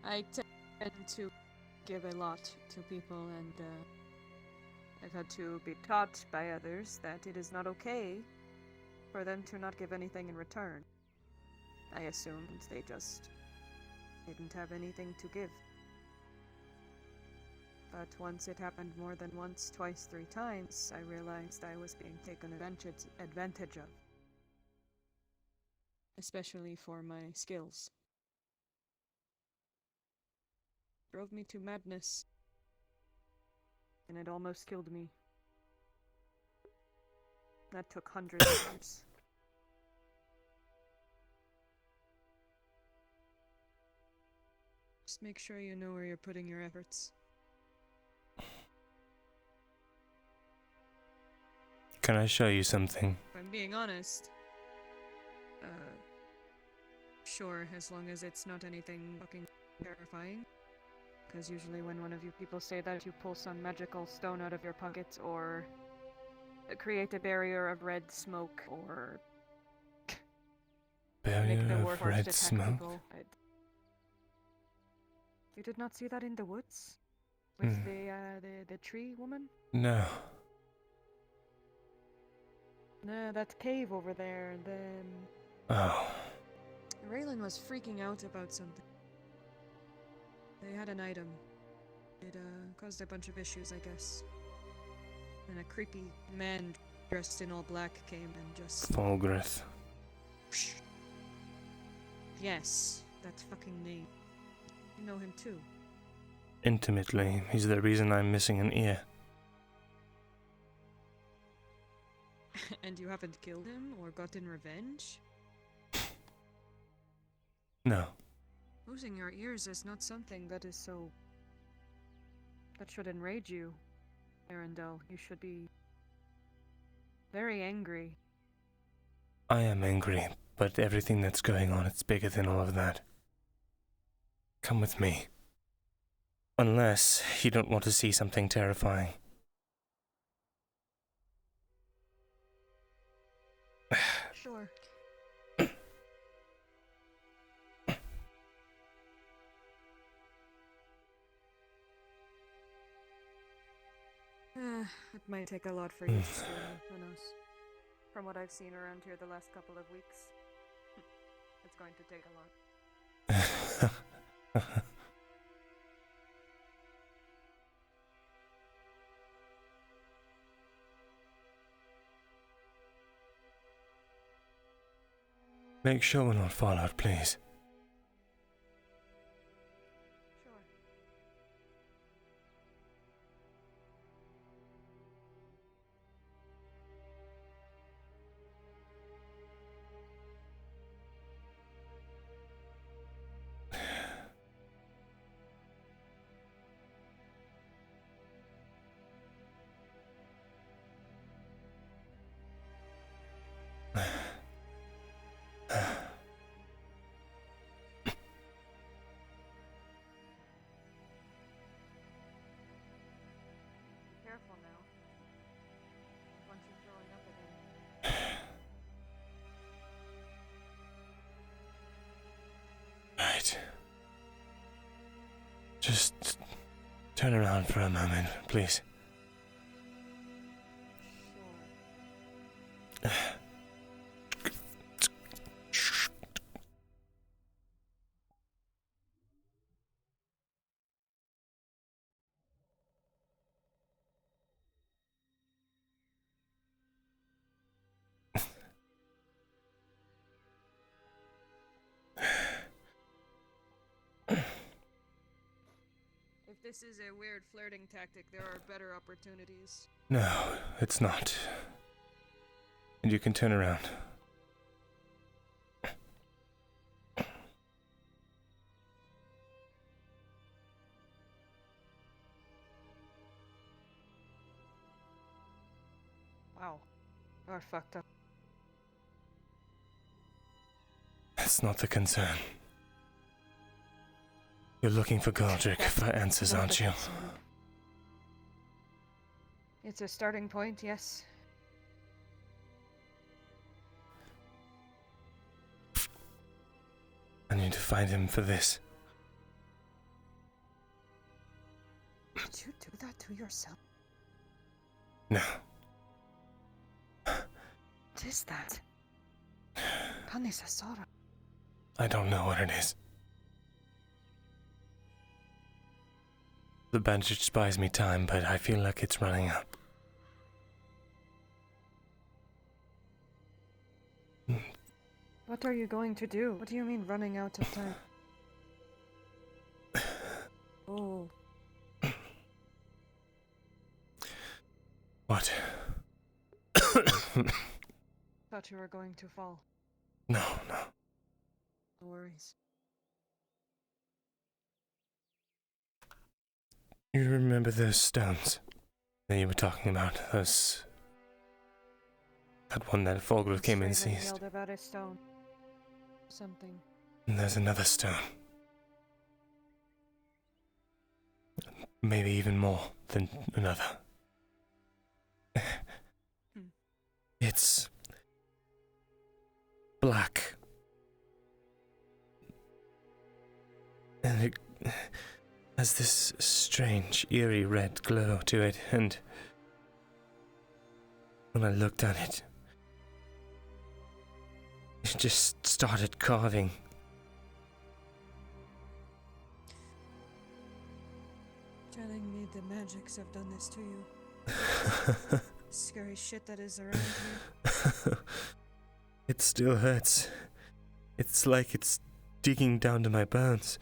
[SPEAKER 10] I tend to give a lot to people, and I've had to be taught by others that it is not okay for them to not give anything in return. I assumed they just didn't have anything to give. But once it happened more than once, twice, 3 times, I realized I was being taken advantage of. Especially for my skills. Drove me to madness. And it almost killed me. That took hundreds of years. Just make sure you know where you're putting your efforts.
[SPEAKER 1] Can I show you something?
[SPEAKER 10] If I'm being honest, sure, as long as it's not anything fucking terrifying. Because usually when one of you people say that, you pull some magical stone out of your pocket, or create a barrier of red smoke, or make the
[SPEAKER 1] Barrier
[SPEAKER 10] warforged
[SPEAKER 1] of red
[SPEAKER 10] attack
[SPEAKER 1] smoke?
[SPEAKER 10] people. You did not see that in the woods? With the tree woman?
[SPEAKER 1] No.
[SPEAKER 10] No, that cave over there,
[SPEAKER 1] Oh.
[SPEAKER 10] Raylan was freaking out about something. They had an item. It caused a bunch of issues, I guess. And a creepy man dressed in all black came and just...
[SPEAKER 1] Fulgrith.
[SPEAKER 10] Yes, that fucking name. You know him too.
[SPEAKER 1] Intimately. He's the reason I'm missing an ear.
[SPEAKER 10] And you haven't killed him or gotten revenge?
[SPEAKER 1] No.
[SPEAKER 10] Losing your ears is not something that is so... that should enrage you, Myrindal. You should be... very angry.
[SPEAKER 1] I am angry, but everything that's going on, it's bigger than all of that. Come with me. Unless you don't want to see something terrifying.
[SPEAKER 10] Sure. It might take a lot for you to steal me, who knows. From what I've seen around here the last couple of weeks, it's going to take a lot.
[SPEAKER 1] Make sure we're not Fallout, please.
[SPEAKER 10] Careful now. Once you're throwing up again.
[SPEAKER 1] Right. Just turn around for a moment, please.
[SPEAKER 10] If this is a weird flirting tactic, there are better opportunities.
[SPEAKER 1] No, it's not. And you can turn around.
[SPEAKER 10] Wow. You're fucked up.
[SPEAKER 1] That's not the concern. You're looking for Godric for answers, aren't you?
[SPEAKER 10] It's a starting point, yes.
[SPEAKER 1] I need to find him for this.
[SPEAKER 10] Did you do that to yourself?
[SPEAKER 1] No.
[SPEAKER 10] What is that? Thesalor.
[SPEAKER 1] I don't know what it is. The bandage buys me time, but I feel like it's running out.
[SPEAKER 10] What are you going to do? What do you mean running out of time? Oh.
[SPEAKER 1] What?
[SPEAKER 10] Thought you were going to fall.
[SPEAKER 1] No, no.
[SPEAKER 10] No worries.
[SPEAKER 1] You remember those stones that you were talking about? That one that Fogel came and
[SPEAKER 10] Straven
[SPEAKER 1] seized.
[SPEAKER 10] yelled about a stone. Something.
[SPEAKER 1] And there's another stone. Maybe even more than another. It's black. And it has this strange, eerie red glow to it, and when I looked at it, it just started carving.
[SPEAKER 10] Telling me the magics have done this to you. Scary shit that is around here.
[SPEAKER 1] It still hurts. It's like it's digging down to my bones.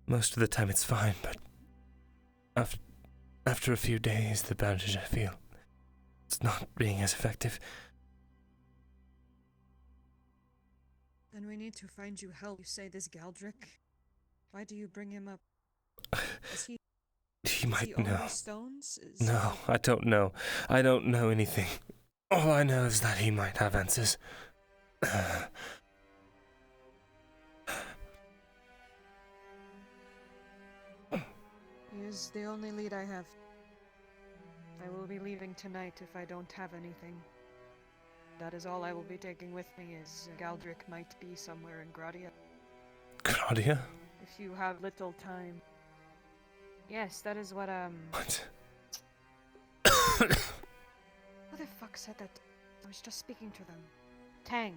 [SPEAKER 1] Most of the time it's fine, but after a few days, the bandage I feel, it's not being as effective.
[SPEAKER 10] Then we need to find you help. You say this Galdrick? Why do you bring him up? Is he...
[SPEAKER 1] He might know.
[SPEAKER 10] Only stones?
[SPEAKER 1] No, I don't know. I don't know anything. All I know is that he might have answers.
[SPEAKER 10] He is the only lead I have. I will be leaving tonight if I don't have anything. That is all I will be taking with me, is Galdrick might be somewhere in Gradia.
[SPEAKER 1] Gradia?
[SPEAKER 10] If you have little time. Yes, that is what,
[SPEAKER 1] What?
[SPEAKER 10] Who the fuck said that? I was just speaking to them. Tang.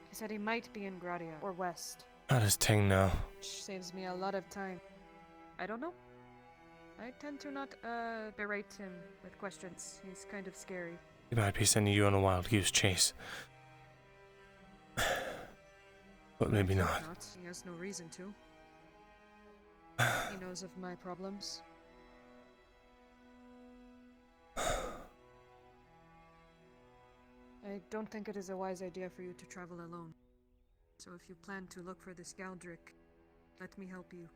[SPEAKER 10] He said he might be in Gradia, or west.
[SPEAKER 1] How does Ting know?
[SPEAKER 10] Which saves me a lot of time. I don't know. I tend to not, berate him with questions. He's kind of scary.
[SPEAKER 1] He might be sending you on a wild goose chase. But maybe not.
[SPEAKER 10] He has no reason to. He knows of my problems. I don't think it is a wise idea for you to travel alone. So if you plan to look for this Galdrick, let me help you.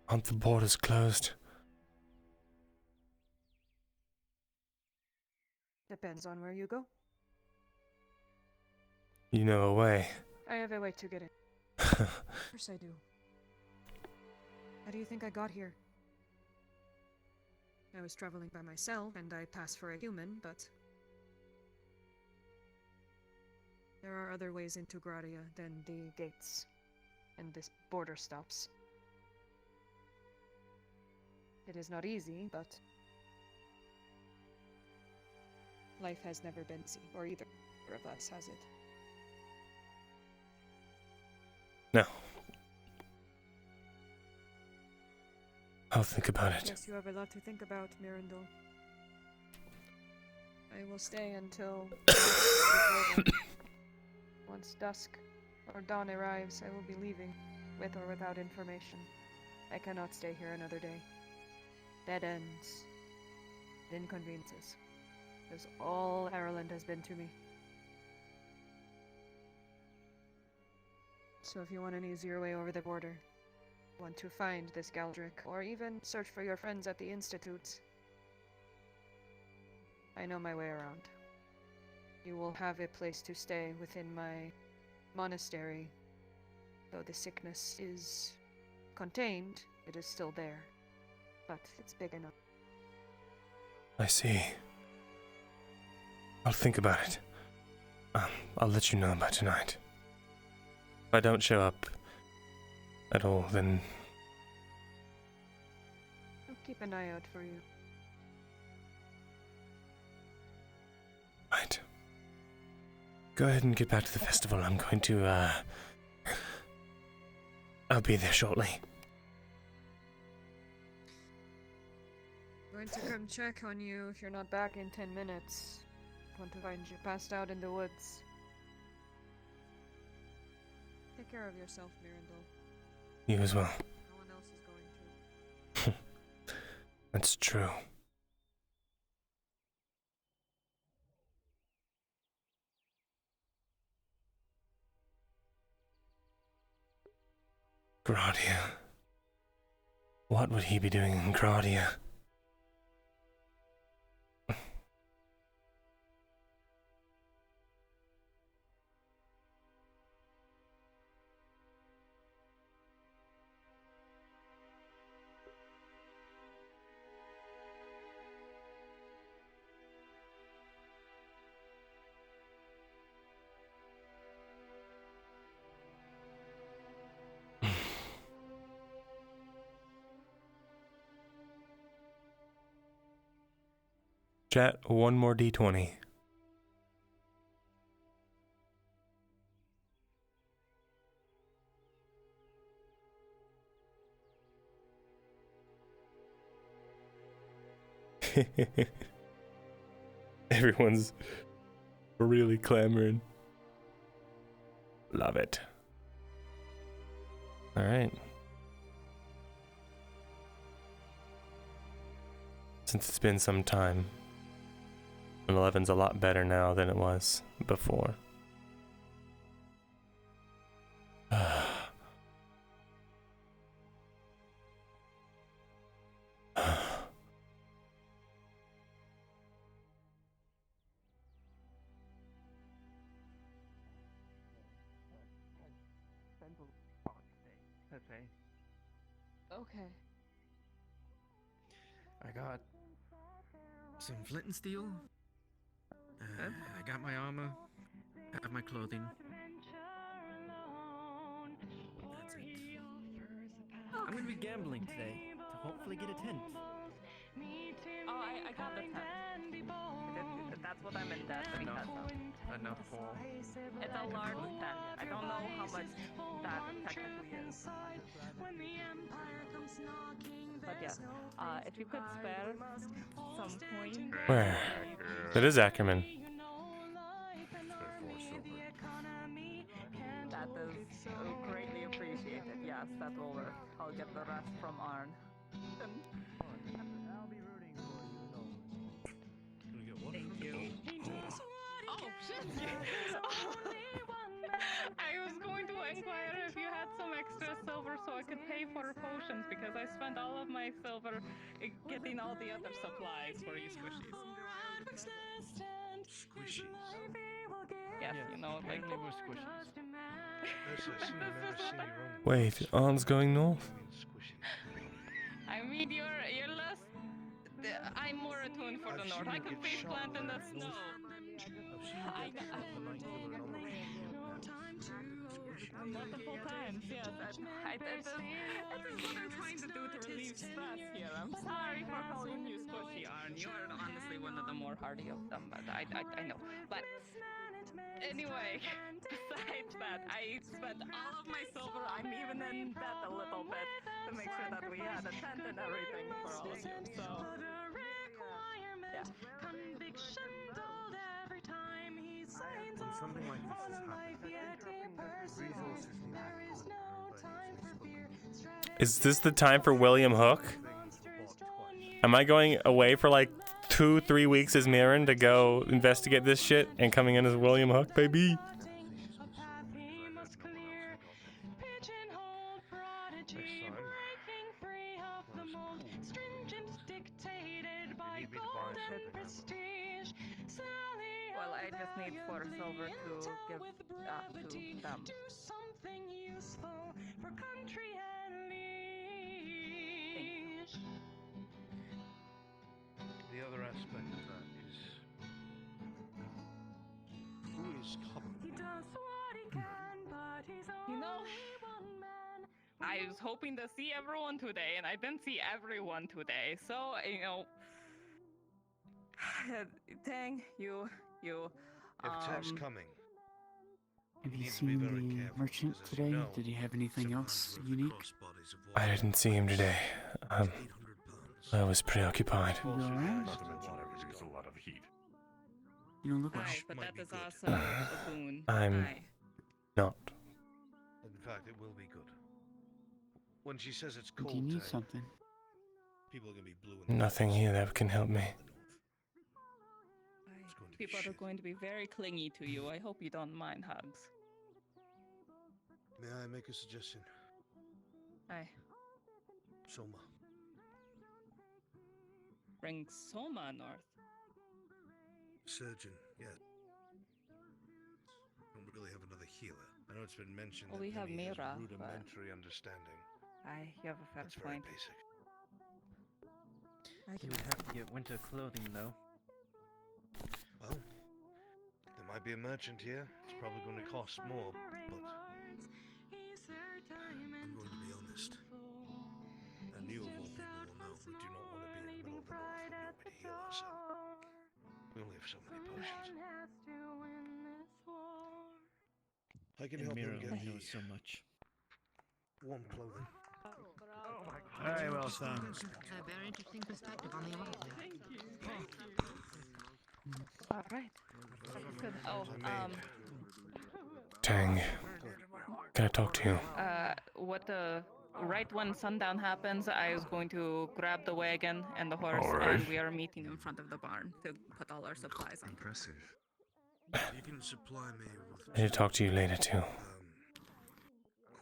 [SPEAKER 1] Aren't the borders closed?
[SPEAKER 10] Depends on where you go.
[SPEAKER 1] You know a way.
[SPEAKER 10] I have a way to get in. Of course I do. How do you think I got here? I was traveling by myself, and I passed for a human, but... there are other ways into Gradia than the gates and the border stops. It is not easy, but... life has never been easy, or either of us has it.
[SPEAKER 1] No. I'll think about it.
[SPEAKER 10] Yes, you have a lot to think about, Myrindal. I will stay until... Once dusk or dawn arrives, I will be leaving, with or without information. I cannot stay here another day. Dead ends. Inconveniences. That's all Ireland has been to me. So if you want an easier way over the border, want to find this Galdrick, or even search for your friends at the Institute, I know my way around. You will have a place to stay within my monastery. Though the sickness is contained, it is still there. But it's big enough.
[SPEAKER 1] I see. I'll think about it. I'll let you know by tonight. If I don't show up at all, then...
[SPEAKER 10] I'll keep an eye out for you.
[SPEAKER 1] Right. Go ahead and get back to the festival. I'm going to, I'll be there shortly.
[SPEAKER 10] Going to come check on you if you're not back in 10 minutes. Want to find you passed out in the woods. Take care of yourself, Myrindal.
[SPEAKER 1] You as well.
[SPEAKER 10] No one else is going to.
[SPEAKER 1] That's true. Gradia. What would he be doing in Gradia? Chat, one more D20. Everyone's really clamoring. Love it. All right. Since it's been some time, and 11's a lot better now than it was before.
[SPEAKER 10] Okay.
[SPEAKER 2] I got some flint and steel. I got my armor. I have my clothing. That's it. I'm gonna be gambling today to hopefully get a tent.
[SPEAKER 13] Oh, I got the tent. That's what I meant. That he has some.
[SPEAKER 2] Enough for.
[SPEAKER 13] It's a large tent. I don't know how much that technically is. But yeah, if you could spare some coin.
[SPEAKER 1] Where? That is Ackerman.
[SPEAKER 13] That is greatly appreciated. Yes, that will work. I'll get the rest from Arn. Thank you. Oh shit! I was going to inquire if you had some extra silver so I could pay for potions because I spent all of my silver getting all the other supplies for you squishies.
[SPEAKER 18] Squishies.
[SPEAKER 13] Yes, you know, like
[SPEAKER 2] Apparently we're squishies.
[SPEAKER 1] Wait, Arn's going north?
[SPEAKER 13] I mean, you're less. I'm more attuned for the north. I could face plant in the snow. Multiple times, yes. It is what I'm trying to do to relieve stress here. I'm sorry for calling you squishy, Arn. You're honestly one of the more hardy of them, but I know. But anyway, besides that, I spent all of my silver. I'm even in debt a little bit to make sure that we had a tent and everything for all of you. So, yeah.
[SPEAKER 18] When something like this is happening, resources need
[SPEAKER 1] Is this the time for William Hook? Am I going away for like 2-3 weeks as Mirren to go investigate this shit and coming in as William Hook, baby?
[SPEAKER 13] Well, I just need 4 silver to give to them.
[SPEAKER 18] The other aspect of that is who is coming.
[SPEAKER 13] You know, I was hoping to see everyone today, and I didn't see everyone today. So, you know, Tang, you.
[SPEAKER 18] If Tang's coming,
[SPEAKER 9] Have you
[SPEAKER 18] needs to be
[SPEAKER 9] seen
[SPEAKER 18] very
[SPEAKER 9] the
[SPEAKER 18] careful,
[SPEAKER 9] merchant
[SPEAKER 18] because as
[SPEAKER 9] today?
[SPEAKER 18] you know,
[SPEAKER 9] Did he have anything else unique?
[SPEAKER 1] I didn't see him today. I was preoccupied.
[SPEAKER 9] You alright?
[SPEAKER 7] Use a lot of heat.
[SPEAKER 9] You don't look well.
[SPEAKER 13] Hi, but that is also a boon.
[SPEAKER 1] I'm
[SPEAKER 13] Hi.
[SPEAKER 1] not.
[SPEAKER 18] in fact, it will be good. When she says it's
[SPEAKER 9] Do
[SPEAKER 18] cold,
[SPEAKER 9] you need
[SPEAKER 18] Tang,
[SPEAKER 9] something?
[SPEAKER 18] people are gonna be blue in the
[SPEAKER 1] Nothing here that can help me.
[SPEAKER 13] People are going to be very clingy to you. I hope you don't mind hugs.
[SPEAKER 18] May I make a suggestion?
[SPEAKER 13] Aye.
[SPEAKER 11] Soma.
[SPEAKER 13] Bring Soma north.
[SPEAKER 11] Surgeon, yeah. Don't really have another healer. I know it's been mentioned
[SPEAKER 13] Well,
[SPEAKER 11] that
[SPEAKER 13] we have
[SPEAKER 11] Vinny has
[SPEAKER 13] Mira, but-
[SPEAKER 11] rudimentary understanding.
[SPEAKER 13] Aye, you have a fair
[SPEAKER 11] That's very
[SPEAKER 13] point.
[SPEAKER 11] basic.
[SPEAKER 2] You would have to get winter clothing, though.
[SPEAKER 11] Well, there might be a merchant here. It's probably going to cost more, but I'm going to be honest. And you of all people will know we do not want to be in the middle of the north with nobody to heal ourselves. We only have so many potions. I can help
[SPEAKER 2] Mira
[SPEAKER 11] him get
[SPEAKER 2] only
[SPEAKER 11] the
[SPEAKER 2] knows so much.
[SPEAKER 11] warm clothing.
[SPEAKER 15] Oh my god.
[SPEAKER 2] Very well, son.
[SPEAKER 12] A very interesting perspective on the order.
[SPEAKER 15] Thank you.
[SPEAKER 13] All right. Good. Oh,
[SPEAKER 1] Tang, can I talk to you?
[SPEAKER 13] Right when sundown happens, I was going to grab the wagon and the horse,
[SPEAKER 1] Alright.
[SPEAKER 13] and we are meeting in front of the barn to put all our supplies on.
[SPEAKER 11] Impressive. You can supply me with
[SPEAKER 1] I need to talk to you later too.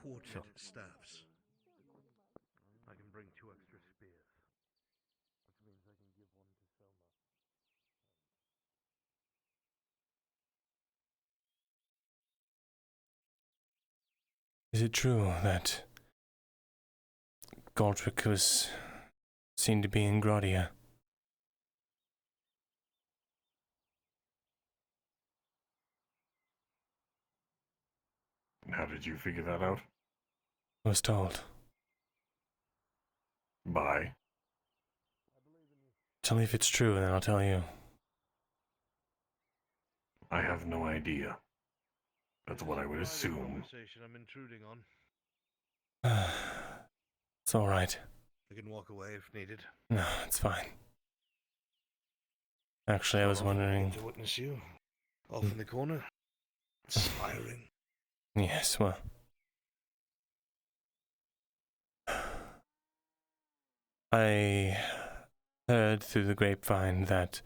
[SPEAKER 11] quartered staffs. I can bring 2 extra spears. Which means I can give one to Selma.
[SPEAKER 1] Is it true that Galdrick was seen to be in Gradia?
[SPEAKER 7] How did you figure that out?
[SPEAKER 1] I was told.
[SPEAKER 7] By?
[SPEAKER 1] Tell me if it's true, and then I'll tell you.
[SPEAKER 7] I have no idea. That's what I would assume.
[SPEAKER 11] Conversation I'm intruding on.
[SPEAKER 1] It's all right.
[SPEAKER 11] I can walk away if needed.
[SPEAKER 1] No, it's fine. Actually, I was wondering.
[SPEAKER 11] To witness you, off in the corner, smiling.
[SPEAKER 1] Yes, well. I heard through the grapevine that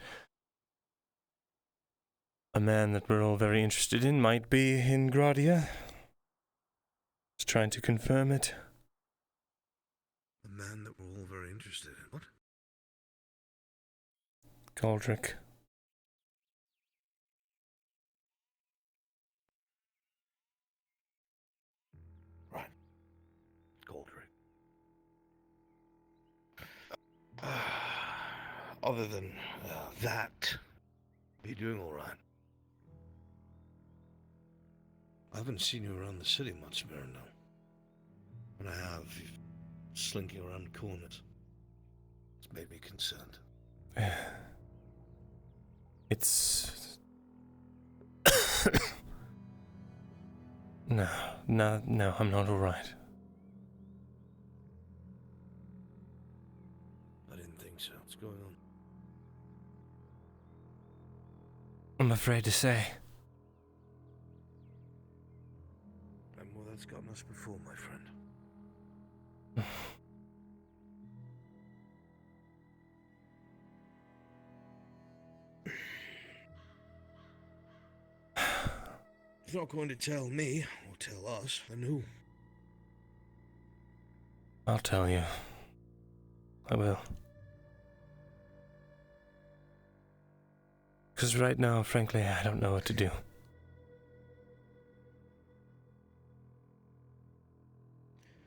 [SPEAKER 1] a man that we're all very interested in might be in Gradia. Just trying to confirm it.
[SPEAKER 11] A man that we're all very interested in. What?
[SPEAKER 1] Galdrick.
[SPEAKER 11] Right. Galdrick. Other than that, are you doing all right? I haven't seen you around the city much, Myrindal. When I have, you're slinking around corners. It's made me concerned.
[SPEAKER 1] It's... No, I'm not all right.
[SPEAKER 11] I didn't think so. What's going on?
[SPEAKER 1] I'm afraid to say.
[SPEAKER 11] And well, that's gotten us before, my friend. He's not going to tell me, or tell us, and who?
[SPEAKER 1] I'll tell you. I will. Because right now, frankly, I don't know what to do.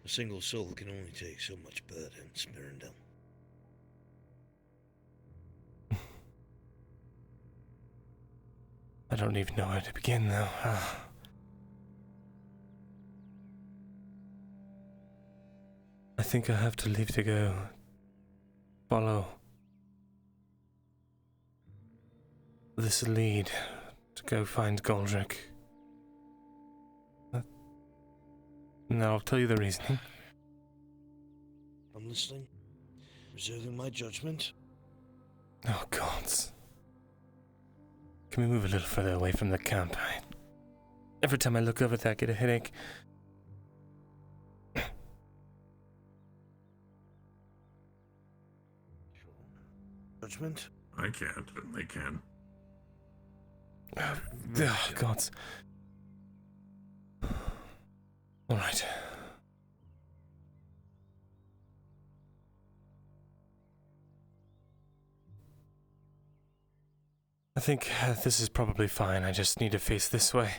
[SPEAKER 11] A single soul can only take so much burden, Myrindal.
[SPEAKER 1] I don't even know where to begin, though. I think I have to leave to go follow this lead to go find Galdrick. And I'll tell you the reasoning.
[SPEAKER 11] I'm listening, reserving my judgment.
[SPEAKER 1] Oh, gods. Can we move a little further away from the camp? Every time I look over there, I get a headache.
[SPEAKER 11] Judgment?
[SPEAKER 7] I can't, but they can.
[SPEAKER 1] Oh, gods. All right. I think this is probably fine. I just need to face this way.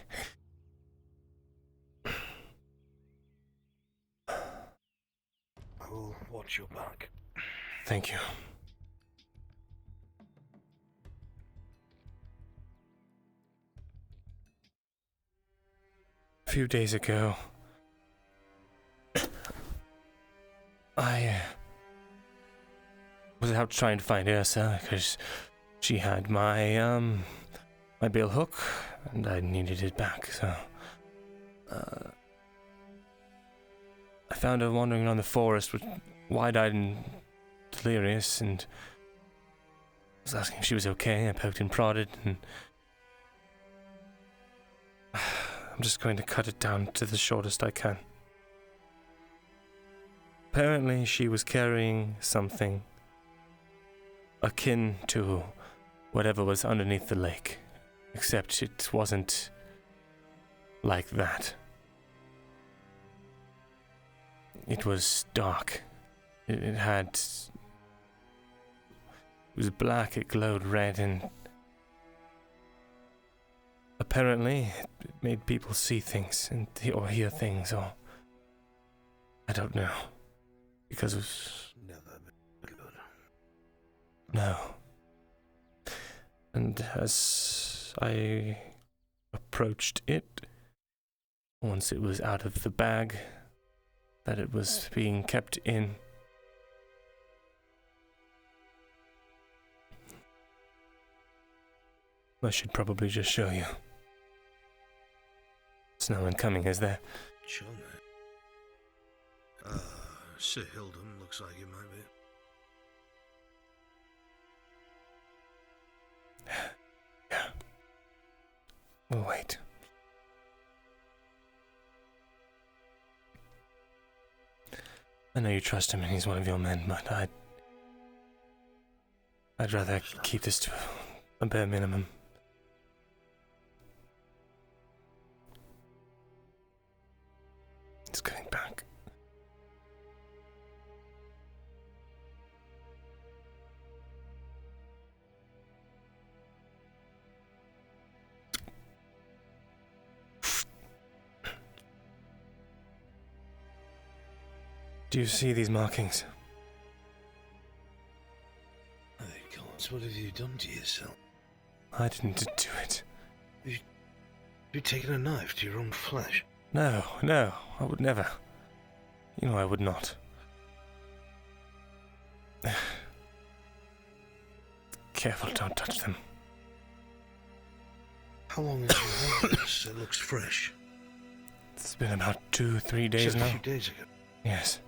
[SPEAKER 11] I will watch your back.
[SPEAKER 1] Thank you. A few days ago, I was out trying to find Ursa because she had my my bill hook and I needed it back, so I found her wandering around the forest with wide-eyed and delirious, and was asking if she was okay. I poked and prodded, and I'm just going to cut it down to the shortest I can. Apparently, she was carrying something akin to whatever was underneath the lake, except it wasn't like that. It was dark. It was black, it glowed red, and apparently it made people see things or hear things, or I don't know, because it was
[SPEAKER 11] never been good.
[SPEAKER 1] No. And as I approached it, once it was out of the bag that it was being kept in, I should probably just show you. There's no one coming, is there?
[SPEAKER 11] Sure, mate. Sir Hilden looks like it might be.
[SPEAKER 1] Yeah. We'll wait. I know you trust him and he's one of your men, but I'd rather keep this to a bare minimum. It's coming back. Do you see these markings?
[SPEAKER 11] My God, what have you done to yourself?
[SPEAKER 1] I didn't do it.
[SPEAKER 11] You've taken a knife to your own flesh.
[SPEAKER 1] No, I would never. You know I would not. Careful, don't touch them.
[SPEAKER 11] How long has you had this? It looks fresh.
[SPEAKER 1] It's been about 2-3 days
[SPEAKER 11] Just
[SPEAKER 1] now.
[SPEAKER 11] a few days ago.
[SPEAKER 1] Yes.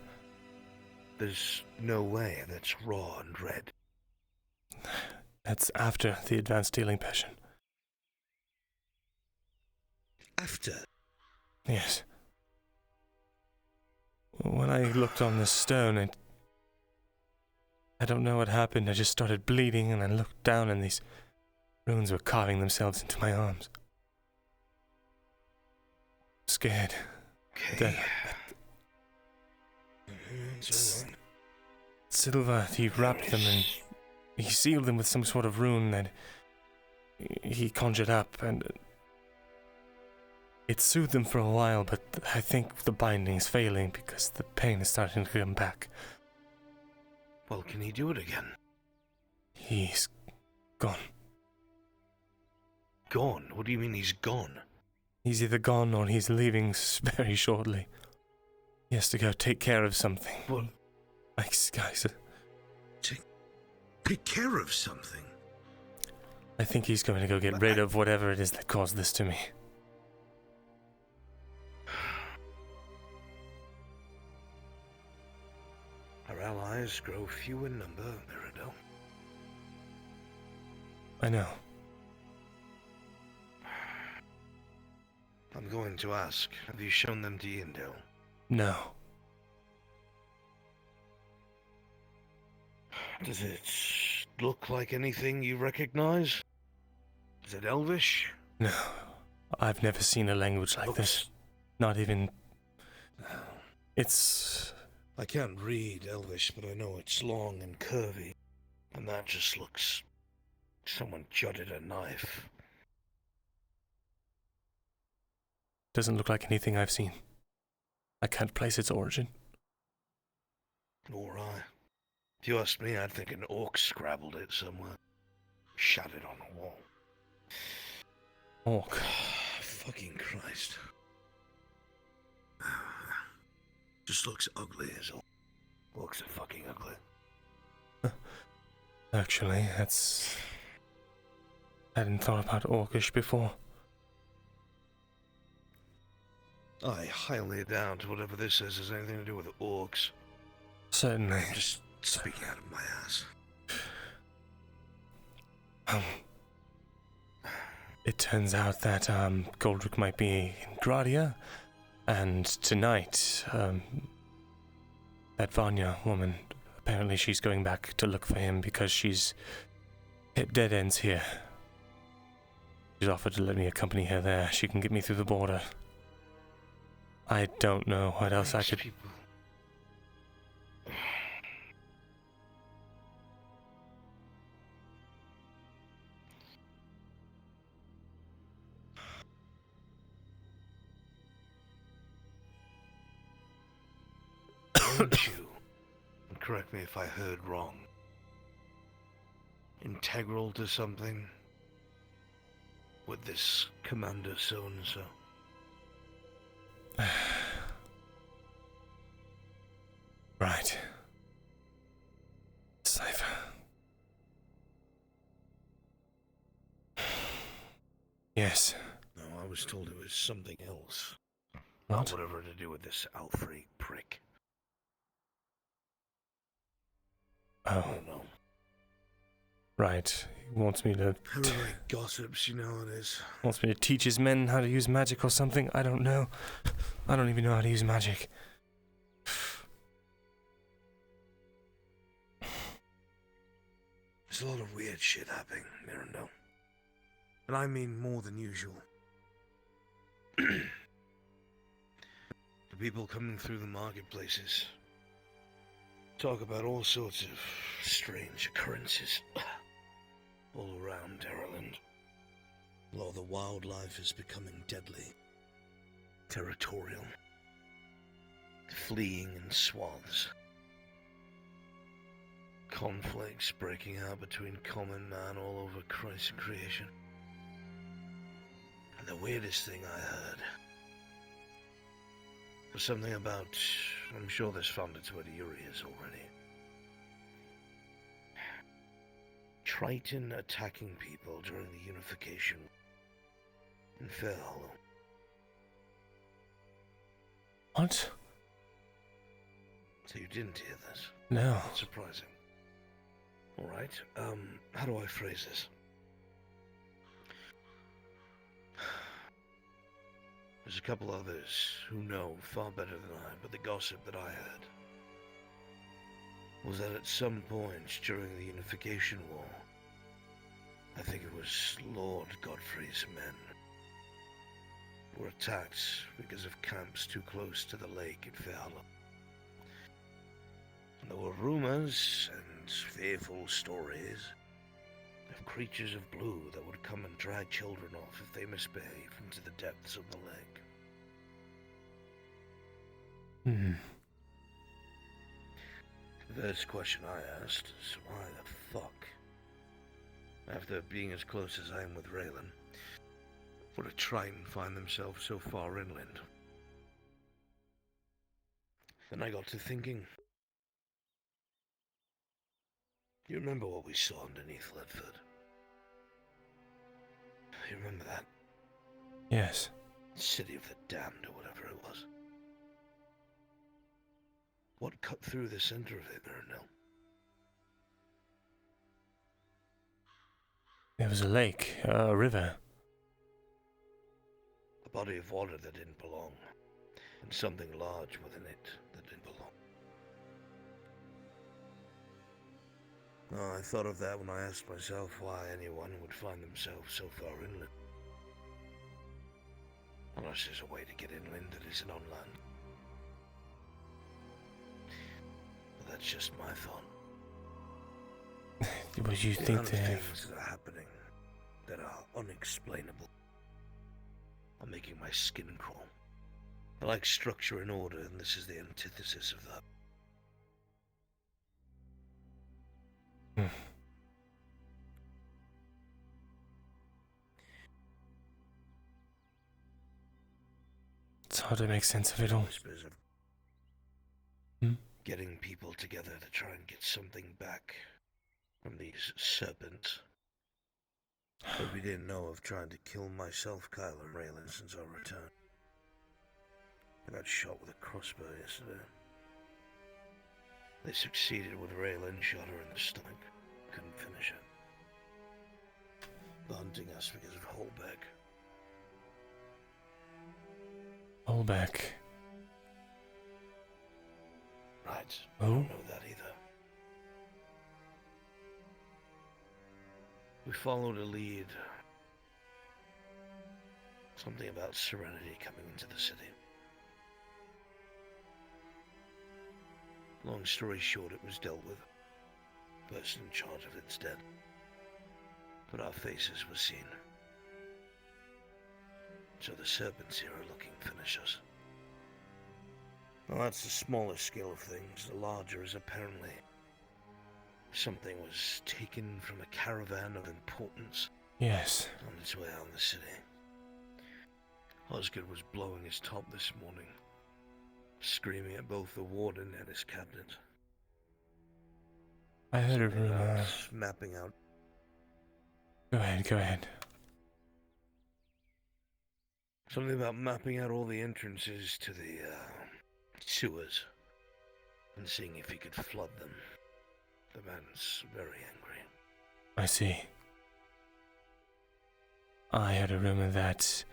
[SPEAKER 11] There's no way that's raw and red.
[SPEAKER 1] That's after the advanced healing potion.
[SPEAKER 11] After?
[SPEAKER 1] Yes. When I looked on the stone, I don't know what happened. I just started bleeding, and I looked down, and these runes were carving themselves into my arms. Scared.
[SPEAKER 11] Okay. It's all right.
[SPEAKER 1] Silver, he wrapped them and he sealed them with some sort of rune that he conjured up, and it soothed them for a while, but I think the binding's failing because the pain is starting to come back.
[SPEAKER 11] Well, can he do it again?
[SPEAKER 1] He's gone.
[SPEAKER 11] Gone? What do you mean he's gone?
[SPEAKER 1] He's either gone or he's leaving very shortly. He has to go take care of something.
[SPEAKER 11] What?
[SPEAKER 1] Guys.
[SPEAKER 11] Take care of something?
[SPEAKER 1] I think he's going to go get rid of whatever it is that caused this to me.
[SPEAKER 11] Our allies grow few in number, Myrindal.
[SPEAKER 1] I know.
[SPEAKER 11] I'm going to ask, have you shown them to Yindel?
[SPEAKER 1] No.
[SPEAKER 11] Does it look like anything you recognize? Is it Elvish?
[SPEAKER 1] No. I've never seen a language like this. Not even... It's...
[SPEAKER 11] I can't read Elvish, but I know it's long and curvy. And that just looks Someone jutted a knife.
[SPEAKER 1] Doesn't look like anything I've seen. I can't place its origin.
[SPEAKER 11] Nor I. If you ask me, I'd think an orc scrabbled it somewhere. Shot it on the wall.
[SPEAKER 1] Orc.
[SPEAKER 11] Fucking Christ. Just looks ugly as all. Orcs are fucking ugly.
[SPEAKER 1] Actually, that's... I hadn't thought about orcish before.
[SPEAKER 11] I highly doubt whatever this says has anything to do with orcs.
[SPEAKER 1] Certainly.
[SPEAKER 11] I'm just speaking out of my ass.
[SPEAKER 1] It turns out that Goldrick might be in Gradia, and tonight, that Vanya woman, apparently she's going back to look for him because she's hit dead ends here. She's offered to let me accompany her there. She can get me through the border. I don't know what else I could...
[SPEAKER 11] Aren't you, and correct me if I heard wrong, integral to something with this Commander so-and-so?
[SPEAKER 1] Right. Cipher. Yes.
[SPEAKER 11] No, I was told it was something else.
[SPEAKER 1] What?
[SPEAKER 11] Whatever to do with this Alfred prick.
[SPEAKER 1] Oh.
[SPEAKER 11] I don't know.
[SPEAKER 1] Right. He wants me to...
[SPEAKER 11] Everybody gossips, you know it is.
[SPEAKER 1] Wants me to teach his men how to use magic or something? I don't know. I don't even know how to use magic.
[SPEAKER 11] There's a lot of weird shit happening, Myrindal. And I mean more than usual. The people coming through the marketplaces talk about all sorts of strange occurrences all around Ireland. A lot of the wildlife is becoming deadly, territorial, fleeing in swaths. Conflicts breaking out between common man all over Christ's creation. And the weirdest thing I heard was something about, I'm sure this found its way to your ears already, Triton attacking people during the unification in Fair Hollow.
[SPEAKER 1] What?
[SPEAKER 11] So you didn't hear this?
[SPEAKER 1] No.
[SPEAKER 11] Not surprising. Alright, how do I phrase this? There's a couple others who know far better than I, but the gossip that I heard was that at some point during the Unification War, I think it was Lord Godfrey's men were attacked because of camps too close to the lake at Fair Hollow. And there were rumors and fearful stories of creatures of blue that would come and drag children off if they misbehaved into the depths of the lake. The first question I asked is, why the fuck, after being as close as I am with Raylan, would a Triton find themselves so far inland? Then I got to thinking. You remember what we saw underneath Ledford? You remember that?
[SPEAKER 1] Yes.
[SPEAKER 11] City of the Damned, or whatever it was. What cut through the center of it, Myrindal?
[SPEAKER 1] There was a lake, a river.
[SPEAKER 11] A body of water that didn't belong, and something large within it that didn't belong. Oh, I thought of that when I asked myself why anyone would find themselves so far inland. Unless there's a way to get inland that isn't on land. But that's just my thought.
[SPEAKER 1] What you
[SPEAKER 11] The
[SPEAKER 1] think
[SPEAKER 11] amount
[SPEAKER 1] they
[SPEAKER 11] of
[SPEAKER 1] have?
[SPEAKER 11] things that are happening that are unexplainable are making my skin crawl. I like structure and order, and this is the antithesis of that.
[SPEAKER 1] It's hard to make sense of it all.
[SPEAKER 11] Whispers of getting people together to try and get something back from these serpents. But we didn't know of trying to kill myself, Kyle, and Raylan since our return. I got shot with a crossbow yesterday. They succeeded with Raylan, shot her in the stomach. Couldn't finish her. They're hunting us because of Holbeck.
[SPEAKER 1] Holbeck.
[SPEAKER 11] Right.
[SPEAKER 1] Oh?
[SPEAKER 11] I don't know that either. We followed a lead. Something about serenity coming into the city. Long story short, it was dealt with. The person in charge of it's dead. But our faces were seen. So the serpents here are looking to finish us. Well, that's the smaller scale of things. The larger is apparently something was taken from a caravan of importance.
[SPEAKER 1] Yes.
[SPEAKER 11] On its way out of the city. Osgood was blowing his top this morning, screaming at both the warden and his cabinet.
[SPEAKER 1] I heard a rumor.
[SPEAKER 11] Mapping out.
[SPEAKER 1] Go ahead.
[SPEAKER 11] Something about mapping out all the entrances to the sewers and seeing if he could flood them. The man's very angry.
[SPEAKER 1] I see. I heard a rumor that...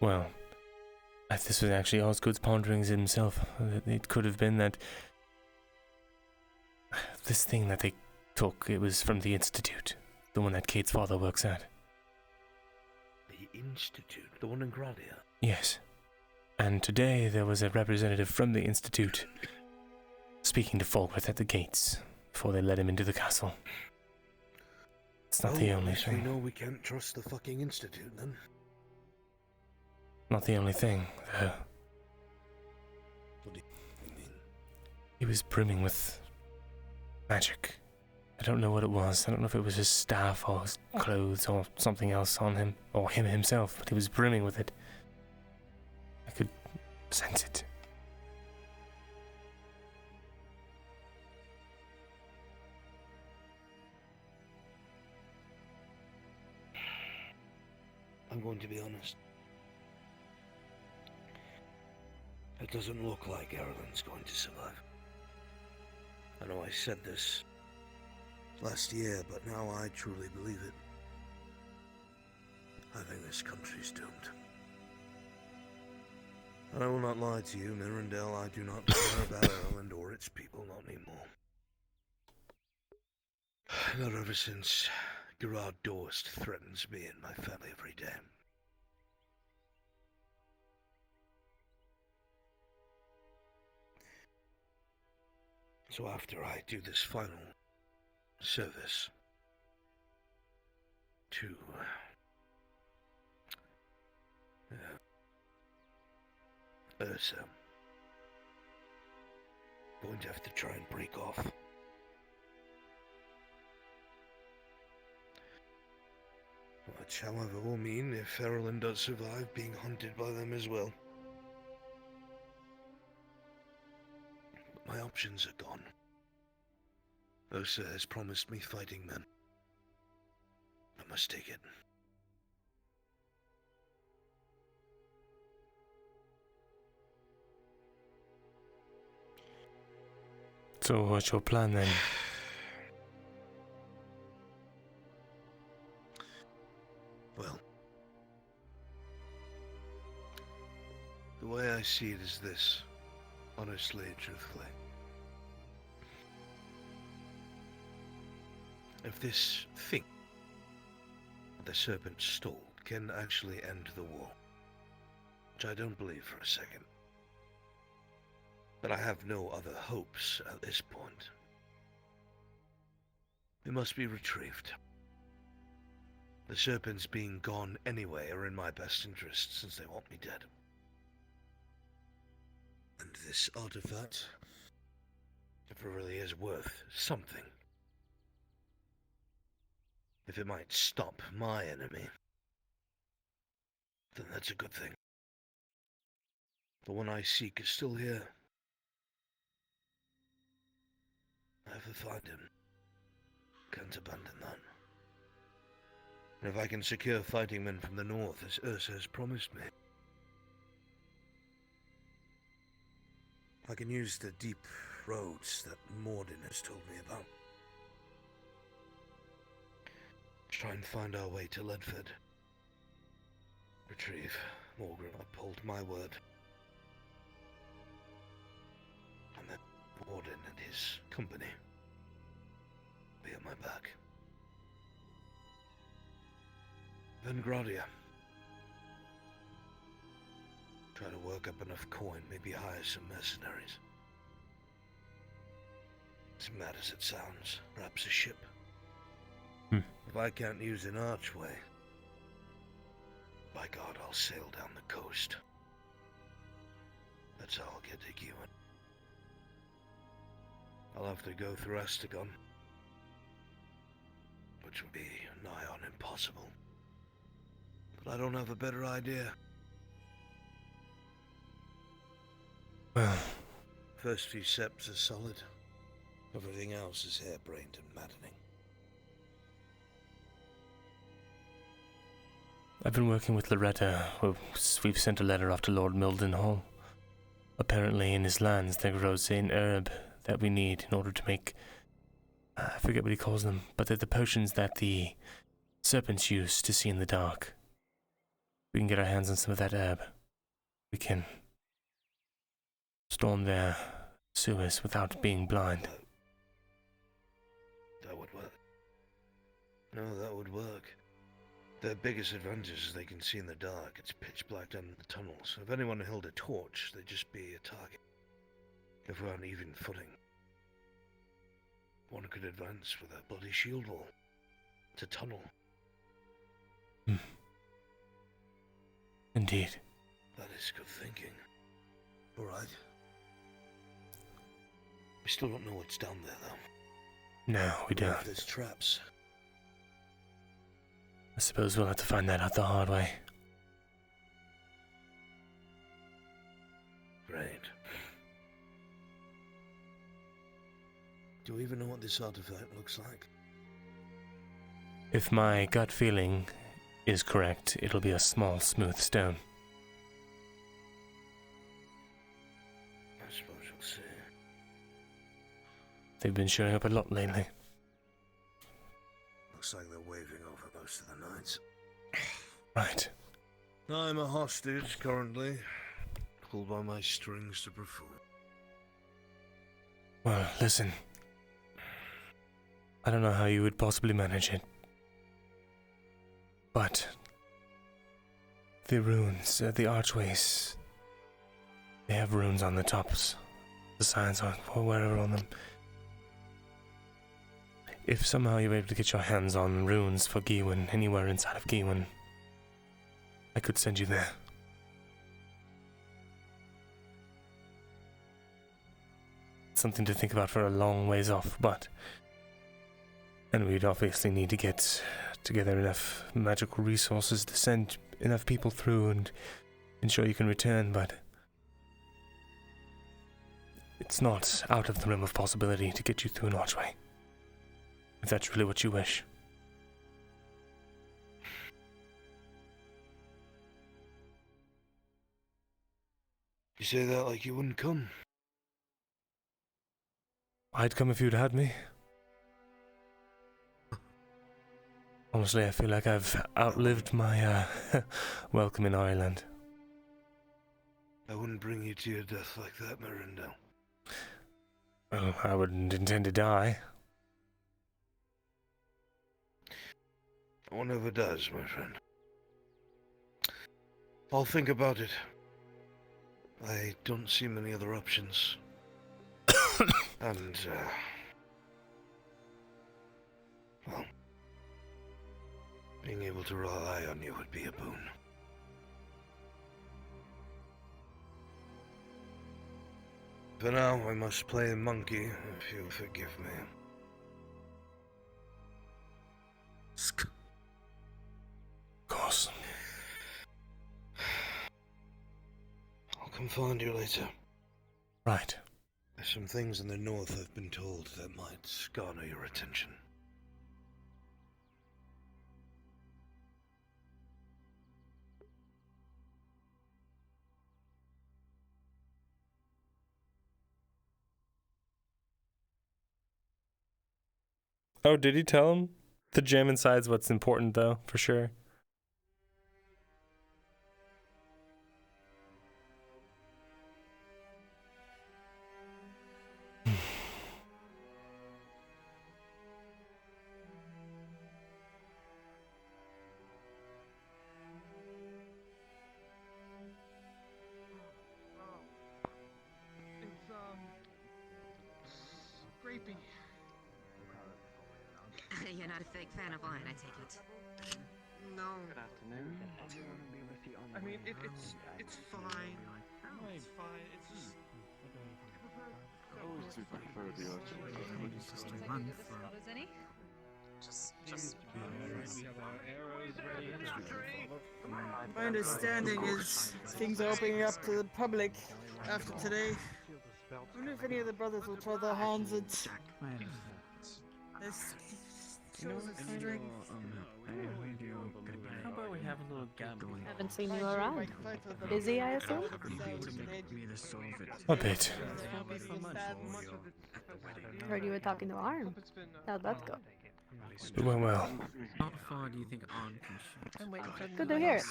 [SPEAKER 1] Well, this was actually Osgood's ponderings himself. It could have been that... This thing that they took, it was from the Institute. The one that Kate's father works at.
[SPEAKER 11] The Institute? The one in Gradia?
[SPEAKER 1] Yes. And today there was a representative from the Institute speaking to Falkworth at the gates before they let him into the castle. It's not the only thing.
[SPEAKER 11] We know we can't trust the fucking Institute, then.
[SPEAKER 1] Not the only thing, though.
[SPEAKER 11] What do you mean?
[SPEAKER 1] He was brimming with magic. I don't know what it was. I don't know if it was his staff or his clothes or something else on him, or him himself, but he was brimming with it. I could sense it.
[SPEAKER 11] I'm going to be honest. It doesn't look like Ireland's going to survive. I know I said this last year, but now I truly believe it. I think this country's doomed. And I will not lie to you, Myrindal, I do not care about Ireland or its people, not anymore. Not ever since Gerard Dorst threatens me and my family every day. So after I do this final service to Ursa, I'm going to have to try and break off. Which, however, will mean if Ireland does survive, being hunted by them as well. But my options are gone. Ursa has promised me fighting men. I must take it.
[SPEAKER 1] So what's your plan then?
[SPEAKER 11] Well, the way I see it is this, honestly and truthfully. If this thing the serpent stole can actually end the war, which I don't believe for a second, but I have no other hopes at this point, It must be retrieved. The serpents being gone anyway are in my best interest, since they want me dead. And this artifact, if it really is worth something, if it might stop my enemy, then that's a good thing. The one I seek is still here. I have to find him. Can't abandon that. And if I can secure fighting men from the north, as Ursa has promised me, I can use the deep roads that Morden has told me about. Try and find our way to Ledford. Retrieve Morgan, uphold my word. And then Morden and his company be at my back. Vengradia. Try to work up enough coin, maybe hire some mercenaries. As mad as it sounds, perhaps a ship. If I can't use an archway, by God, I'll sail down the coast. That's how I'll get to Gewan. I'll have to go through Astagon, which would be nigh on impossible. But I don't have a better idea.
[SPEAKER 1] Well,
[SPEAKER 11] first few steps are solid. Everything else is harebrained and maddening.
[SPEAKER 1] I've been working with Loretta. We've sent a letter off to Lord Mildenhall. Apparently in his lands there grows an herb that we need in order to make, I forget what he calls them, but they're the potions that the serpents use to see in the dark. We can get our hands on some of that herb. We can storm their sewers without being blind.
[SPEAKER 11] That would work. No, that would work. Their biggest advantage is they can see in the dark. It's pitch black down in the tunnels. If anyone held a torch, they'd just be a target. If we're on even footing, one could advance with a bloody shield wall. It's a tunnel.
[SPEAKER 1] Indeed.
[SPEAKER 11] That is good thinking. All right. We still don't know what's down there, though.
[SPEAKER 1] No, we don't.
[SPEAKER 11] If there's traps.
[SPEAKER 1] I suppose we'll have to find that out the hard way.
[SPEAKER 11] Great. Do we even know what this artifact looks like?
[SPEAKER 1] If my gut feeling is correct, it'll be a small, smooth stone.
[SPEAKER 11] I suppose we'll see.
[SPEAKER 1] They've been showing up a lot lately.
[SPEAKER 11] Looks like they're waving over most of the nights.
[SPEAKER 1] Right.
[SPEAKER 11] I'm a hostage currently, pulled by my strings to perform.
[SPEAKER 1] Well, listen. I don't know how you would possibly manage it. But the runes, the archways, they have runes on the tops. The signs on wherever on them. If somehow you're able to get your hands on runes for Gewan, anywhere inside of Gewan, I could send you there. Something to think about for a long ways off, but... And we'd obviously need to get together enough magical resources to send enough people through and ensure you can return, but... It's not out of the realm of possibility to get you through an archway. If that's really what you wish.
[SPEAKER 11] You say that like you wouldn't come.
[SPEAKER 1] I'd come if you'd had me. Honestly, I feel like I've outlived my welcome in Ireland.
[SPEAKER 11] I wouldn't bring you to your death like that, Myrindal.
[SPEAKER 1] Well, I wouldn't intend to die.
[SPEAKER 11] One never does, my friend. I'll think about it. I don't see many other options. And, Being able to rely on you would be a boon. For now, I must play monkey, if you'll forgive me.
[SPEAKER 1] Of course.
[SPEAKER 11] I'll come find you later.
[SPEAKER 1] Right.
[SPEAKER 11] There's some things in the north I've been told that might garner your attention.
[SPEAKER 1] Oh, did he tell him? The gem inside's what's important, though, for sure.
[SPEAKER 4] It's grapey.
[SPEAKER 12] You're not a fake fan of wine, I take it.
[SPEAKER 4] No. Good afternoon. I mean, it's fine. It's fine. It's just.
[SPEAKER 3] Always do prefer the archery.
[SPEAKER 12] Just a month. Any? Just.
[SPEAKER 4] We have our arrows ready.
[SPEAKER 5] My understanding is things are opening up to the public after today. I wonder if any of the brothers will try their hands at this.
[SPEAKER 9] How about we have a little gamble?
[SPEAKER 17] Haven't seen you around. Busy, I assume?
[SPEAKER 1] A bit.
[SPEAKER 17] Heard you were talking to Arn. How'd that go?
[SPEAKER 1] It went well.
[SPEAKER 9] How far do you think Arn can shoot?
[SPEAKER 19] I'm waiting for
[SPEAKER 17] Good to hear it.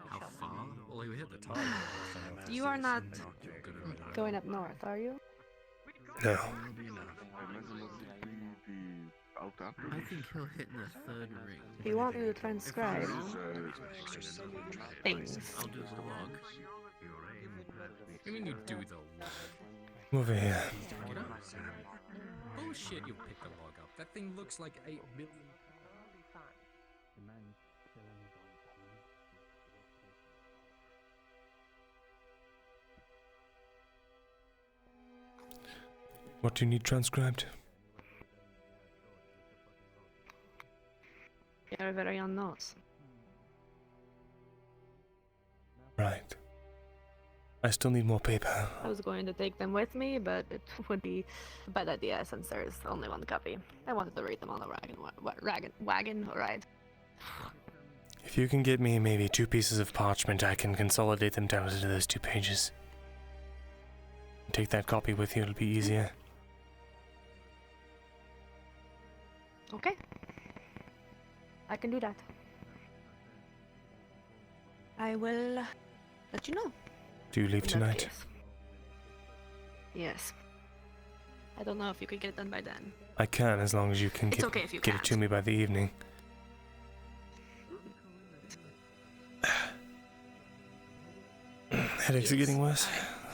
[SPEAKER 9] How far? Well, he hit the top.
[SPEAKER 17] You are not going up north, are you?
[SPEAKER 1] No.
[SPEAKER 9] I think he'll hit in the third ring.
[SPEAKER 17] Do you want me to transcribe things?
[SPEAKER 9] I'll do the log. I mean, you do the log.
[SPEAKER 1] Over here.
[SPEAKER 9] Get up. Bullshit, you pick the log up. That thing looks like 8 million.
[SPEAKER 1] What do you need transcribed?
[SPEAKER 17] You're very on nose.
[SPEAKER 1] Right. I still need more paper.
[SPEAKER 17] I was going to take them with me, but it would be a bad idea since there's only one copy. I wanted to read them on the wagon, alright.
[SPEAKER 1] If you can get me maybe 2 pieces of parchment, I can consolidate them down into those 2 pages. Take that copy with you, it'll be easier.
[SPEAKER 17] Okay. I can do that. I will let you know.
[SPEAKER 1] Do you leave
[SPEAKER 17] in that
[SPEAKER 1] tonight?
[SPEAKER 17] case. Yes. I don't know if you could get it done by then.
[SPEAKER 1] I can, as long as you can
[SPEAKER 17] It's okay if you
[SPEAKER 1] get it to me by the evening. Headaches are getting worse.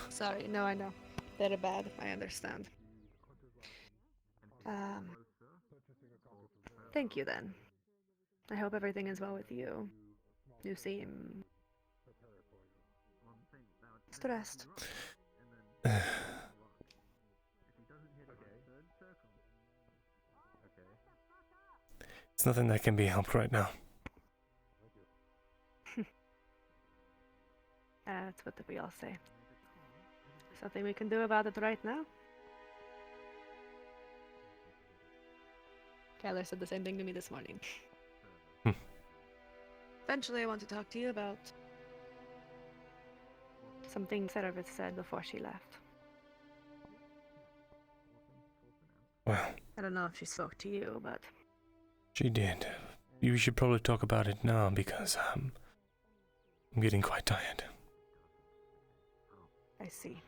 [SPEAKER 17] Sorry, no, I know. They're bad, I understand. Thank you then. I hope everything is well with you. You seem stressed.
[SPEAKER 1] It's nothing that can be helped right now.
[SPEAKER 17] That's what we all say. Something we can do about it right now? Kyler said the same thing to me this morning. Eventually, I want to talk to you about some things that Earth said before she left.
[SPEAKER 1] Well,
[SPEAKER 17] I don't know if she spoke to you, but
[SPEAKER 1] she did. You should probably talk about it now because I'm getting quite tired.
[SPEAKER 17] I see.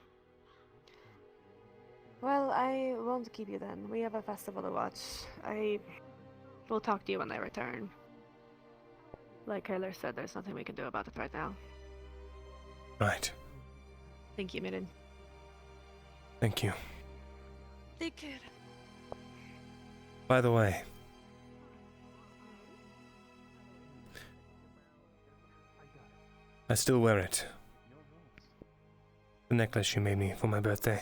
[SPEAKER 17] Well, I won't keep you then. We have a festival to watch. I will talk to you when I return. Like Kyler said, there's nothing we can do about it right now.
[SPEAKER 1] Right.
[SPEAKER 17] Thank you, Myrin.
[SPEAKER 1] Thank you.
[SPEAKER 17] Take care.
[SPEAKER 1] By the way, I still wear it. The necklace you made me for my birthday.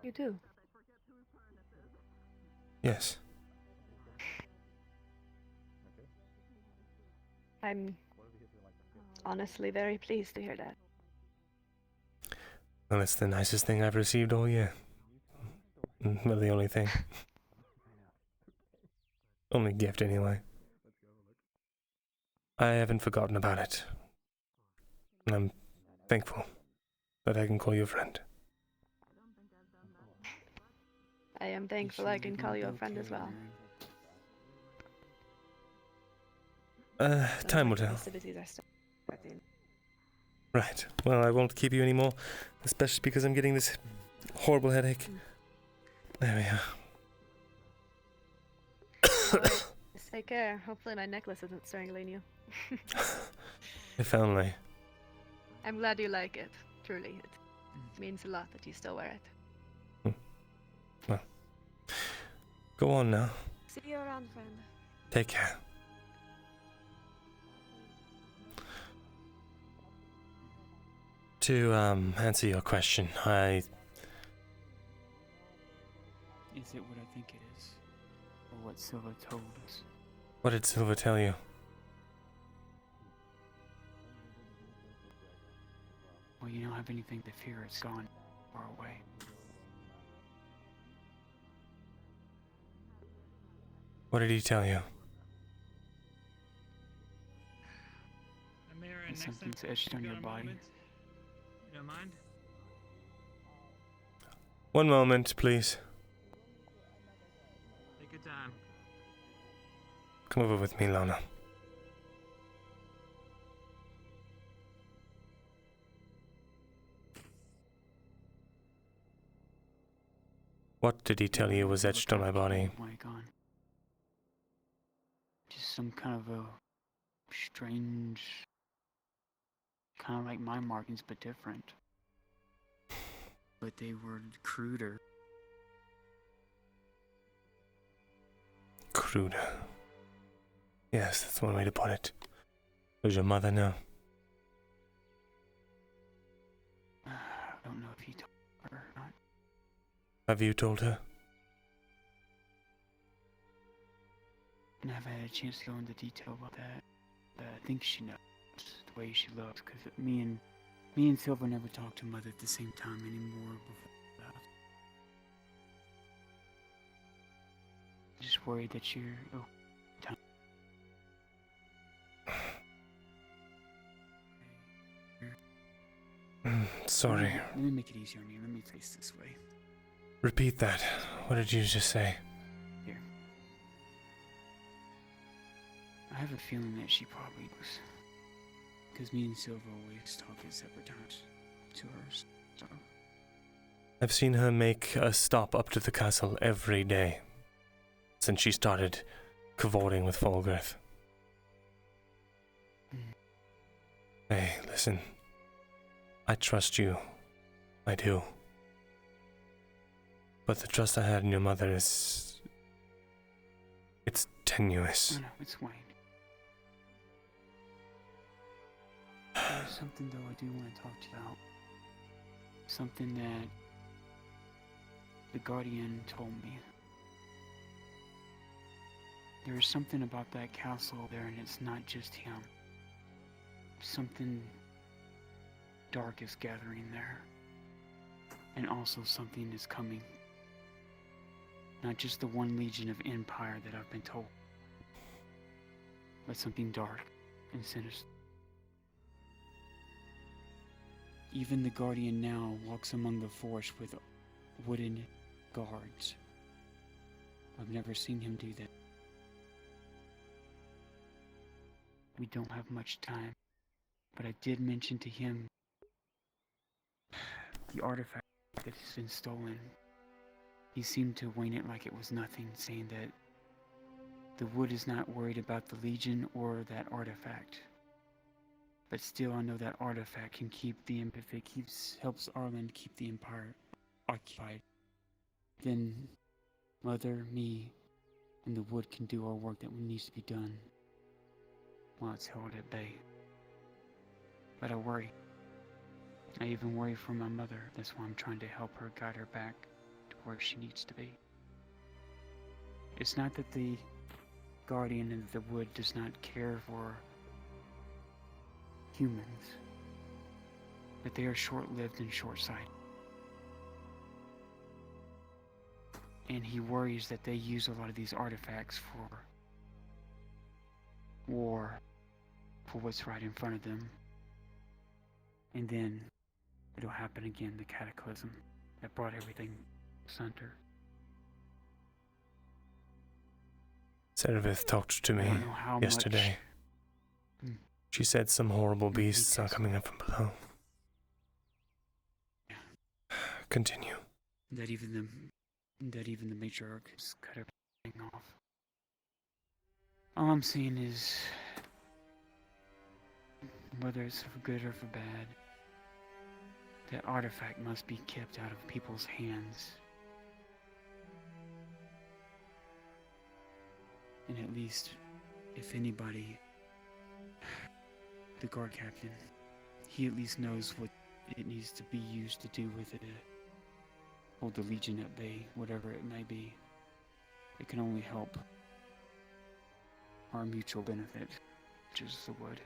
[SPEAKER 17] You do?
[SPEAKER 1] Yes.
[SPEAKER 17] I'm honestly very pleased to hear that.
[SPEAKER 1] Well, it's the nicest thing I've received all year. Well, the only thing. Only gift, anyway. I haven't forgotten about it. And I'm thankful that I can call you a friend.
[SPEAKER 17] I am thankful I can call you a friend as well.
[SPEAKER 1] Time will tell.
[SPEAKER 17] Festivities are still starting.
[SPEAKER 1] Right. Well, I won't keep you anymore, especially because I'm getting this horrible headache. There we are.
[SPEAKER 17] Alright, just take care. Hopefully my necklace isn't strangling you.
[SPEAKER 1] If only.
[SPEAKER 17] I'm glad you like it. Truly, it means a lot that you still wear it.
[SPEAKER 1] Well, go on now.
[SPEAKER 17] See you around, friend.
[SPEAKER 1] Take care. To answer your question,
[SPEAKER 6] Is it what I think it is? Or what Silva told us?
[SPEAKER 1] What did Silva tell you?
[SPEAKER 6] Well, you don't have anything to fear, it's gone far away.
[SPEAKER 1] What did he tell you?
[SPEAKER 6] And something's etched on your body.
[SPEAKER 2] You don't mind?
[SPEAKER 1] One moment, please.
[SPEAKER 2] Take your time.
[SPEAKER 1] Come over with me, Lana. What did he tell you was etched on my body?
[SPEAKER 6] Just some kind of a strange, kind of like my markings, but different. But they were cruder.
[SPEAKER 1] Cruder. Yes, that's one way to put it. Does your mother know?
[SPEAKER 6] I don't know if he told her or not.
[SPEAKER 1] Have you told her?
[SPEAKER 6] I haven't had a chance to go into detail about that. I think she knows the way she loves, because me and Silver never talked to Mother at the same time anymore before that. Just worried that you're... Oh, time.
[SPEAKER 1] Sorry.
[SPEAKER 6] Let me make it easier on you. Let me face this way.
[SPEAKER 1] Repeat that. What did you just say?
[SPEAKER 6] Here. I have a feeling that she probably was. Because me and Silver always talk at separate times to her, so...
[SPEAKER 1] I've seen her make a stop up to the castle every day since she started cavorting with Falgirth. Hey, listen. I trust you. I do. But the trust I had in your mother is... it's tenuous.
[SPEAKER 6] No, it's fine. There's something, though, I do want to talk to you about. Something that the Guardian told me. There's something about that castle there, and it's not just him. Something dark is gathering there. And also something is coming. Not just the one legion of Empire that I've been told, but something dark and sinister. Even the Guardian now walks among the forest with wooden guards. I've never seen him do that. We don't have much time, but I did mention to him the artifact that has been stolen. He seemed to wane it like it was nothing, saying that the wood is not worried about the Legion or that artifact. But still, I know that artifact can keep the empathy, helps Arlen keep the Empire occupied. Then Mother, me, and the wood can do our work that needs to be done. while it's held at bay. But I worry. I even worry for my mother. That's why I'm trying to help her, guide her back to where she needs to be. It's not that the guardian of the wood does not care for humans, but they are short-lived and short-sighted. And he worries that they use a lot of these artifacts for war, for what's right in front of them. And then it'll happen again, the cataclysm that brought everything asunder.
[SPEAKER 1] Serveth talked to me yesterday. She said some horrible beasts are coming up from below. Continue.
[SPEAKER 6] That even the matriarch has cut everything off. All I'm saying is, whether it's for good or for bad, that artifact must be kept out of people's hands. And at least, if anybody, the guard captain, he at least knows what it needs to be used to do with it. Hold the Legion at bay, whatever it may be. It can only help our mutual benefit, which is the wood.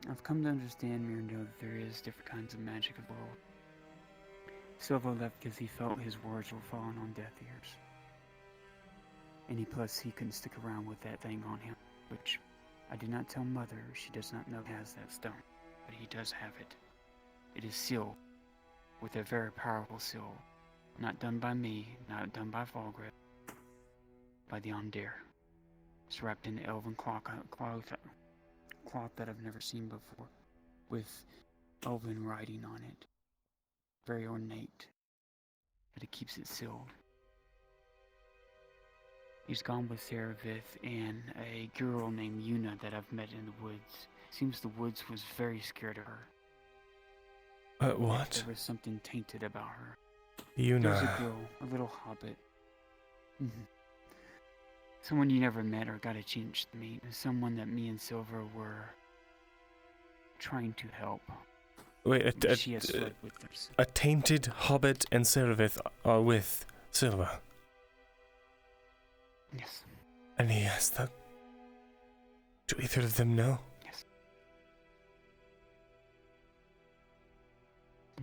[SPEAKER 6] I've come to understand, Myrindal, that there is different kinds of magic of the world. Silva left because he felt his words were falling on deaf ears. And he couldn't stick around with that thing on him, which I did not tell Mother. She does not know he has that stone, but he does have it. It is sealed with a very powerful seal, not done by me, not done by Falgrim, by the Auzera. It's wrapped in elven cloth that I've never seen before, with elven writing on it. Very ornate, but it keeps it sealed. He's gone with Serevith and a girl named Yuna that I've met in the woods. Seems the woods was very scared of her.
[SPEAKER 1] What?
[SPEAKER 6] There was something tainted about her.
[SPEAKER 1] Yuna.
[SPEAKER 6] There was a girl, a little hobbit. Someone you never met or got a chance to meet. Someone that me and Silver were trying to help.
[SPEAKER 1] Wait,
[SPEAKER 6] She has fled with us.
[SPEAKER 1] a tainted hobbit and Serevith are with Silva.
[SPEAKER 6] Yes.
[SPEAKER 1] And he has the... Do either of them know?
[SPEAKER 6] Yes.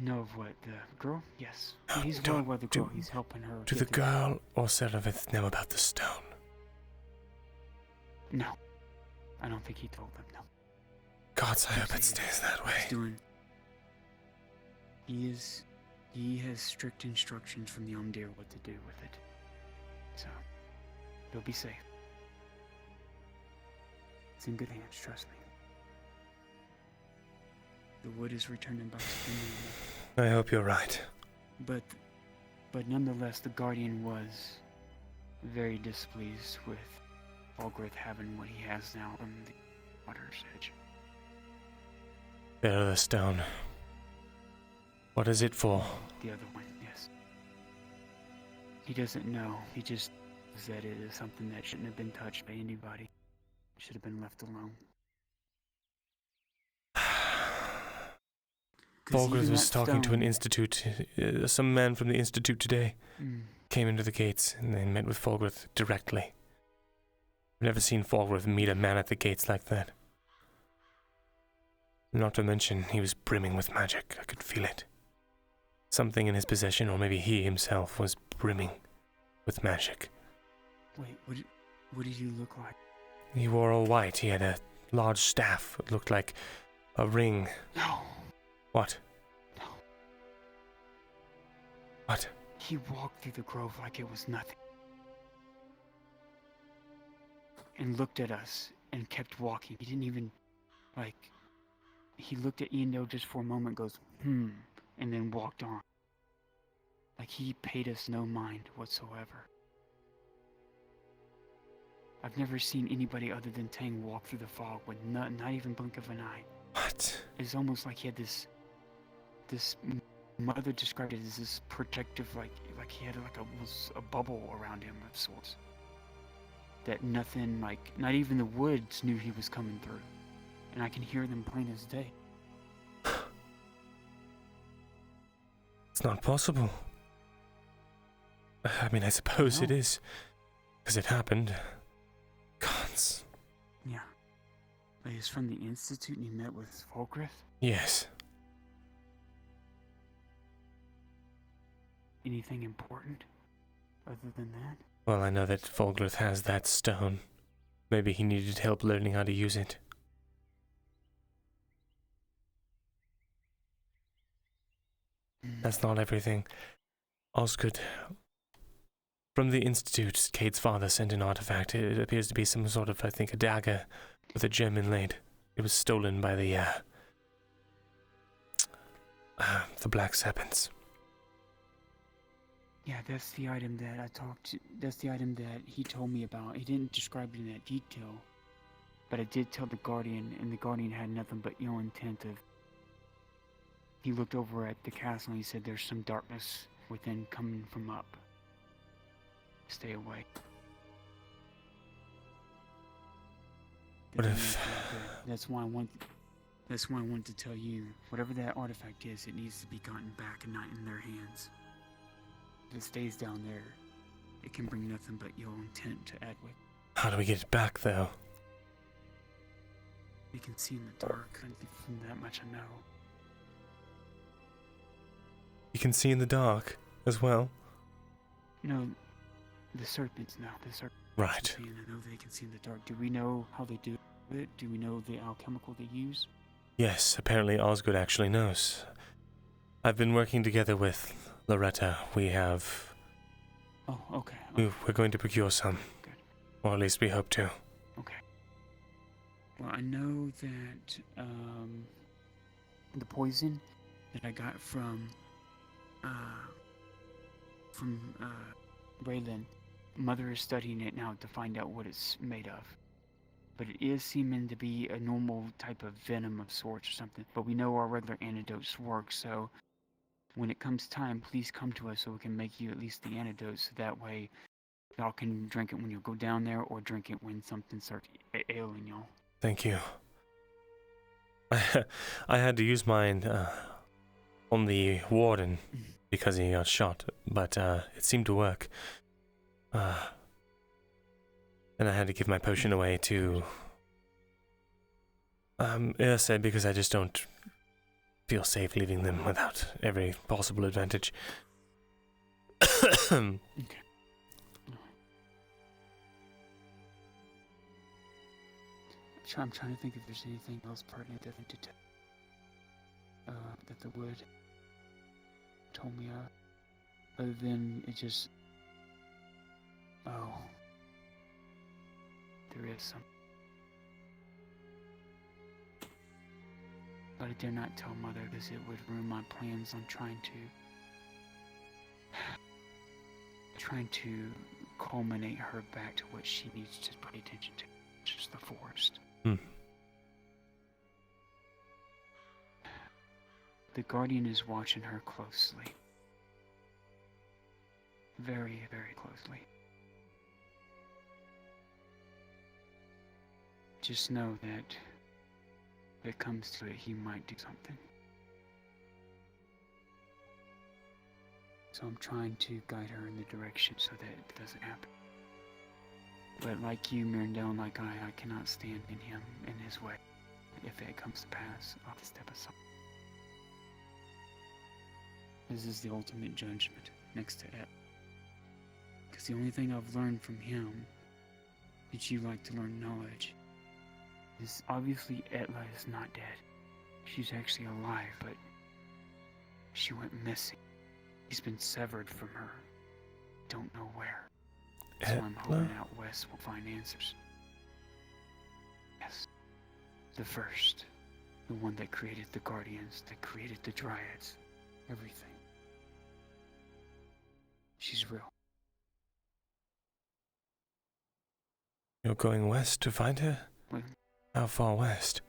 [SPEAKER 6] Know of what? The girl? Yes. He's well with the girl. He's helping her.
[SPEAKER 1] Do the girl or Serevith know about the stone?
[SPEAKER 6] No. I don't think he told them, no.
[SPEAKER 1] Gods, I hope it stays that way.
[SPEAKER 6] He has strict instructions from the Auzera what to do with it. So, he'll be safe. It's in good hands, trust me. The wood is returning back to the
[SPEAKER 1] I hope you're right.
[SPEAKER 6] But nonetheless, the Guardian was very displeased with Falgrith having what he has now from the water's edge.
[SPEAKER 1] Bear the stone. What is it for?
[SPEAKER 6] The other one, yes. He doesn't know. He just knows that it is something that shouldn't have been touched by anybody. It should have been left alone.
[SPEAKER 1] Falgrith was talking to an institute. Some man from the institute today
[SPEAKER 6] Mm.
[SPEAKER 1] came into the gates and they met with Falgrith directly. I've never seen Falgrith meet a man at the gates like that. Not to mention, he was brimming with magic. I could feel it. Something in his possession, or maybe he himself, was brimming with magic.
[SPEAKER 6] Wait, what did you look like?
[SPEAKER 1] He wore all white. He had a large staff. It looked like a ring.
[SPEAKER 6] No.
[SPEAKER 1] What?
[SPEAKER 6] No.
[SPEAKER 1] What?
[SPEAKER 6] He walked through the grove like it was nothing. And looked at us and kept walking. He didn't even, he looked at Indo just for a moment, goes, and then walked on. Like he paid us no mind whatsoever. I've never seen anybody other than Tang walk through the fog with not even blink of an eye.
[SPEAKER 1] What?
[SPEAKER 6] It's almost like he had this Mother described it as this protective, like like he had was a bubble around him of sorts. That nothing, like, not even the woods knew he was coming through. And I can hear them plain as day.
[SPEAKER 1] It's not possible. I mean, I suppose it is. Because it happened. Gods.
[SPEAKER 6] Yeah. But he's from the Institute and he met with Volgrith?
[SPEAKER 1] Yes.
[SPEAKER 6] Anything important other than that?
[SPEAKER 1] Well, I know that Volgrith has that stone. Maybe he needed help learning how to use it. That's not everything. Osgood. From the Institute, Cade's father sent an artifact. It appears to be some sort of, I think, a dagger with a gem inlaid. It was stolen by the Black Serpents.
[SPEAKER 6] Yeah, that's the item that I talked to. That's the item that he told me about. He didn't describe it in that detail. But I did tell the Guardian, and the Guardian had nothing but ill intent of... He looked over at the castle and he said there's some darkness within coming from up. Stay away.
[SPEAKER 1] What if...
[SPEAKER 6] That's why I wanted to tell you, whatever that artifact is, it needs to be gotten back and not in their hands. If it stays down there, it can bring nothing but ill intent to add with.
[SPEAKER 1] How do we get it back, though?
[SPEAKER 6] You can see in the dark, from that much I know.
[SPEAKER 1] You can see in the dark, as well?
[SPEAKER 6] No, the serpents now. The serpents.
[SPEAKER 1] Right.
[SPEAKER 6] I know they can see in the dark. Do we know how they do it? Do we know the alchemical they use?
[SPEAKER 1] Yes, apparently Osgood actually knows. I've been working together with Loretta. We have...
[SPEAKER 6] Oh, okay.
[SPEAKER 1] We're going to procure some.
[SPEAKER 6] Good.
[SPEAKER 1] Or at least we hope to.
[SPEAKER 6] Okay. Well, I know that the poison that I got from Raylan, Mother is studying it now to find out what it's made of. But it is seeming to be a normal type of venom of sorts or something. But we know our regular antidotes work, so when it comes time, please come to us so we can make you at least the antidote, so that way y'all can drink it when you go down there or drink it when something starts ailing y'all.
[SPEAKER 1] Thank you. I had to use mine on the warden because he got shot, but it seemed to work. And I had to give my potion away to Ursa because I just don't feel safe leaving them without every possible advantage.
[SPEAKER 6] Okay. I'm trying to think if there's anything else pertinent that I did that the wood told me of. Other than it just... Oh. There is some. But I dare not tell Mother because it would ruin my plans on trying to culminate her back to what she needs to pay attention to, which is the forest. The Guardian is watching her closely. Very, very closely. Just know that if it comes to it, he might do something. So I'm trying to guide her in the direction so that it doesn't happen. But like you, Myrindal, like I cannot stand in him, in his way. If it comes to pass, I'll step aside. This is the ultimate judgment, next to it. Because the only thing I've learned from him, that you like to learn knowledge, is obviously Etla is not dead. She's actually alive, but she went missing. He's been severed from her. Don't know where. So I'm hoping out west we'll find answers. Yes. The first. The one that created the Guardians, that created the Dryads. Everything. She's real.
[SPEAKER 1] You're going west to find her?
[SPEAKER 6] Well,
[SPEAKER 1] how far west?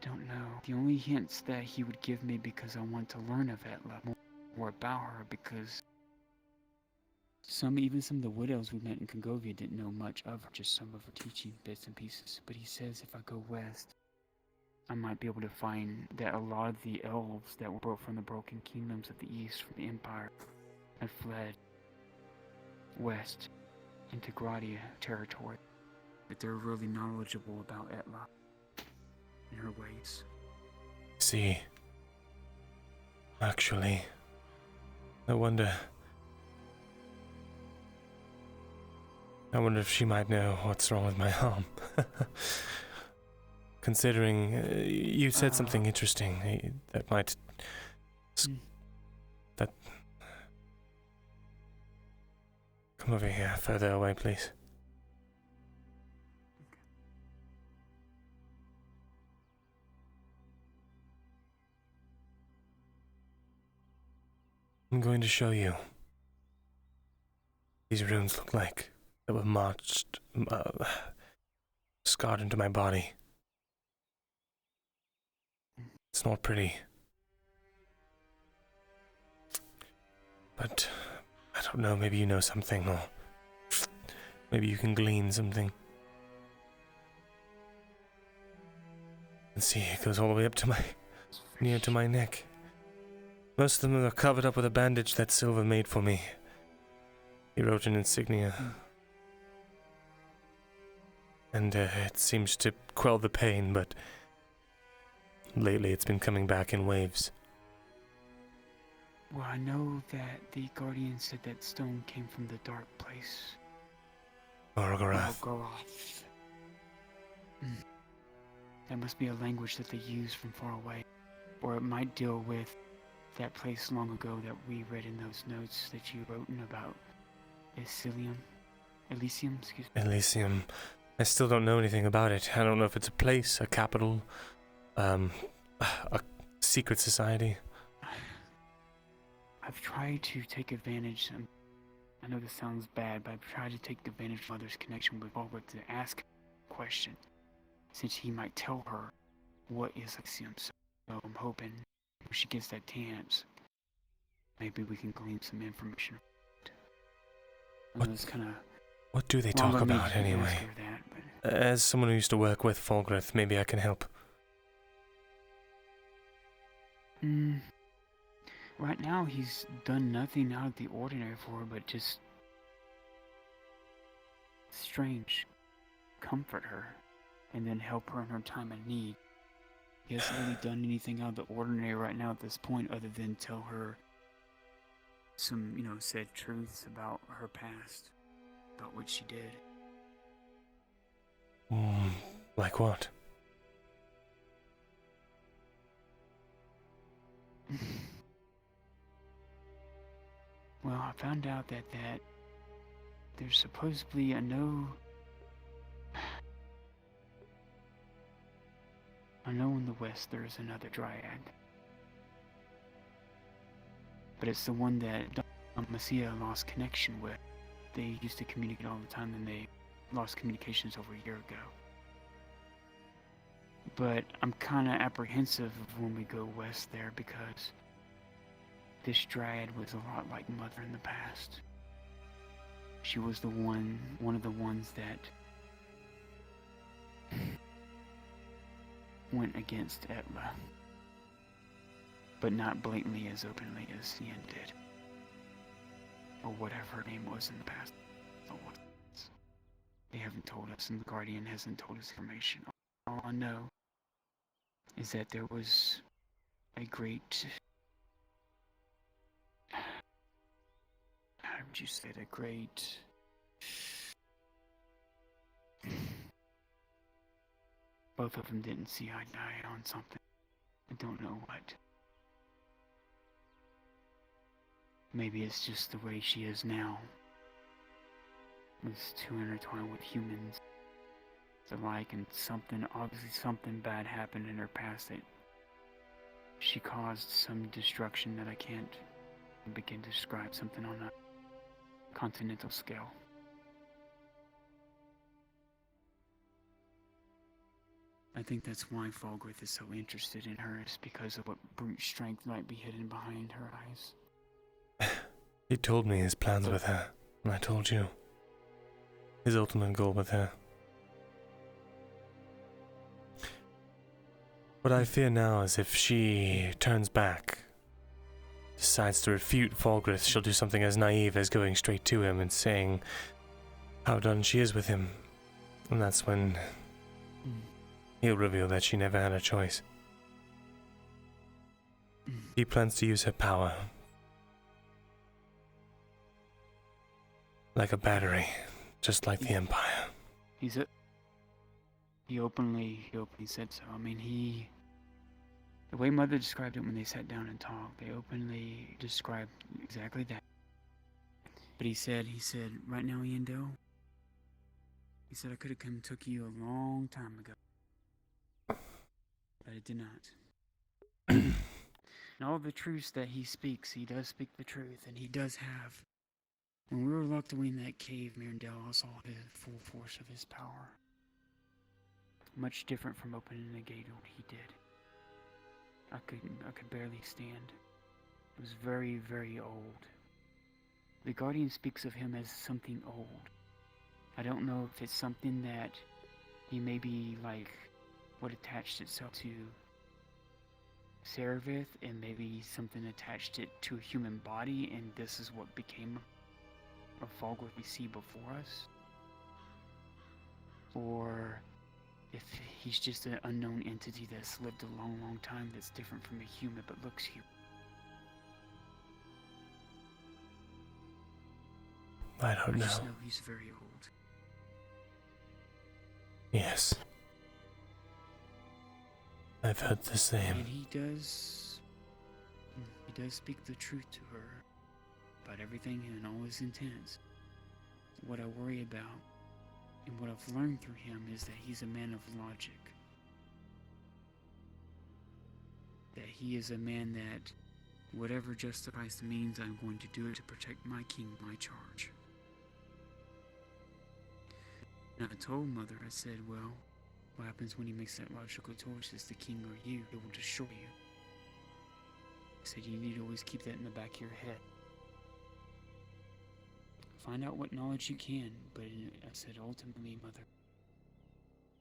[SPEAKER 6] Don't know. The only hints that he would give me because I want to learn of Etla more more about her, because even some of the wood elves we met in Congovia didn't know much of her, just some of her teaching bits and pieces. But he says if I go west, I might be able to find that a lot of the elves that were brought from the broken kingdoms of the east from the Empire had fled west into Gradia territory. That they're really knowledgeable about Etla and her ways.
[SPEAKER 1] See. Actually, I wonder if she might know what's wrong with my arm. Considering you said something interesting that might... That... Come over here, further away, please. I'm going to show you. These runes look like they were marched, scarred into my body. It's not pretty. But, I don't know, maybe you know something, or maybe you can glean something. And see, it goes all the way up to near to my neck. Most of them are covered up with a bandage that Silver made for me. He wrote an insignia. And it seems to quell the pain, but lately it's been coming back in waves.
[SPEAKER 6] Well, I know that the Guardian said that stone came from the dark place.
[SPEAKER 1] Morgorath.
[SPEAKER 6] That must be a language that they use from far away. Or it might deal with that place long ago that we read in those notes that you wrote in about Elysium, excuse me.
[SPEAKER 1] Elysium. I still don't know anything about it. I don't know if it's a place, a capital, a secret society.
[SPEAKER 6] I've tried to take advantage, I know this sounds bad, but I've tried to take advantage of Mother's connection with Bulwark to ask a question, since he might tell her what is Elysium. So I'm hoping when she gets that chance, maybe we can glean some information.
[SPEAKER 1] What do they talk about anyway? As someone who used to work with Fulgrith, maybe I can help.
[SPEAKER 6] Right now, he's done nothing out of the ordinary for her, but just strange. Comfort her, and then help her in her time of need. He hasn't really done anything out of the ordinary right now at this point, other than tell her some, said truths about her past, about what she did.
[SPEAKER 1] Like what?
[SPEAKER 6] Well, I found out that there's supposedly I know in the west there's another dryad. But it's the one that Messiah lost connection with. They used to communicate all the time, and they lost communications over a year ago. But I'm kind of apprehensive of when we go west there, because this dryad was a lot like Mother in the past. She was one of the ones that went against Etla, but not blatantly as openly as Ian did, or whatever her name was in the past. They haven't told us, and the Guardian hasn't told us information. All I know is that there was a great, how would you say, both of them didn't see eye to eye on something. I don't know what. Maybe it's just the way she is now. It's too intertwined with humans alike, and obviously something bad happened in her past that she caused some destruction that I can't begin to describe, something on a continental scale. I think that's why Fulgrith is so interested in her, is because of what brute strength might be hidden behind her eyes.
[SPEAKER 1] He told me his plans with her, and I told you. His ultimate goal with her. What I fear now is if she turns back, decides to refute Falgrith, she'll do something as naive as going straight to him and saying how done she is with him. And that's when he'll reveal that she never had a choice. He plans to use her power like a battery, just like the Empire.
[SPEAKER 6] He openly said so. I mean, the way Mother described it when they sat down and talked, they openly described exactly that. But he said, right now, Yendo, he said, I could have come and took you a long time ago. But it did not. And all the truths that he speaks, he does speak the truth, and he does have. When we were locked away in that cave, Myrindal saw the full force of his power. Much different from opening the gate when he did. I could barely stand. It was very, very old. The Guardian speaks of him as something old. I don't know if it's something that he maybe like what attached itself to Serevith, and maybe something attached it to a human body, and this is what became of Falgrith we see before us. Or if he's just an unknown entity that's lived a long, long time that's different from a human but looks human.
[SPEAKER 1] I don't know.
[SPEAKER 6] I just know he's very old.
[SPEAKER 1] Yes. I've heard the same.
[SPEAKER 6] And he does speak the truth to her about everything and all his intents. What I worry about and what I've learned through him is that he's a man of logic. That he is a man that whatever justifies the means, I'm going to do it to protect my king, my charge. And I told Mother, I said, well, what happens when he makes that logical choice? Is the king or you? It will destroy you. I said, you need to always keep that in the back of your head. Find out what knowledge you can, but I said, ultimately, Mother,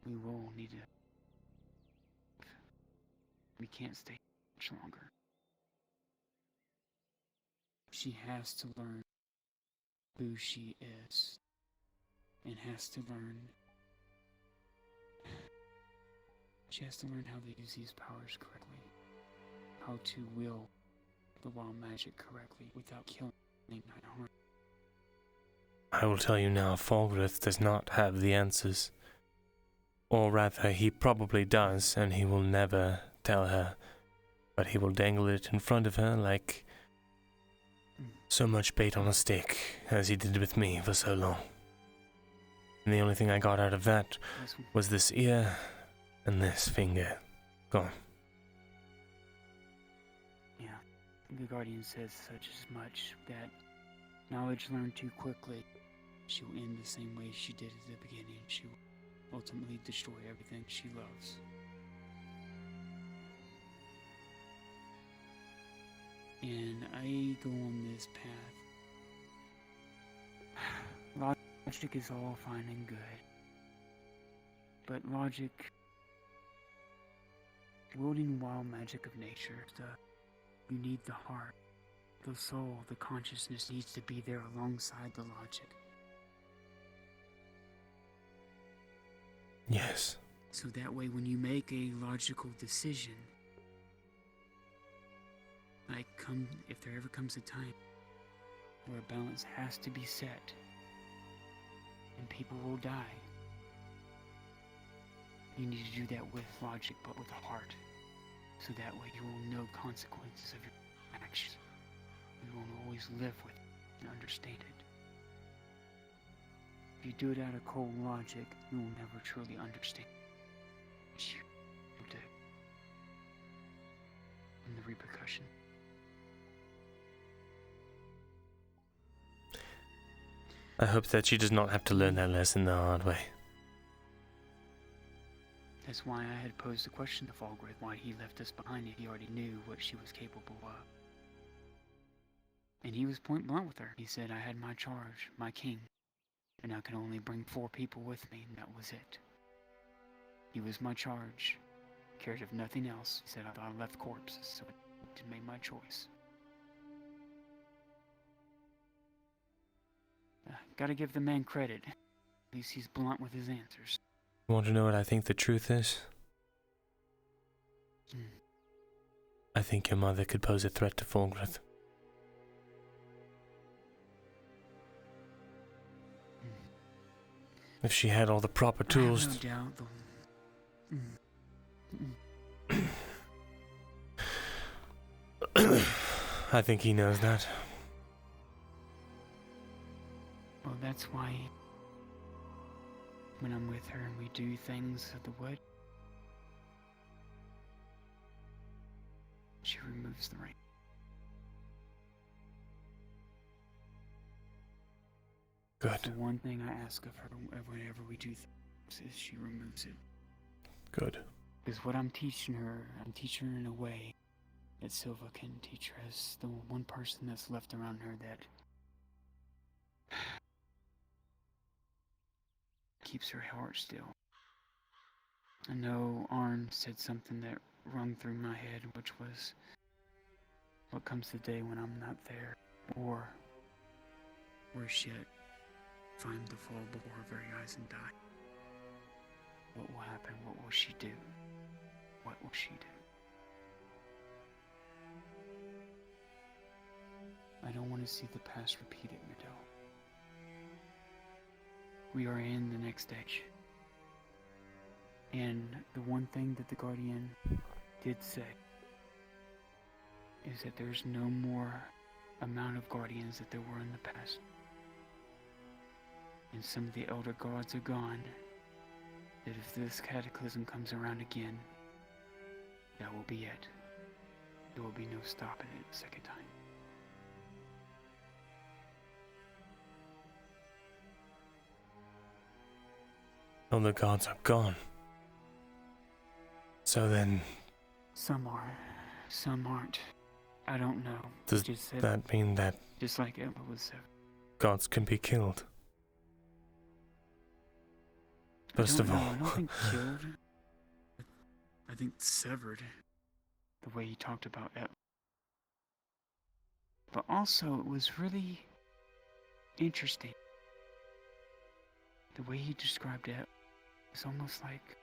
[SPEAKER 6] we will need to. We can't stay much longer. She has to learn who she is, and has to learn. She has to learn how to use these powers correctly, how to wield the wild magic correctly without killing and harm.
[SPEAKER 1] I will tell you now, Falgrith does not have the answers. Or rather, he probably does, and he will never tell her. But he will dangle it in front of her like so much bait on a stick, as he did with me for so long. And the only thing I got out of that was this ear and this finger. Gone.
[SPEAKER 6] Yeah, the Guardian says such as much, that knowledge learned too quickly, she will end the same way she did at the beginning. She will ultimately destroy everything she loves. And I go on this path. Logic is all fine and good. But logic, wielding wild magic of nature, you need the heart, the soul, the consciousness needs to be there alongside the logic.
[SPEAKER 1] Yes.
[SPEAKER 6] So that way when you make a logical decision, if there ever comes a time where a balance has to be set and people will die, you need to do that with logic but with a heart. So that way you will know consequences of your actions. You will always live with it and understand it. If you do it out of cold logic, you will never truly understand what you will do. And the repercussion.
[SPEAKER 1] I hope that she does not have to learn that lesson the hard way.
[SPEAKER 6] That's why I had posed the question to Falgrith, why he left us behind if he already knew what she was capable of. And he was point blunt with her. He said I had my charge, my king, and I could only bring 4 people with me, and that was it. He was my charge. Cared of nothing else. He said I left corpses, so I made my choice. Gotta give the man credit. At least he's blunt with his answers.
[SPEAKER 1] You want to know what I think the truth is? I think your mother could pose a threat to Fulgrith. If she had all the proper tools.
[SPEAKER 6] I have no doubt
[SPEAKER 1] I think he knows that.
[SPEAKER 6] Well, that's why when I'm with her and we do things at the wood, she removes the ring.
[SPEAKER 1] Good.
[SPEAKER 6] The one thing I ask of her whenever we do things is she removes it.
[SPEAKER 1] Good.
[SPEAKER 6] Because what I'm teaching her in a way that Silva can teach her as the one person that's left around her that keeps her heart still. I know Arn said something that rung through my head, which was, what comes the day when I'm not there? Or, worse yet, if I'm to fall before her very eyes and die. What will happen? What will she do? What will she do? I don't want to see the past repeated, Myrindal. We are in the next stage. And the one thing that the Guardian did say is that there's no more amount of Guardians that there were in the past. And some of the Elder Gods are gone. That if this cataclysm comes around again, that will be it. There will be no stopping it a second time.
[SPEAKER 1] All the gods are gone. So then...
[SPEAKER 6] Some are, some aren't. I don't know.
[SPEAKER 1] Does that mean that
[SPEAKER 6] just like Eva was severed?
[SPEAKER 1] Gods can be killed? First of all...
[SPEAKER 6] I don't think killed. I think severed. The way he talked about Eva. But also, it was really interesting. The way he described it was almost like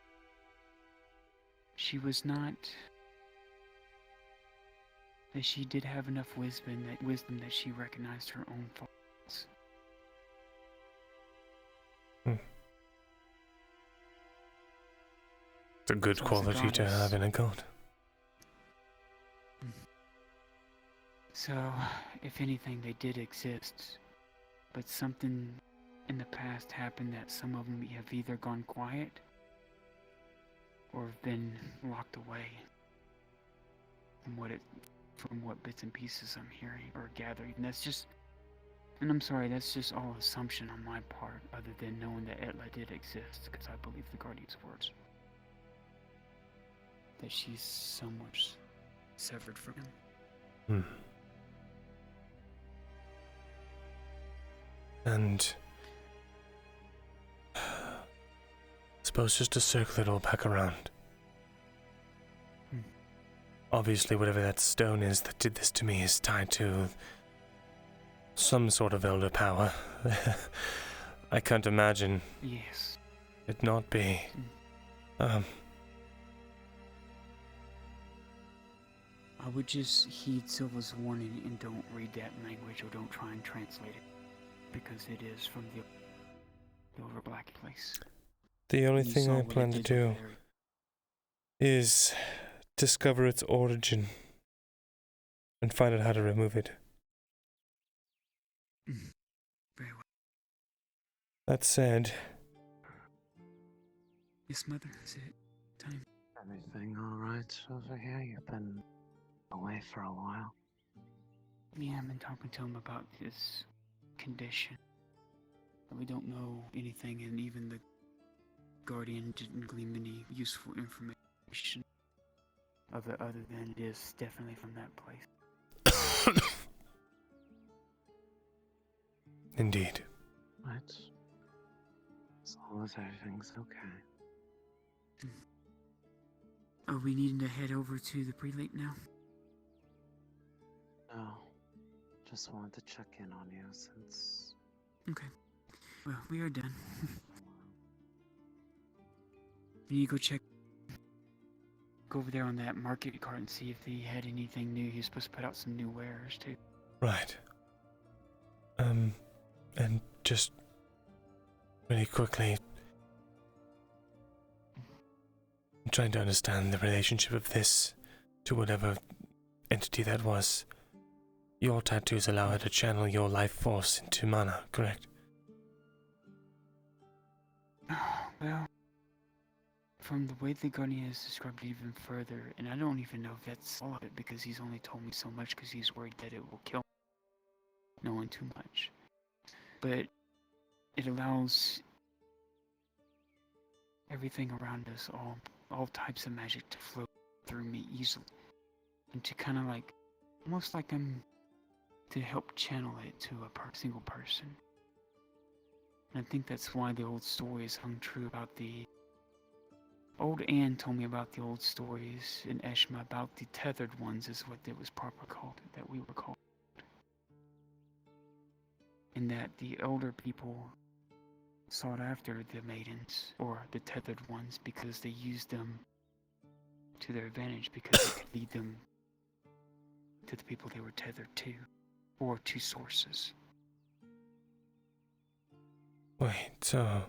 [SPEAKER 6] she was not, that she did have enough wisdom that she recognized her own faults.
[SPEAKER 1] It's a good quality to have in a god.
[SPEAKER 6] So, if anything, they did exist, but something in the past happened that some of them have either gone quiet or have been locked away from what bits and pieces I'm hearing or gathering. And that's just, and I'm sorry, that's just all assumption on my part, other than knowing that Etla did exist, because I believe the Guardian's words. That she's somewhat severed from him.
[SPEAKER 1] And suppose just to circle it all back around. Obviously, whatever that stone is that did this to me is tied to some sort of elder power. I can't imagine it not be.
[SPEAKER 6] I would just heed Silva's warning and don't read that language or don't try and translate it, because it is from the Over Black place.
[SPEAKER 1] The only thing I plan to do is discover its origin and find out how to remove it.
[SPEAKER 6] Very well.
[SPEAKER 1] That said...
[SPEAKER 6] Yes, Mother, is it time?
[SPEAKER 20] Everything alright over here? You've been away for a while.
[SPEAKER 6] Yeah, I've been talking to him about his condition. We don't know anything, and even the Guardian didn't glean any useful information other than it is definitely from that place.
[SPEAKER 1] Indeed.
[SPEAKER 20] Right. As long as everything's okay.
[SPEAKER 6] Are we needing to head over to the prelate now?
[SPEAKER 20] No. Just wanted to check in on you since...
[SPEAKER 6] Okay. Well, we are done. You need to go check. Go over there on that market cart and see if he had anything new. He's supposed to put out some new wares too.
[SPEAKER 1] Right. And just really quickly, I'm trying to understand the relationship of this to whatever entity that was. Your tattoos allow her to channel your life force into mana, correct?
[SPEAKER 6] Well, from the way the Guardian has described it even further, and I don't even know if that's all of it because he's only told me so much because he's worried that it will kill me, knowing too much. But it allows everything around us, all types of magic to flow through me easily. And to kind of like, almost like I'm to help channel it to a single person. And I think that's why the old stories hung true about the... Old Anne told me about the old stories in Eshma about the tethered ones is what it was proper called, that we were called. And that the older people sought after the maidens, or the tethered ones, because they used them to their advantage, because they could lead them to the people they were tethered to, or to sources.
[SPEAKER 1] Wait, so...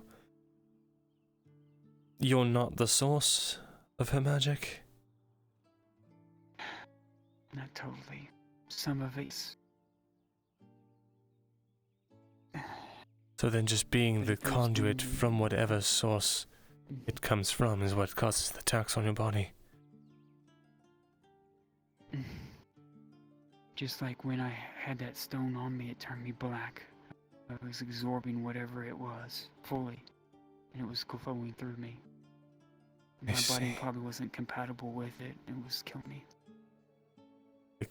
[SPEAKER 1] You're not the source of her magic?
[SPEAKER 6] Not totally. Some of it's...
[SPEAKER 1] So then just being the conduit from whatever source it comes from is what causes the attacks on your body.
[SPEAKER 6] Just like when I had that stone on me, it turned me black. I was absorbing whatever it was, fully. And it was flowing through me. My body probably wasn't compatible with it. It was killing me.
[SPEAKER 1] It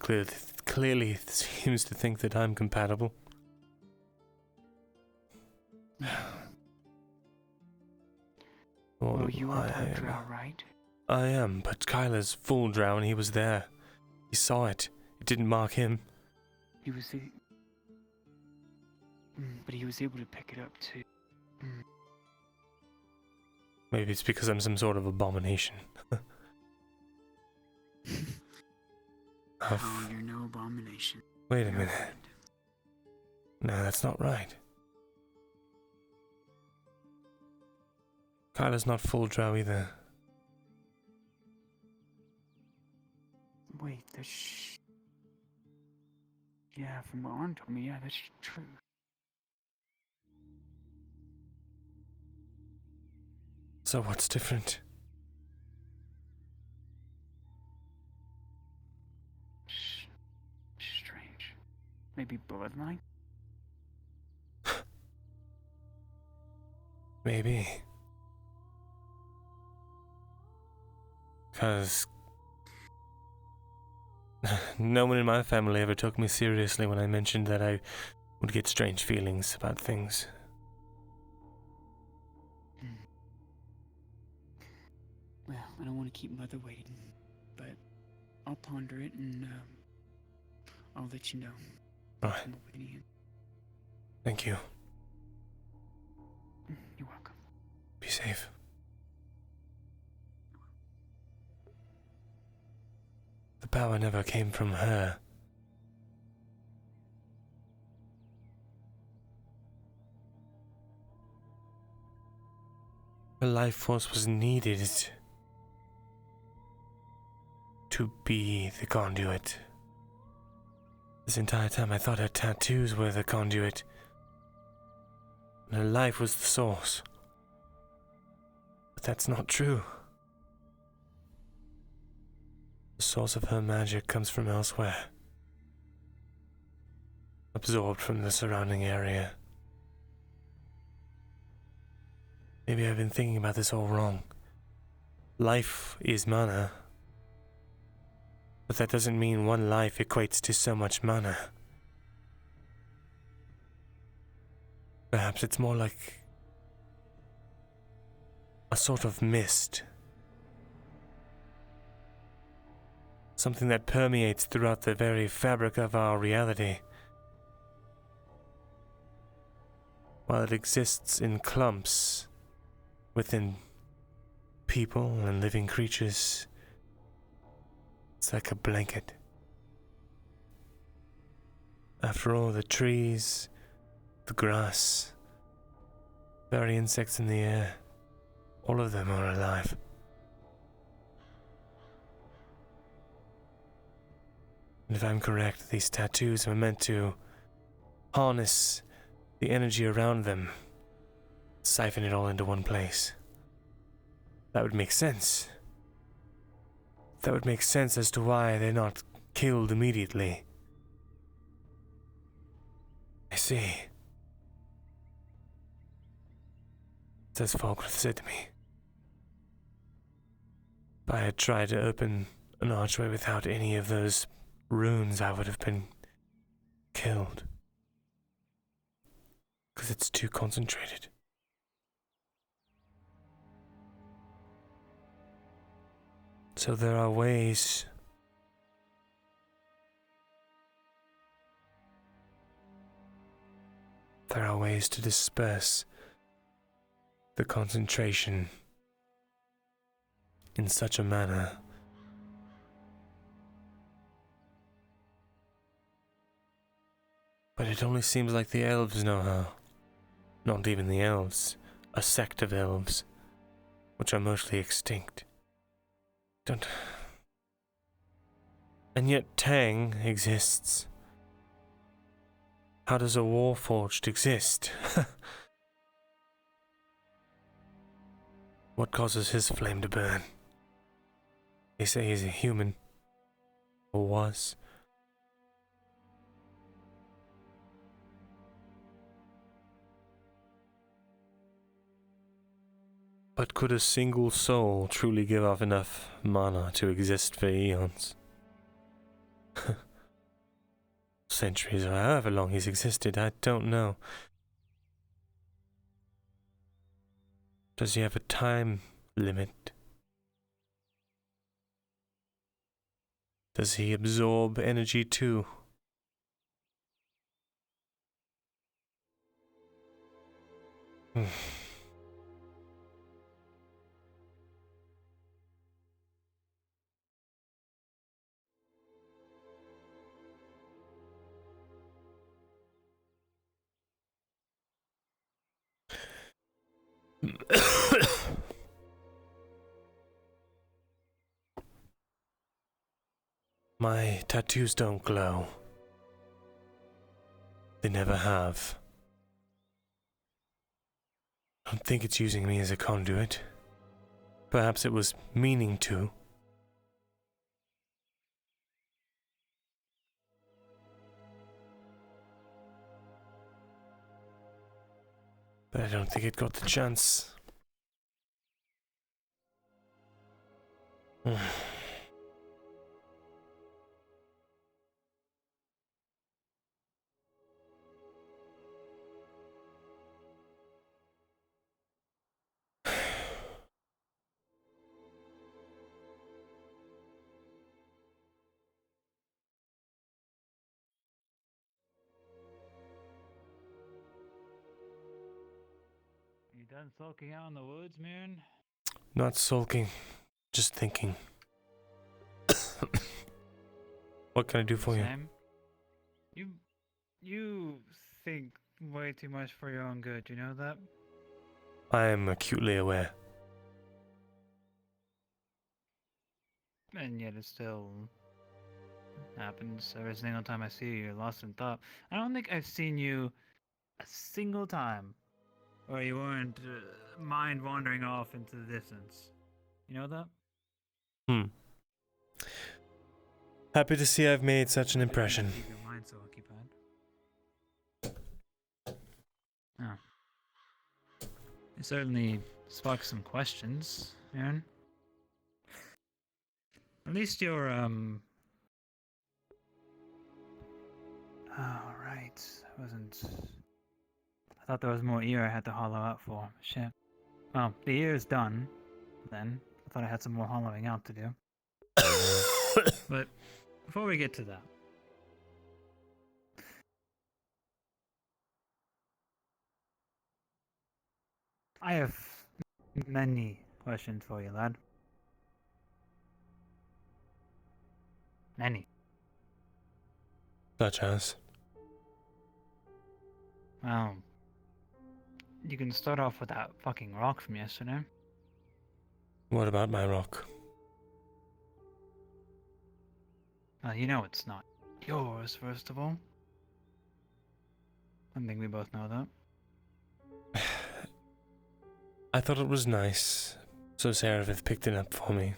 [SPEAKER 1] clearly seems to think that I'm compatible.
[SPEAKER 6] Well, you are part drow, right?
[SPEAKER 1] I am, but Kyler's full drow and he was there. He saw it. It didn't mark him.
[SPEAKER 6] He was... But he was able to pick it up too.
[SPEAKER 1] Maybe it's because I'm some sort of abomination.
[SPEAKER 6] Oh, you're no abomination.
[SPEAKER 1] Wait a minute. No, that's not right. Kyler's not full drow either.
[SPEAKER 6] Wait, yeah, from what Arn told me, yeah, that's true.
[SPEAKER 1] So what's different?
[SPEAKER 6] Strange. Maybe bloodline?
[SPEAKER 1] Maybe. Because no one in my family ever took me seriously when I mentioned that I would get strange feelings about things.
[SPEAKER 6] Well, I don't want to keep Mother waiting, but I'll ponder it and I'll let you know.
[SPEAKER 1] Right. Thank you.
[SPEAKER 6] You're welcome.
[SPEAKER 1] Be safe. The power never came from her. Her life force was needed to be the conduit. This entire time I thought her tattoos were the conduit. And her life was the source. But that's not true. The source of her magic comes from elsewhere. Absorbed from the surrounding area. Maybe I've been thinking about this all wrong. Life is mana. But that doesn't mean one life equates to so much mana. Perhaps it's more like a sort of mist. Something that permeates throughout the very fabric of our reality. While it exists in clumps within people and living creatures, it's like a blanket. After all, the trees, the grass, very insects in the air, all of them are alive. And if I'm correct, these tattoos are meant to harness the energy around them, siphon it all into one place. That would make sense. That would make sense as to why they're not killed immediately. I see. As Falkreath said to me, if I had tried to open an archway without any of those runes, I would have been killed. Because it's too concentrated. So there are ways. There are ways to disperse the concentration in such a manner but it only seems like the elves know how. Not even the elves, a sect of elves, which are mostly extinct. Don't. And yet Tang exists. How does a Warforged exist? What causes his flame to burn? They say he's a human. Or was. But could a single soul truly give off enough mana to exist for eons? Centuries or however long he's existed, I don't know. Does he have a time limit? Does he absorb energy too? My tattoos don't glow. They never have. I don't think it's using me as a conduit. Perhaps it was meaning to. But I don't think it got the chance.
[SPEAKER 14] You done sulking out in the woods, Myrin?
[SPEAKER 1] Not sulking, just thinking. What can I do for you?
[SPEAKER 14] Sam? You think way too much for your own good, you know that?
[SPEAKER 1] I am acutely aware.
[SPEAKER 14] And yet it still happens every single time I see you. You're lost in thought. I don't think I've seen you a single time where you weren't mind wandering off into the distance. You know that?
[SPEAKER 1] Happy to see I've made such an impression.
[SPEAKER 14] Keep your mind so occupied. Oh. You certainly sparked some questions, Aaron. At least you're, Oh, right. I I thought there was more ear I had to hollow out for. Shit. Well, the ear's done, then. I thought I had some more hollowing out to do. But before we get to that, I have many questions for you, lad. Many.
[SPEAKER 1] Such as?
[SPEAKER 14] Well, you can start off with that fucking rock from yesterday.
[SPEAKER 1] What about my rock?
[SPEAKER 14] You know it's not yours, first of all. I think we both know that.
[SPEAKER 1] I thought it was nice, so Seraph picked it up for me.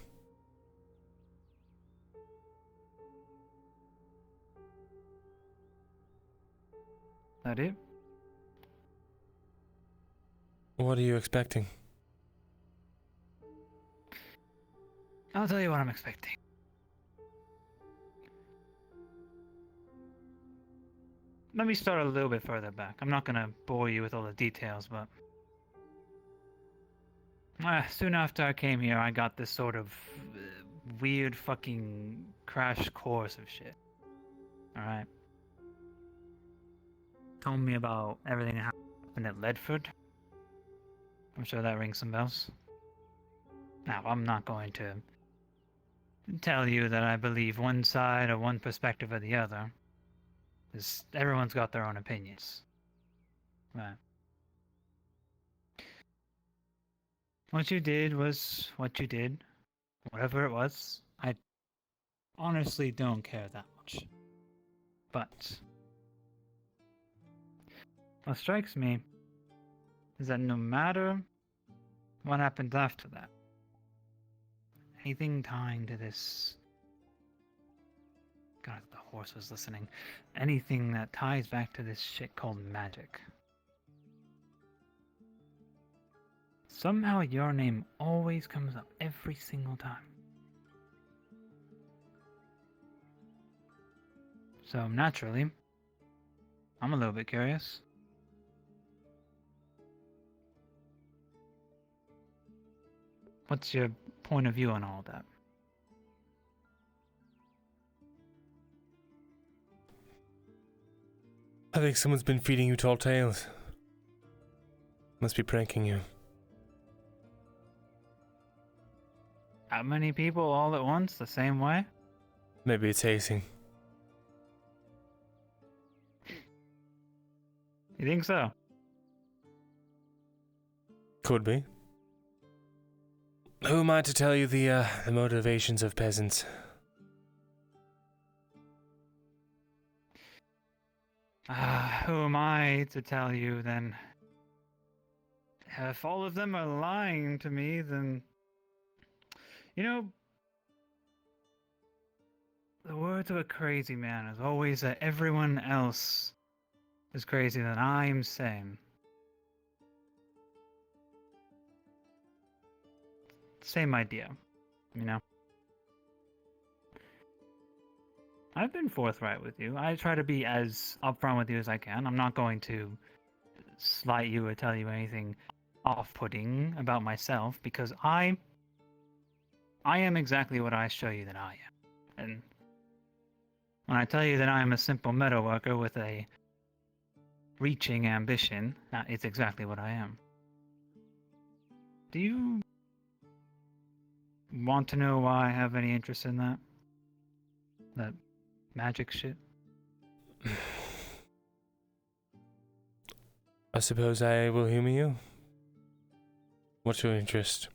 [SPEAKER 14] That it?
[SPEAKER 1] What are you expecting?
[SPEAKER 14] I'll tell you what I'm expecting. Let me start a little bit further back. I'm not gonna bore you with all the details, but soon after I came here, I got this sort of weird fucking crash course of shit. Alright? Told me about everything that happened at Ledford. I'm sure that rings some bells. Now, I'm not going to tell you that I believe one side or one perspective or the other. Because everyone's got their own opinions. Right. What you did was what you did. Whatever it was, I honestly don't care that much. But what strikes me is that no matter what happens after that, anything tying to this... God, the horse was listening. Anything that ties back to this shit called magic. Somehow your name always comes up every single time. So naturally, I'm a little bit curious. What's your point of view on all that?
[SPEAKER 1] I think someone's been feeding you tall tales. Must be pranking you.
[SPEAKER 14] How many people all at once, the same way?
[SPEAKER 1] Maybe it's hazing.
[SPEAKER 14] You think so?
[SPEAKER 1] Could be. Who am I to tell you the motivations of peasants?
[SPEAKER 14] Who am I to tell you then? If all of them are lying to me, then... You know... The words of a crazy man is always that everyone else is crazy than I'm sane. Same idea, you know? I've been forthright with you. I try to be as upfront with you as I can. I'm not going to slight you or tell you anything off-putting about myself, because I am exactly what I show you that I am. And when I tell you that I am a simple metalworker with a reaching ambition, it's exactly what I am. Do you want to know why I have any interest in that? That magic shit?
[SPEAKER 1] I suppose I will humor you. What's your interest?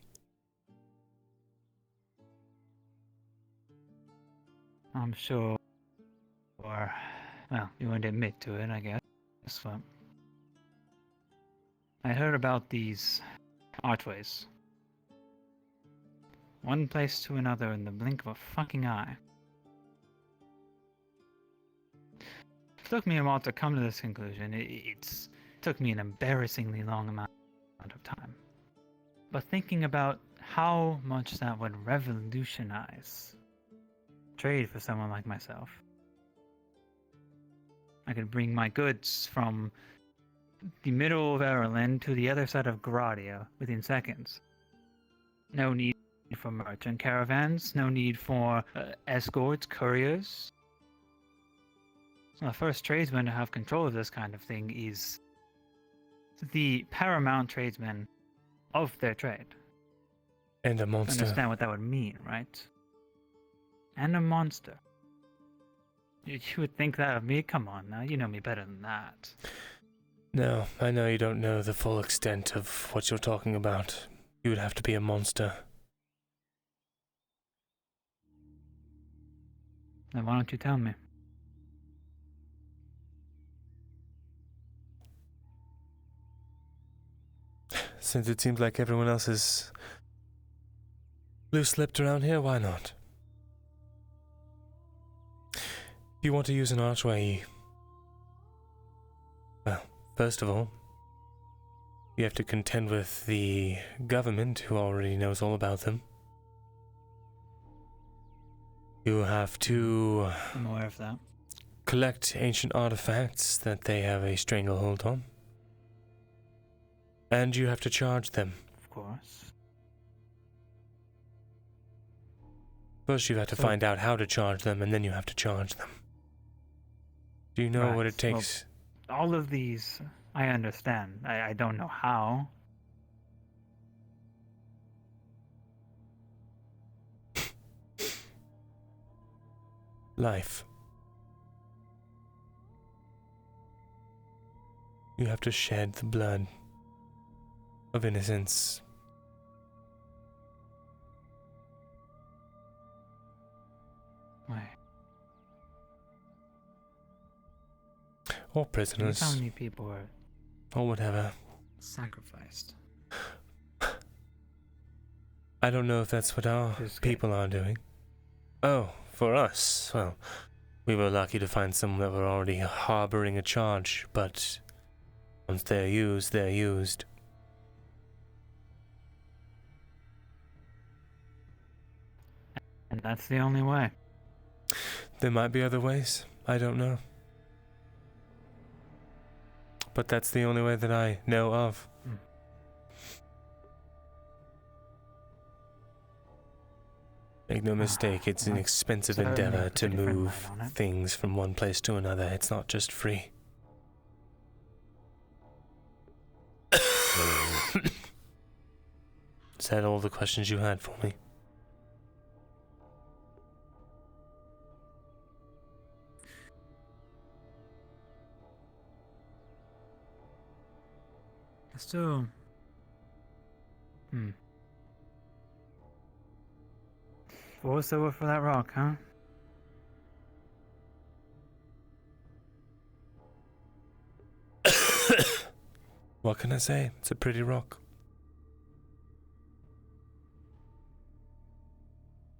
[SPEAKER 14] I'm sure, or, well, you wouldn't admit to it, I guess, but I heard about these archways. One place to another in the blink of a fucking eye. It took me a while to come to this conclusion. It took me an embarrassingly long amount of time. But thinking about how much that would revolutionize trade for someone like myself. I could bring my goods from the middle of Ireland to the other side of Gradia within seconds. No need for merchant caravans, no need for escorts, couriers. So the first tradesman to have control of this kind of thing is the paramount tradesman of their trade.
[SPEAKER 1] And a monster.
[SPEAKER 14] Understand what that would mean, right? And a monster. You would think that of me? Come on now, you know me better than that.
[SPEAKER 1] No, I know you don't know the full extent of what you're talking about. You would have to be a monster.
[SPEAKER 14] Then why don't you tell me?
[SPEAKER 1] Since it seems like everyone else is loose-lipped around here, why not? If you want to use an archway, well, first of all, you have to contend with the government, who already knows all about them. You have to
[SPEAKER 14] I'm aware of that.
[SPEAKER 1] Collect ancient artifacts that they have a stranglehold on. And you have to charge them.
[SPEAKER 14] Of course.
[SPEAKER 1] First you have to find out how to charge them, and then you have to charge them. Do you know what it takes?
[SPEAKER 14] Well, all of these, I understand. I don't know how.
[SPEAKER 1] Life. You have to shed the blood of innocence.
[SPEAKER 14] Why?
[SPEAKER 1] Or prisoners.
[SPEAKER 14] How many people were
[SPEAKER 1] or whatever.
[SPEAKER 14] sacrificed?
[SPEAKER 1] I don't know if that's what our people are doing. Oh, for us, well, we were lucky to find some that were already harboring a charge, but once they're used, they're used.
[SPEAKER 14] And that's the only way.
[SPEAKER 1] There might be other ways. I don't know. But that's the only way that I know of. Make no mistake, it's an expensive endeavor to move things from one place to another. It's not just free. Is that all the questions you had for me?
[SPEAKER 14] Still. What was over for that rock, huh?
[SPEAKER 1] What can I say? It's a pretty rock.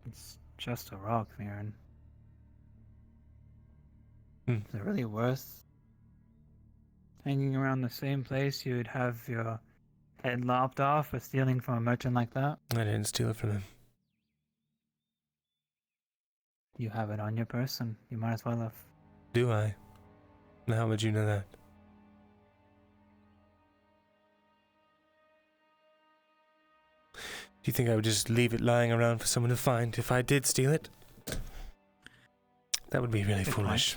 [SPEAKER 14] It's just a rock, Myrin.
[SPEAKER 1] Hmm.
[SPEAKER 14] Is it really worth hanging around the same place you'd have your head lopped off for stealing from a merchant like that?
[SPEAKER 1] I didn't steal it from him.
[SPEAKER 14] You have it on your person. You might as well have.
[SPEAKER 1] Do I? And how would you know that? Do you think I would just leave it lying around for someone to find if I did steal it? That would be really foolish.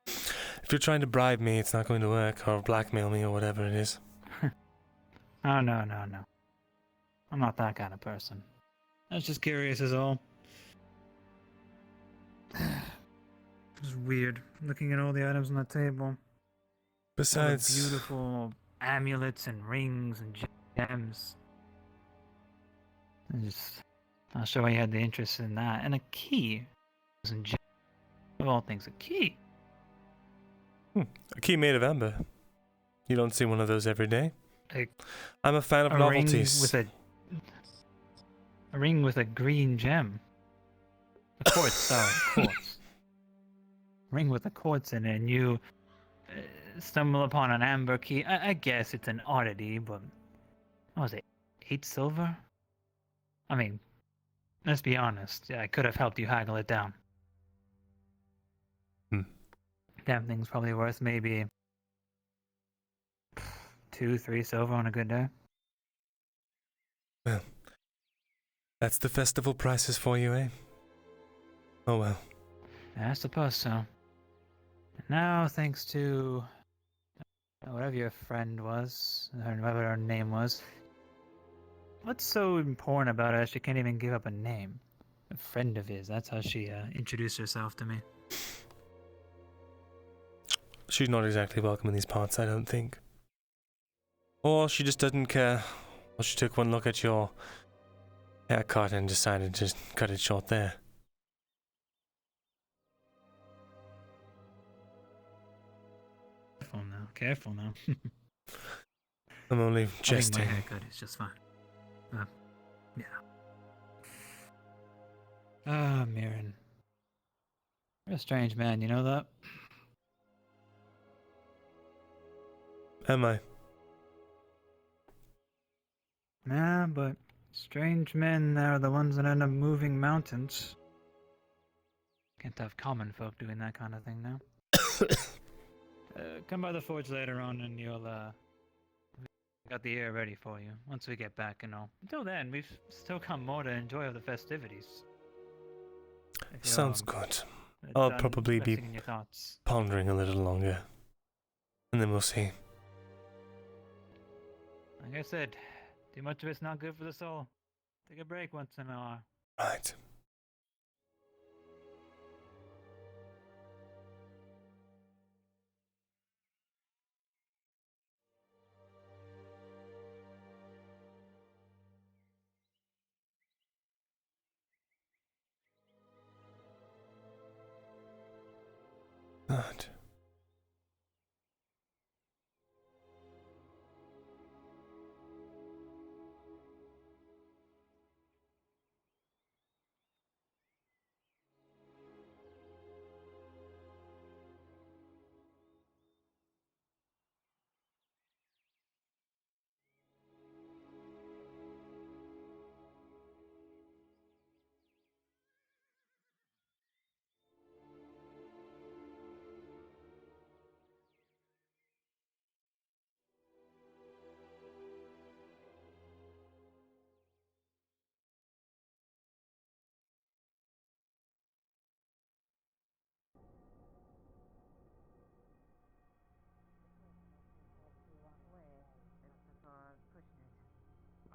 [SPEAKER 1] If you're trying to bribe me, it's not going to work, or blackmail me, or whatever it is.
[SPEAKER 14] Oh, no. I'm not that kind of person. I was just curious is all. It was weird looking at all the items on the table.
[SPEAKER 1] Besides,
[SPEAKER 14] all the beautiful amulets and rings and gems. Not sure why you had the interest in that. And a key. Of all things, a key.
[SPEAKER 1] A key made of amber. You don't see one of those every day. I'm a fan of
[SPEAKER 14] a
[SPEAKER 1] novelties.
[SPEAKER 14] A ring with a green gem. A quartz, sorry, quartz. Ring with a quartz in it, and you stumble upon an amber key. I guess it's an oddity, but what was it? 8 silver? I mean, let's be honest. I could have helped you haggle it down. Damn thing's probably worth maybe 2, 3 silver on a good day.
[SPEAKER 1] Well, that's the festival prices for you, eh? Oh well.
[SPEAKER 14] I suppose so. And now, thanks to whatever your friend was, or whatever her name was, what's so important about her? She can't even give up a name. A friend of his. That's how she introduced herself to me.
[SPEAKER 1] She's not exactly welcome in these parts, I don't think. Or she just doesn't care. Or she took one look at your haircut and decided to cut it short there.
[SPEAKER 14] Careful now.
[SPEAKER 1] I'm only
[SPEAKER 14] I think
[SPEAKER 1] jesting.
[SPEAKER 14] my haircut is just fine. Yeah. Ah, Mirren. You're a strange man, you know that?
[SPEAKER 1] Am I?
[SPEAKER 14] Nah, but strange men are the ones that end up moving mountains. Can't have common folk doing that kind of thing now. Come by the forge later on and you'll, got the air ready for you, once we get back and all. Until then, we've still got more to enjoy of the festivities. If you're,
[SPEAKER 1] Sounds good. I'll
[SPEAKER 14] done
[SPEAKER 1] probably be
[SPEAKER 14] resting in your thoughts.
[SPEAKER 1] pondering a little longer. And then we'll see.
[SPEAKER 14] Like I said, too much of it's not good for the soul. Take a break once in a while.
[SPEAKER 1] Right. Good.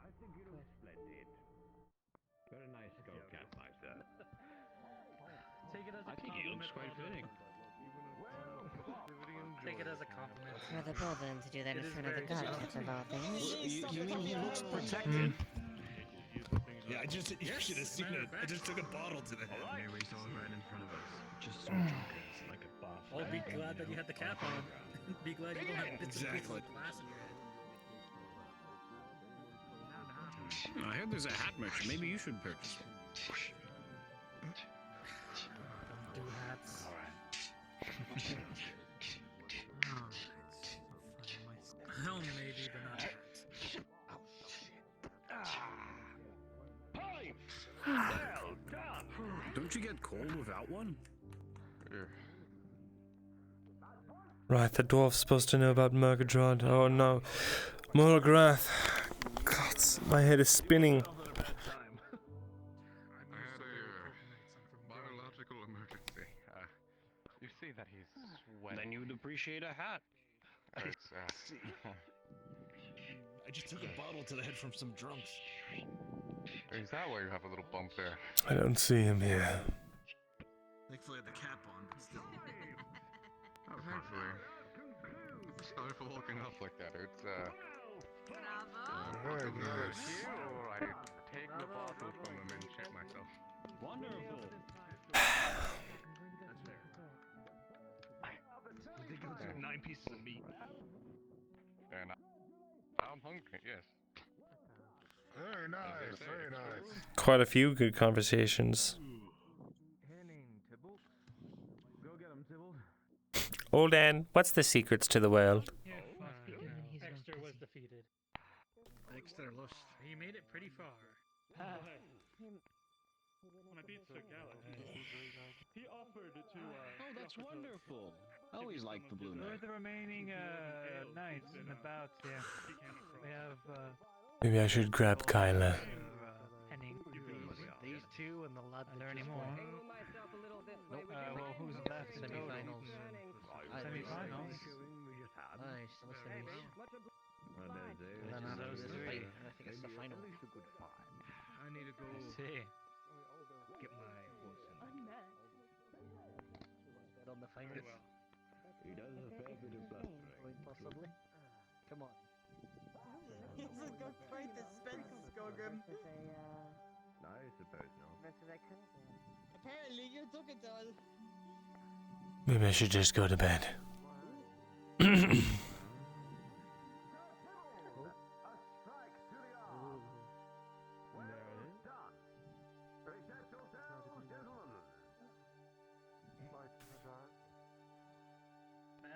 [SPEAKER 11] I think you look splendid. Very nice skull cap, myself.
[SPEAKER 15] Take it as a
[SPEAKER 11] I think he looks quite fitting.
[SPEAKER 15] Take it as a compliment.
[SPEAKER 16] For the Bolden to do that in front of the gods of all things.
[SPEAKER 11] You mean he looks protected?
[SPEAKER 8] Yeah, you should have seen it. I just took a bottle to the head.
[SPEAKER 2] Right. Mary's all right in front of us. Just so drunk as like a buff.
[SPEAKER 15] Oh, be glad that you had the cap on. Be glad you don't have bits and pieces of glass in your head.
[SPEAKER 9] I heard there's a hat merchant. Maybe you should purchase one.
[SPEAKER 15] Don't do hats. Hell, maybe, but not hats.
[SPEAKER 11] Well done.
[SPEAKER 9] Don't you get cold without one?
[SPEAKER 1] Right, the dwarf's supposed to know about Murgadrad. Oh no. Morgrath. God, my head is spinning.
[SPEAKER 3] I had a biological emergency.
[SPEAKER 21] You see that he's sweating.
[SPEAKER 11] Then you'd appreciate a hat.
[SPEAKER 21] I
[SPEAKER 8] just took a bottle to the head from some drunks.
[SPEAKER 21] Is that why you have a little bump there?
[SPEAKER 1] I don't see him here.
[SPEAKER 2] Thankfully, I had the cap on, but still.
[SPEAKER 21] Thankfully.
[SPEAKER 3] Sorry for walking
[SPEAKER 21] Stuff like that. It's
[SPEAKER 3] Very
[SPEAKER 21] good.
[SPEAKER 3] nice.
[SPEAKER 21] I take the bottle from him and check myself.
[SPEAKER 11] Wonderful.
[SPEAKER 3] They go to 9 pieces of meat.
[SPEAKER 21] And I'm hungry, yes.
[SPEAKER 3] Very nice, very nice.
[SPEAKER 1] Quite a few good conversations.
[SPEAKER 15] Go get him, Tybalt.
[SPEAKER 1] Old Anne, what's the secrets to the world?
[SPEAKER 15] Exeter was defeated.
[SPEAKER 2] Exeter lost.
[SPEAKER 15] He made it pretty far.
[SPEAKER 8] When I beat Sir Galahad, he offered to.
[SPEAKER 11] Oh, that's wonderful.
[SPEAKER 20] Always liked the blue
[SPEAKER 14] Who are
[SPEAKER 20] knight.
[SPEAKER 14] the remaining knights in the bouts here? We have
[SPEAKER 1] Maybe I should grab Kyla.
[SPEAKER 14] Henning.
[SPEAKER 15] These two and the lad
[SPEAKER 14] Are there any more?
[SPEAKER 15] Nope.
[SPEAKER 14] Well, who's left in total?
[SPEAKER 15] Semi-finals.
[SPEAKER 14] Semi-finals?
[SPEAKER 15] Aye, still semis. And then
[SPEAKER 14] So
[SPEAKER 15] after this
[SPEAKER 14] three.
[SPEAKER 15] fight, I think it's the final.
[SPEAKER 2] I need to go
[SPEAKER 14] I see.
[SPEAKER 2] get my horse in.
[SPEAKER 15] Bet on the finals.
[SPEAKER 18] He does a fair bit of blustering.
[SPEAKER 15] Possibly. Come on.
[SPEAKER 10] It's a good fight, the Spence Skogum.
[SPEAKER 18] I suppose not.
[SPEAKER 10] Apparently you took it all.
[SPEAKER 1] Maybe I should just go to bed.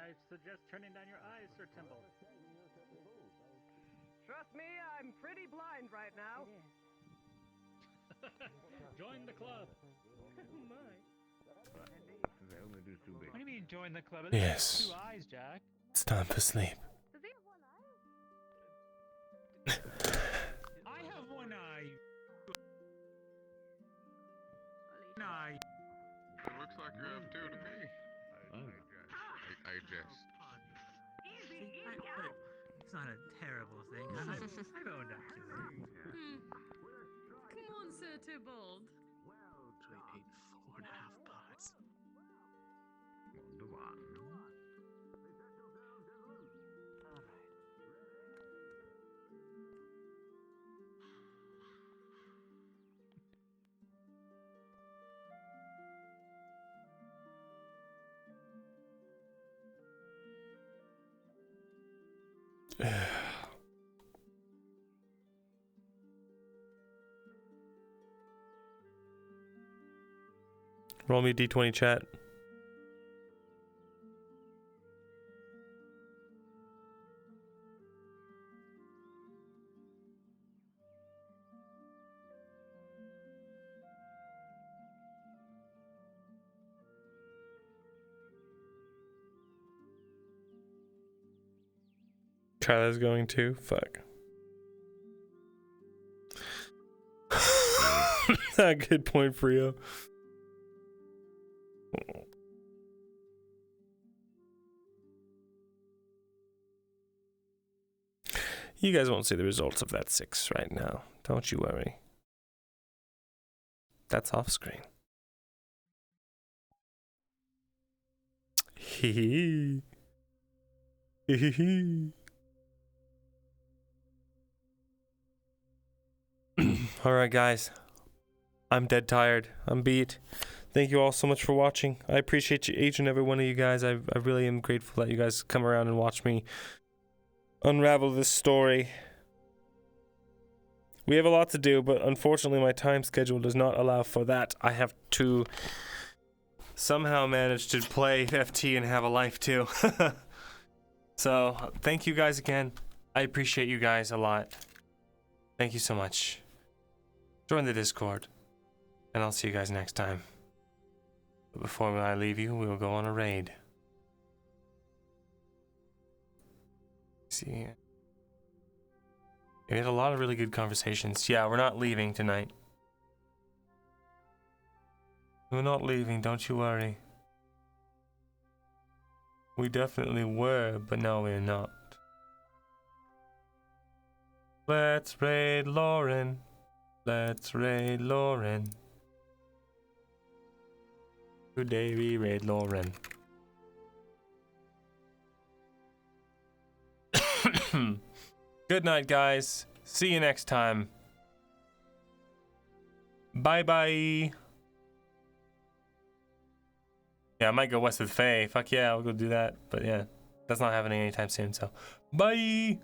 [SPEAKER 14] I suggest turning down your eyes, Sir Timble.
[SPEAKER 10] Trust me, I'm pretty blind right now.
[SPEAKER 14] Join the club.
[SPEAKER 10] Oh my.
[SPEAKER 18] They only do too big.
[SPEAKER 14] What do you mean join the club?
[SPEAKER 1] Yes.
[SPEAKER 14] 2 eyes, Jack.
[SPEAKER 1] It's time for sleep.
[SPEAKER 14] I have 1 eye. 1 eye.
[SPEAKER 3] It looks like you have two to me. I jest.
[SPEAKER 9] It's not a terrible thing. I've owned up to it.
[SPEAKER 12] Come on, Sir Tybalt.
[SPEAKER 15] So I paid 4.5 pots.
[SPEAKER 18] 1 to 1.
[SPEAKER 1] Roll me a d20 chat. Kyla's going too. Fuck. Good point, Frio. You guys won't see the results of that 6 right now. Don't you worry. That's off screen. Hee hee. Hee hee. Alright, guys. I'm dead tired. I'm beat. Thank you all so much for watching. I appreciate each and every one of you guys. I really am grateful that you guys come around and watch me unravel this story. We have a lot to do, but unfortunately my time schedule does not allow for that. I have to somehow manage to play FT and have a life too. So, thank you guys again. I appreciate you guys a lot. Thank you so much. Join the Discord, and I'll see you guys next time. But before I leave you, we will go on a raid. See, we had a lot of really good conversations. Yeah, we're not leaving tonight. We're not leaving, don't you worry. We definitely were, but no, we're not. Let's raid Lauren. Let's raid Lauren. Today we raid Lauren. Good night, guys. See you next time. Bye-bye. Yeah, I might go west with Faye. Fuck yeah, I'll go do that. But yeah, that's not happening anytime soon, so bye!